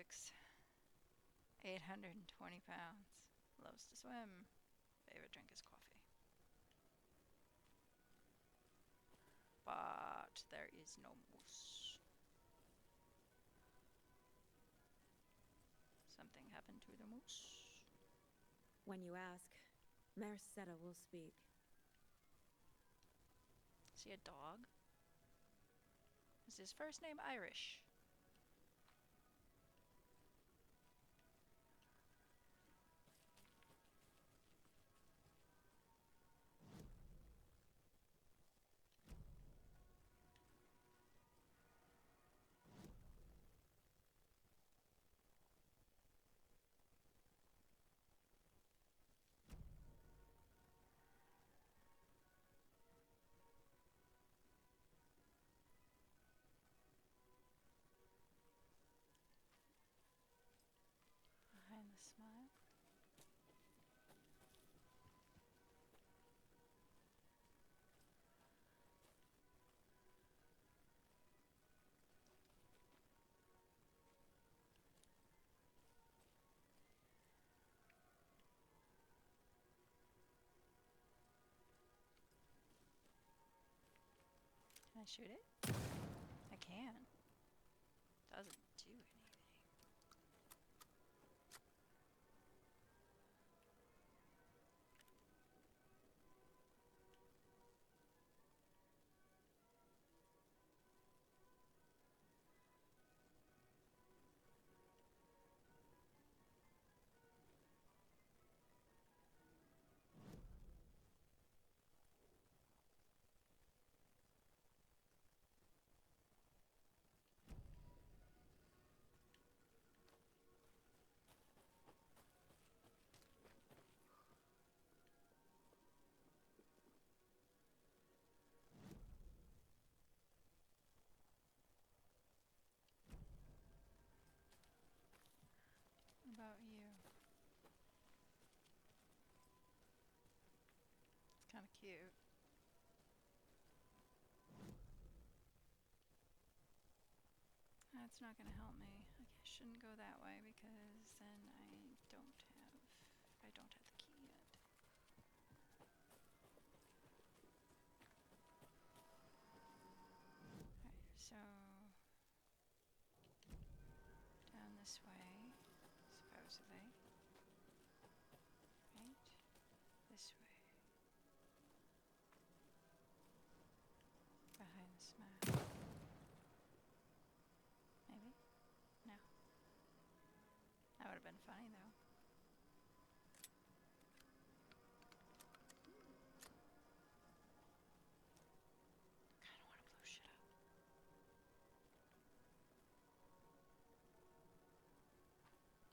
820 pounds. Loves to swim. Favorite drink is coffee. But there is no moose. Something happened to the moose. When you ask, Mayor Seta will speak. Is he a dog? Is his first name Irish? Behind the smile. Can I shoot it? I can. Doesn't do anything. What about you? It's kind of cute. That's not going to help me. I shouldn't go that way because then I don't have the key yet. Alright, so down this way, supposedly. Right? This way. Behind the smile. Maybe? No. That would have been funny though. Kinda wanna blow shit up.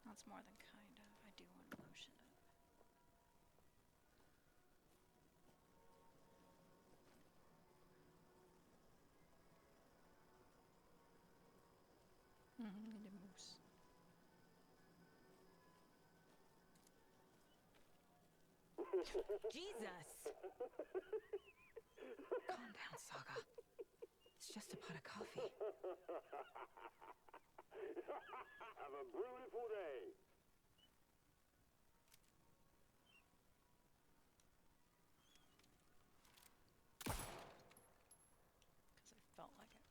That's more than kind of. I do want to blow shit up. The moose. Jesus! Calm down, Saga. It's just a pot of coffee. Have a beautiful day. Because I felt like it.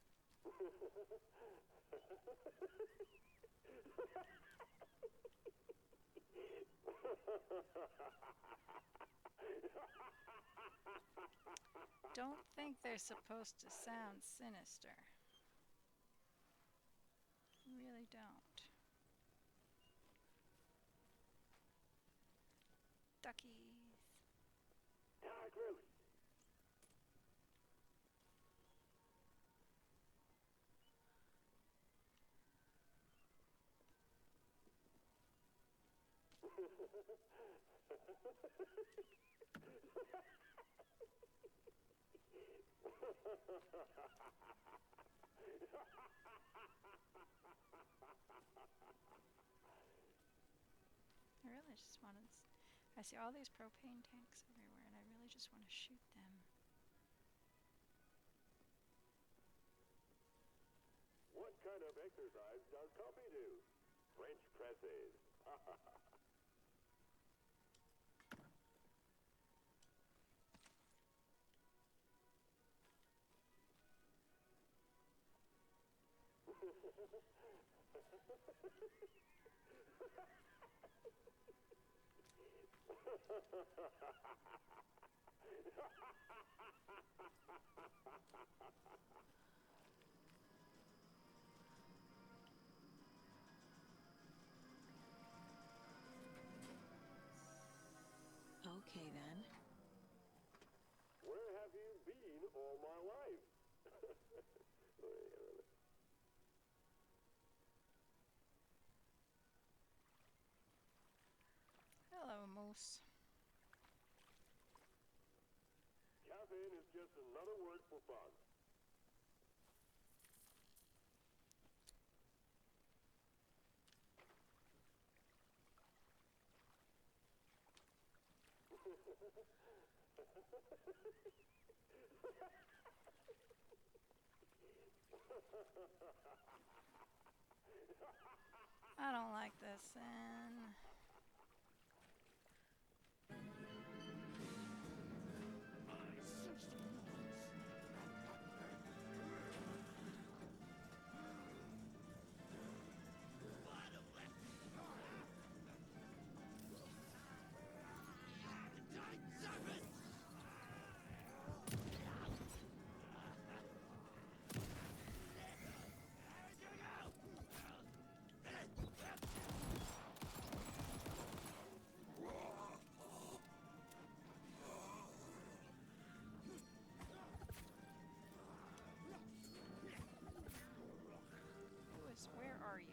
Don't think they're supposed to sound sinister. Really don't. Duckies. Dark roast. I really just wanted I see all these propane tanks everywhere, and I really just want to shoot them. What kind of exercise does Tuppy do? French presses. Okay, then. Where have you been all my life? Hello, moose. Caffeine is just another word for fun. I don't like this, and where are you?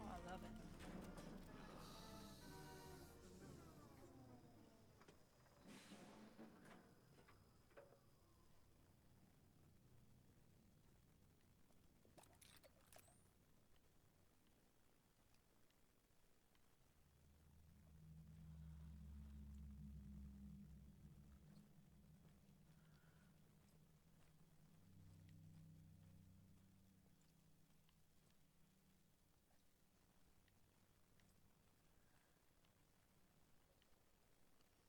Oh, I love it.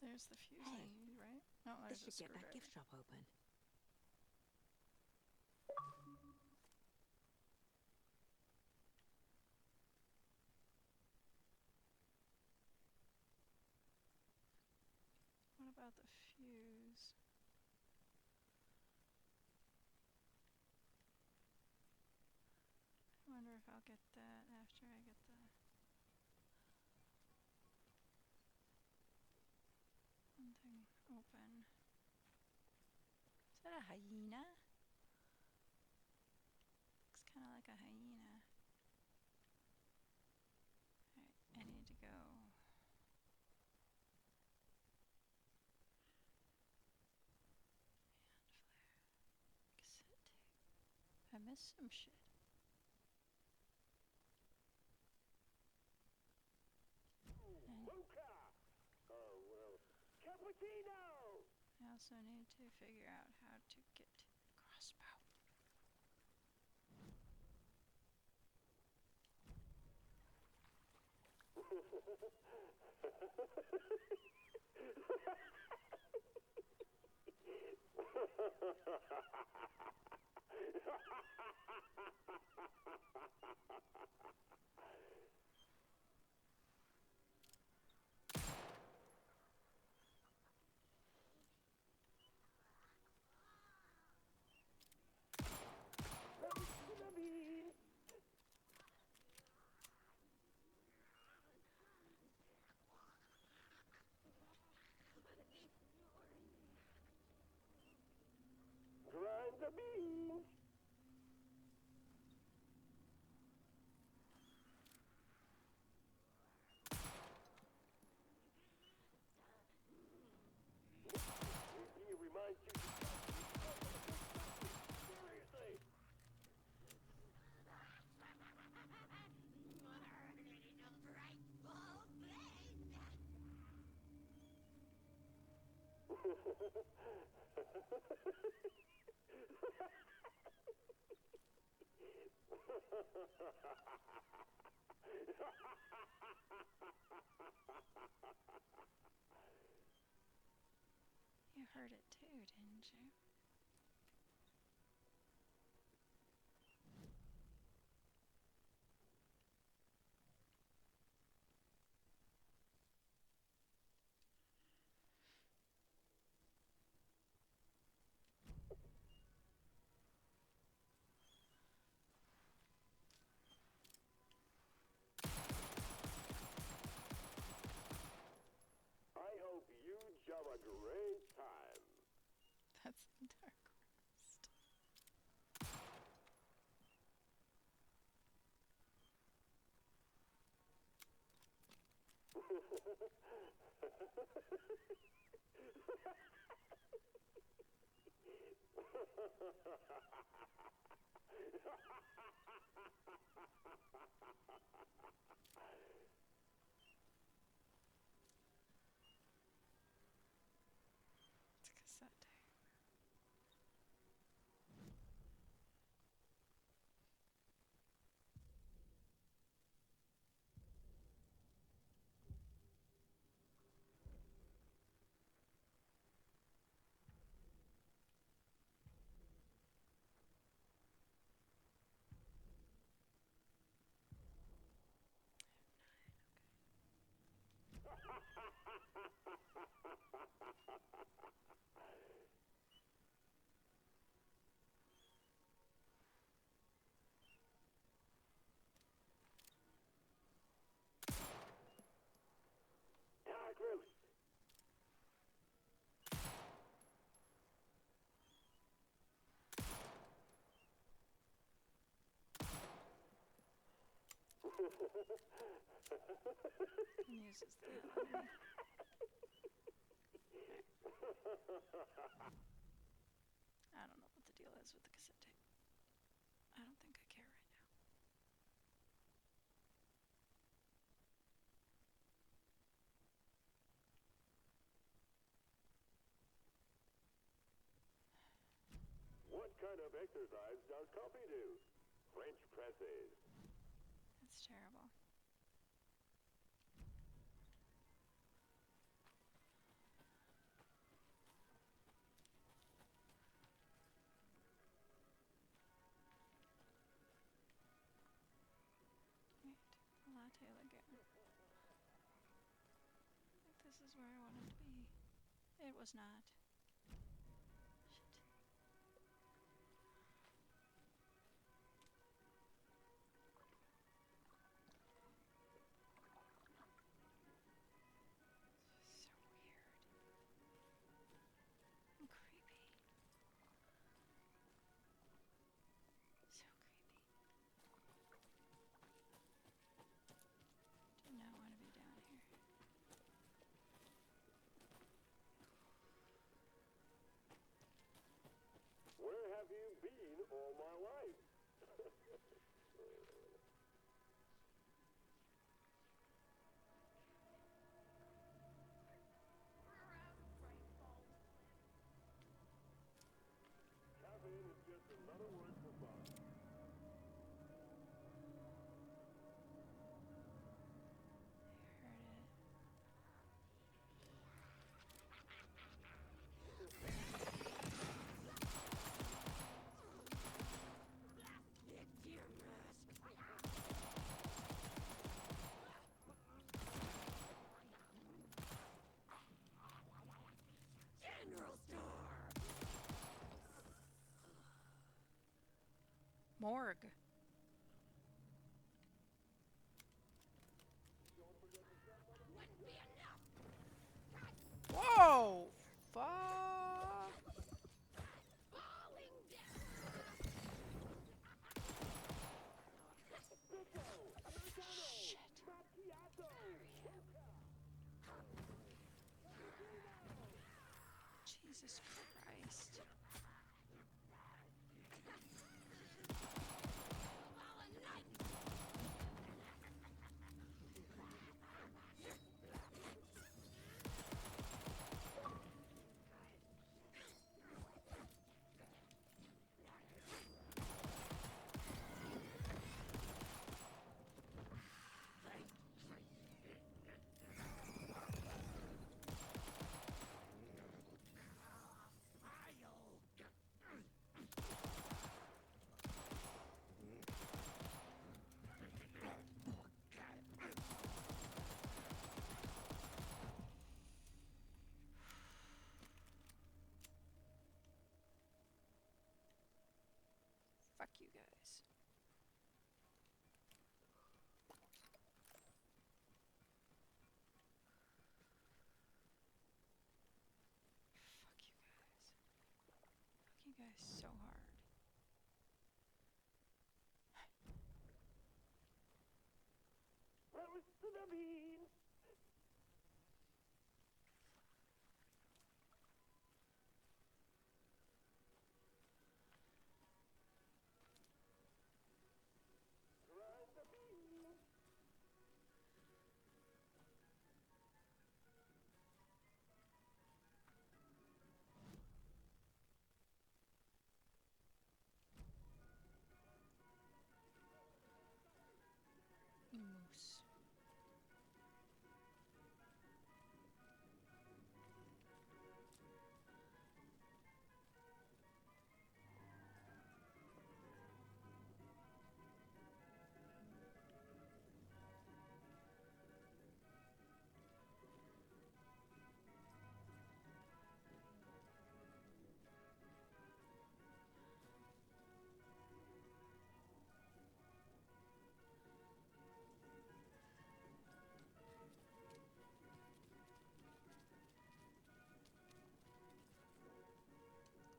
There's the fuse I need, right? No, This there's should a get that screwdriver. gift shop open. What about the fuse? I wonder if I'll get that after I get the one thing open. Is that a hyena? Looks kind of like a hyena. Alright, I need to go. Cassette tape. I missed some shit. Mocha! Oh, well, cappuccino! I also need to figure out how to get the crossbow. beans. He reminds you. Seriously. You heard it too, didn't you? I hope you have a great time. That's the dark roast. It's a cassette tape. Dark roast. Uses the hell out of me. I don't know what the deal is with the cassette tape. I don't think I care right now. What kind of exercise does coffee do? French presses. That's terrible. Wait, latte lagoon. I think this is where I wanted to be. It was not. Shit. So weird. And creepy. So creepy. Do not want to be down here. Where have you been all my life? Caffeine is just another word for fun. Heard it. Morgue. Whoa! Fuck! you guys. Fuck you guys so hard. That was mean. Moose.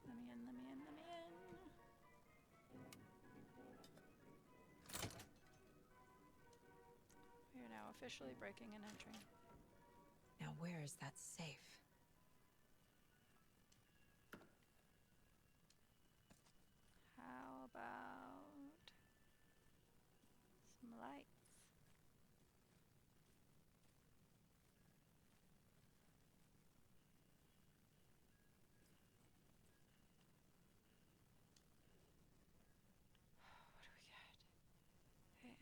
Let me in, let me in, let me in. We are now officially breaking and entering. Now where is that safe? How about some lights? What do we got? Hey,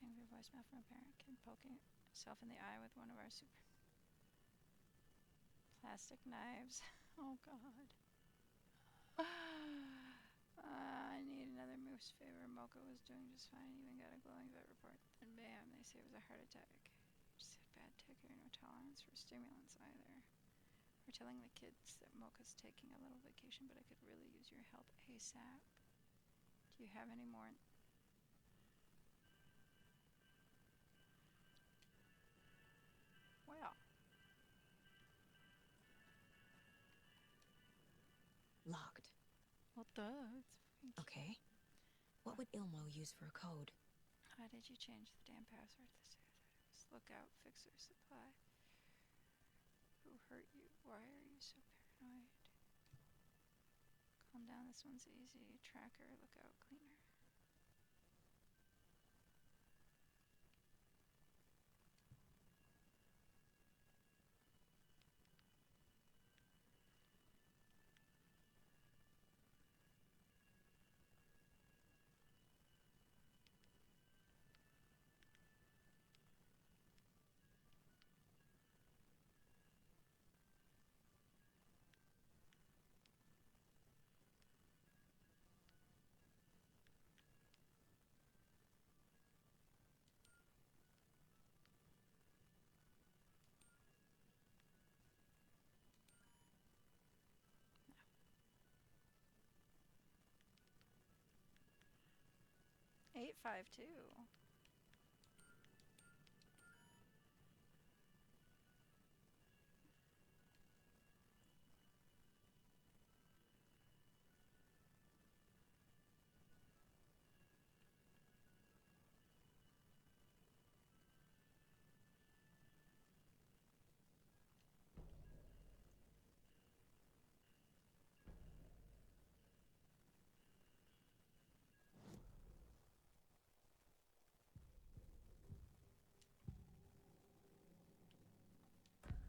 angry voicemail from a parent kid poking himself in the eye with one of our super plastic knives. Oh god. I need another moose favor. Mocha was doing just fine. Even got a glowing vet report. Then bam, they say it was a heart attack. Just had bad ticker, no tolerance for stimulants either. We're telling the kids that Mocha's taking a little vacation, but I could really use your help ASAP. Do you have any more? Well. Locked. Well, duh. Okay. What would Ilmo use for a code? How did you change the damn password? Look out, fixer supply. Who hurt you? Why are you so paranoid? Calm down, this one's easy. Tracker, look out, cleaner. No. 852.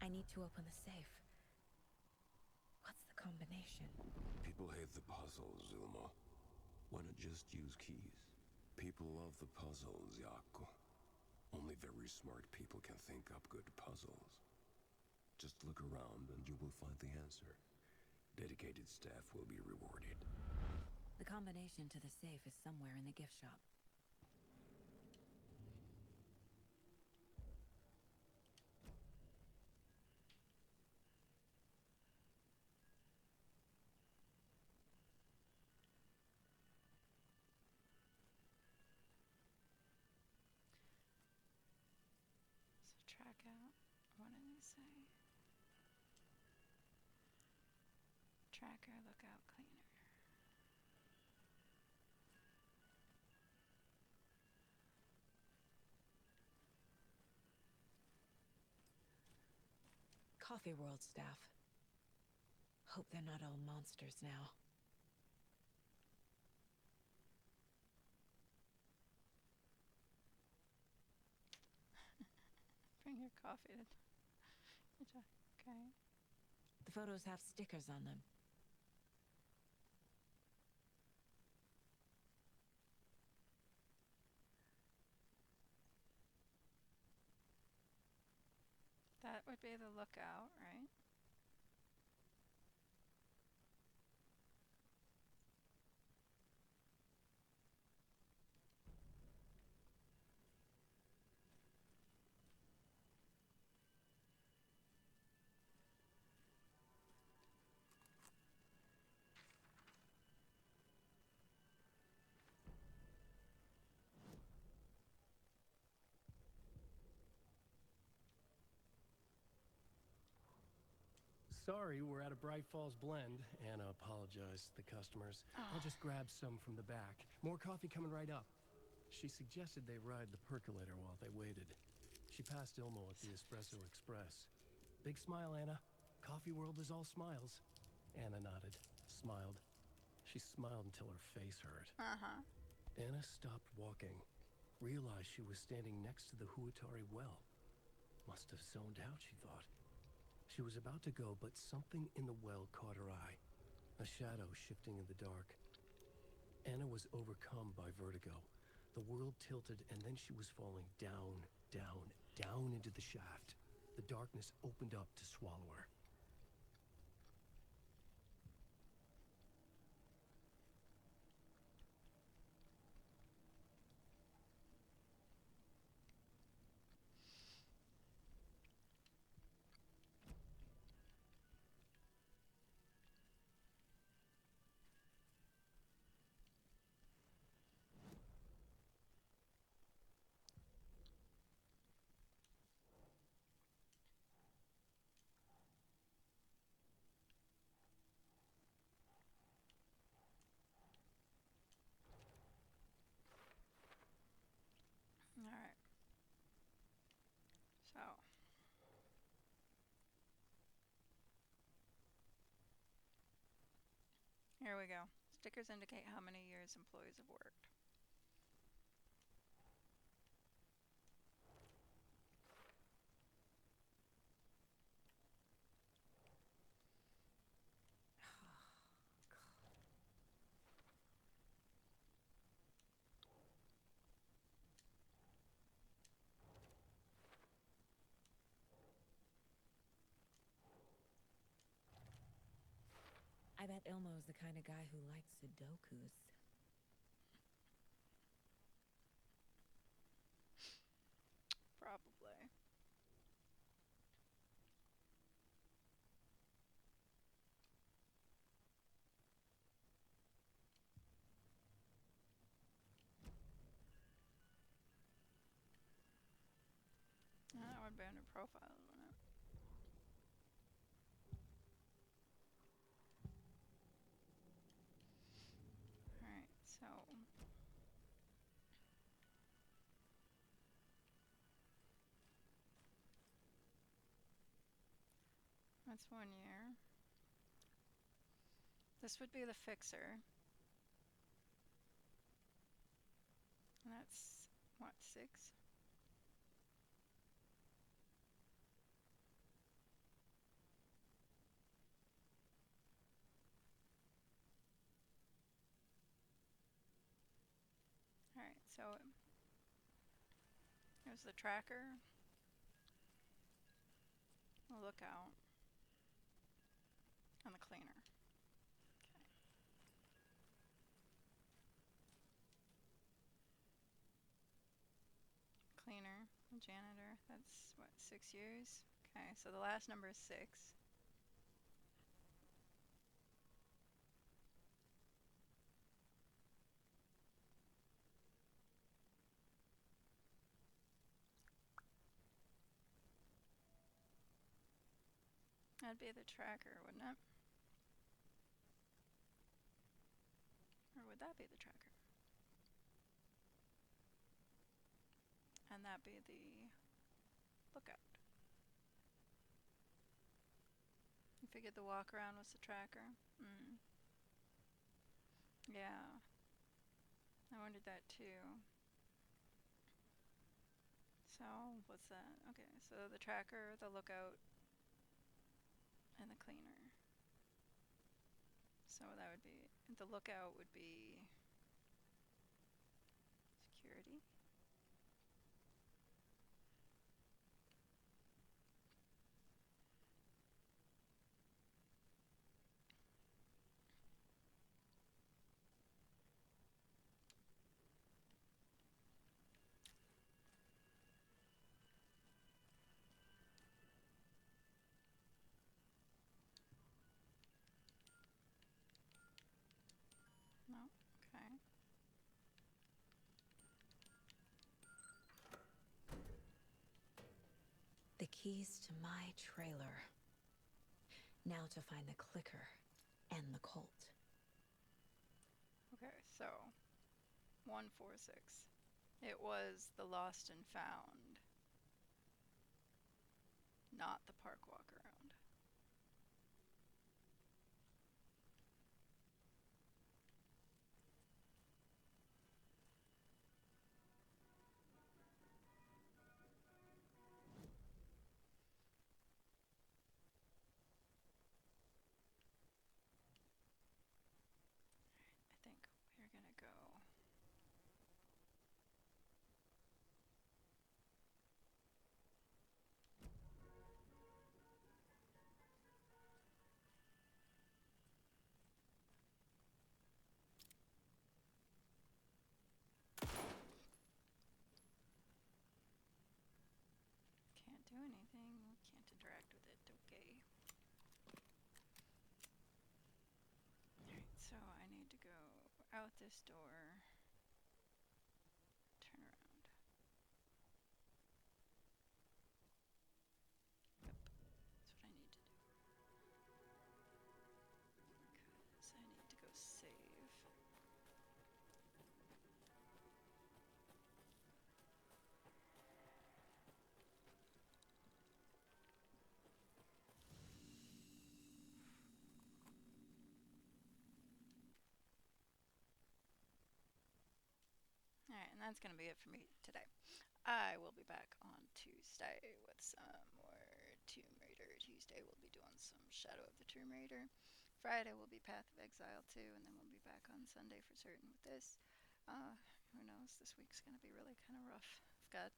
I need to open the safe. What's the combination? People hate the puzzles, Ilmo. Why not just use keys? People love the puzzles, Jaakko. Only very smart people can think up good puzzles. Just look around and you will find the answer. Dedicated staff will be rewarded. The combination to the safe is somewhere in the gift shop. What did it say? Tracker, lookout, cleaner. Coffee World staff. Hope they're not all monsters now. Bring your coffee to... Okay. The photos have stickers on them. That would be the lookout, right? Sorry, we're at a Bright Falls blend. Anna apologized to the customers. I'll just grab some from the back. More coffee coming right up. She suggested they ride the percolator while they waited. She passed Ilmo at the Espresso Express. Big smile, Anna. Coffee world is all smiles. Anna nodded, smiled. She smiled until her face hurt. Anna stopped walking, realized she was standing next to the Huatari well. Must have zoned out, she thought. She was about to go, but something in the well caught her eye. A shadow shifting in the dark. Anna was overcome by vertigo. The world tilted, and then she was falling down, down, down into the shaft. The darkness opened up to swallow her. Alright. So. Here we go. Stickers indicate how many years employees have worked. I bet Ilmo's the kind of guy who likes Sudokus. Probably. That would be under profiles, wouldn't it? Alright, so that's 1 year. This would be the fixer. And that's what, 6? Alright, so here's the tracker, the lookout, and the cleaner. Okay. Cleaner, janitor, that's what, 6 years? Okay, so the last number is 6. That'd be the tracker, wouldn't it? Or would that be the tracker? And that be the lookout. You figured the walk around was the tracker? Yeah. I wondered that too. So, what's that? Okay, so the tracker, the lookout, and the cleaner. So that would be, the lookout would be security. No? Okay. The keys to my trailer. Now to find the clicker and the Colt. Okay, so 146. It was the lost and found, not the park walk around. I think we're gonna go. Can't do anything. Can't interact with it. Okay. Alright, so I need to go out this door. Turn around. Yep. That's what I need to do. Because I need to go save. Alright, and that's going to be it for me today. I will be back on Tuesday with some more Tomb Raider. Tuesday we'll be doing some Shadow of the Tomb Raider. Friday will be Path of Exile 2, and then we'll be back on Sunday for certain with this. Who knows? This week's going to be really kind of rough. I've got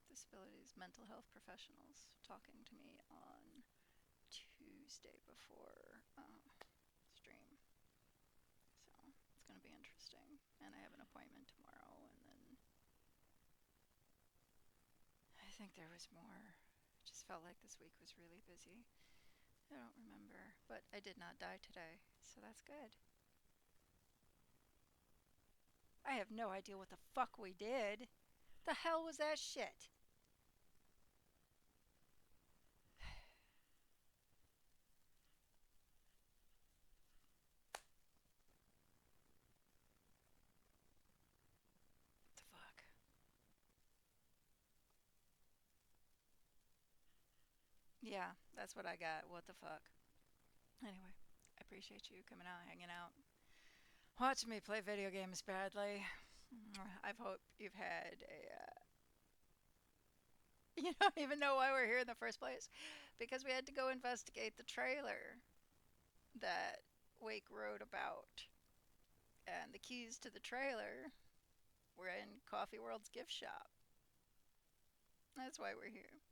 disabilities mental health professionals talking to me on Tuesday before stream. So it's going to be interesting. And I have an appointment tomorrow, and then I think there was more. I just felt like this week was really busy. I don't remember, but I did not die today, so that's good. I have no idea what the fuck we did. The hell was that shit? What the fuck? Yeah, that's what I got. What the fuck? Anyway, I appreciate you coming out, hanging out, watching me play video games badly. I hope you've had a. You don't even know why we're here in the first place. Because we had to go investigate the trailer that Wake wrote about. And the keys to the trailer were in Coffee World's gift shop. That's why we're here.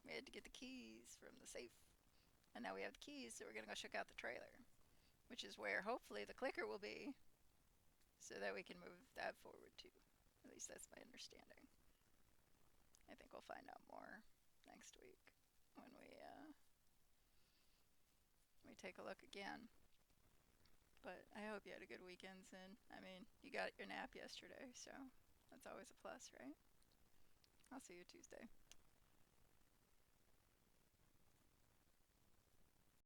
We had to get the keys from the safe. And now we have the keys, so we're going to go check out the trailer. Which is where hopefully the clicker will be. So that we can move that forward too. At least that's my understanding. I think we'll find out more next week when we take a look again. But I hope you had a good weekend, Sin. I mean, you got your nap yesterday, so that's always a plus, right? I'll see you Tuesday.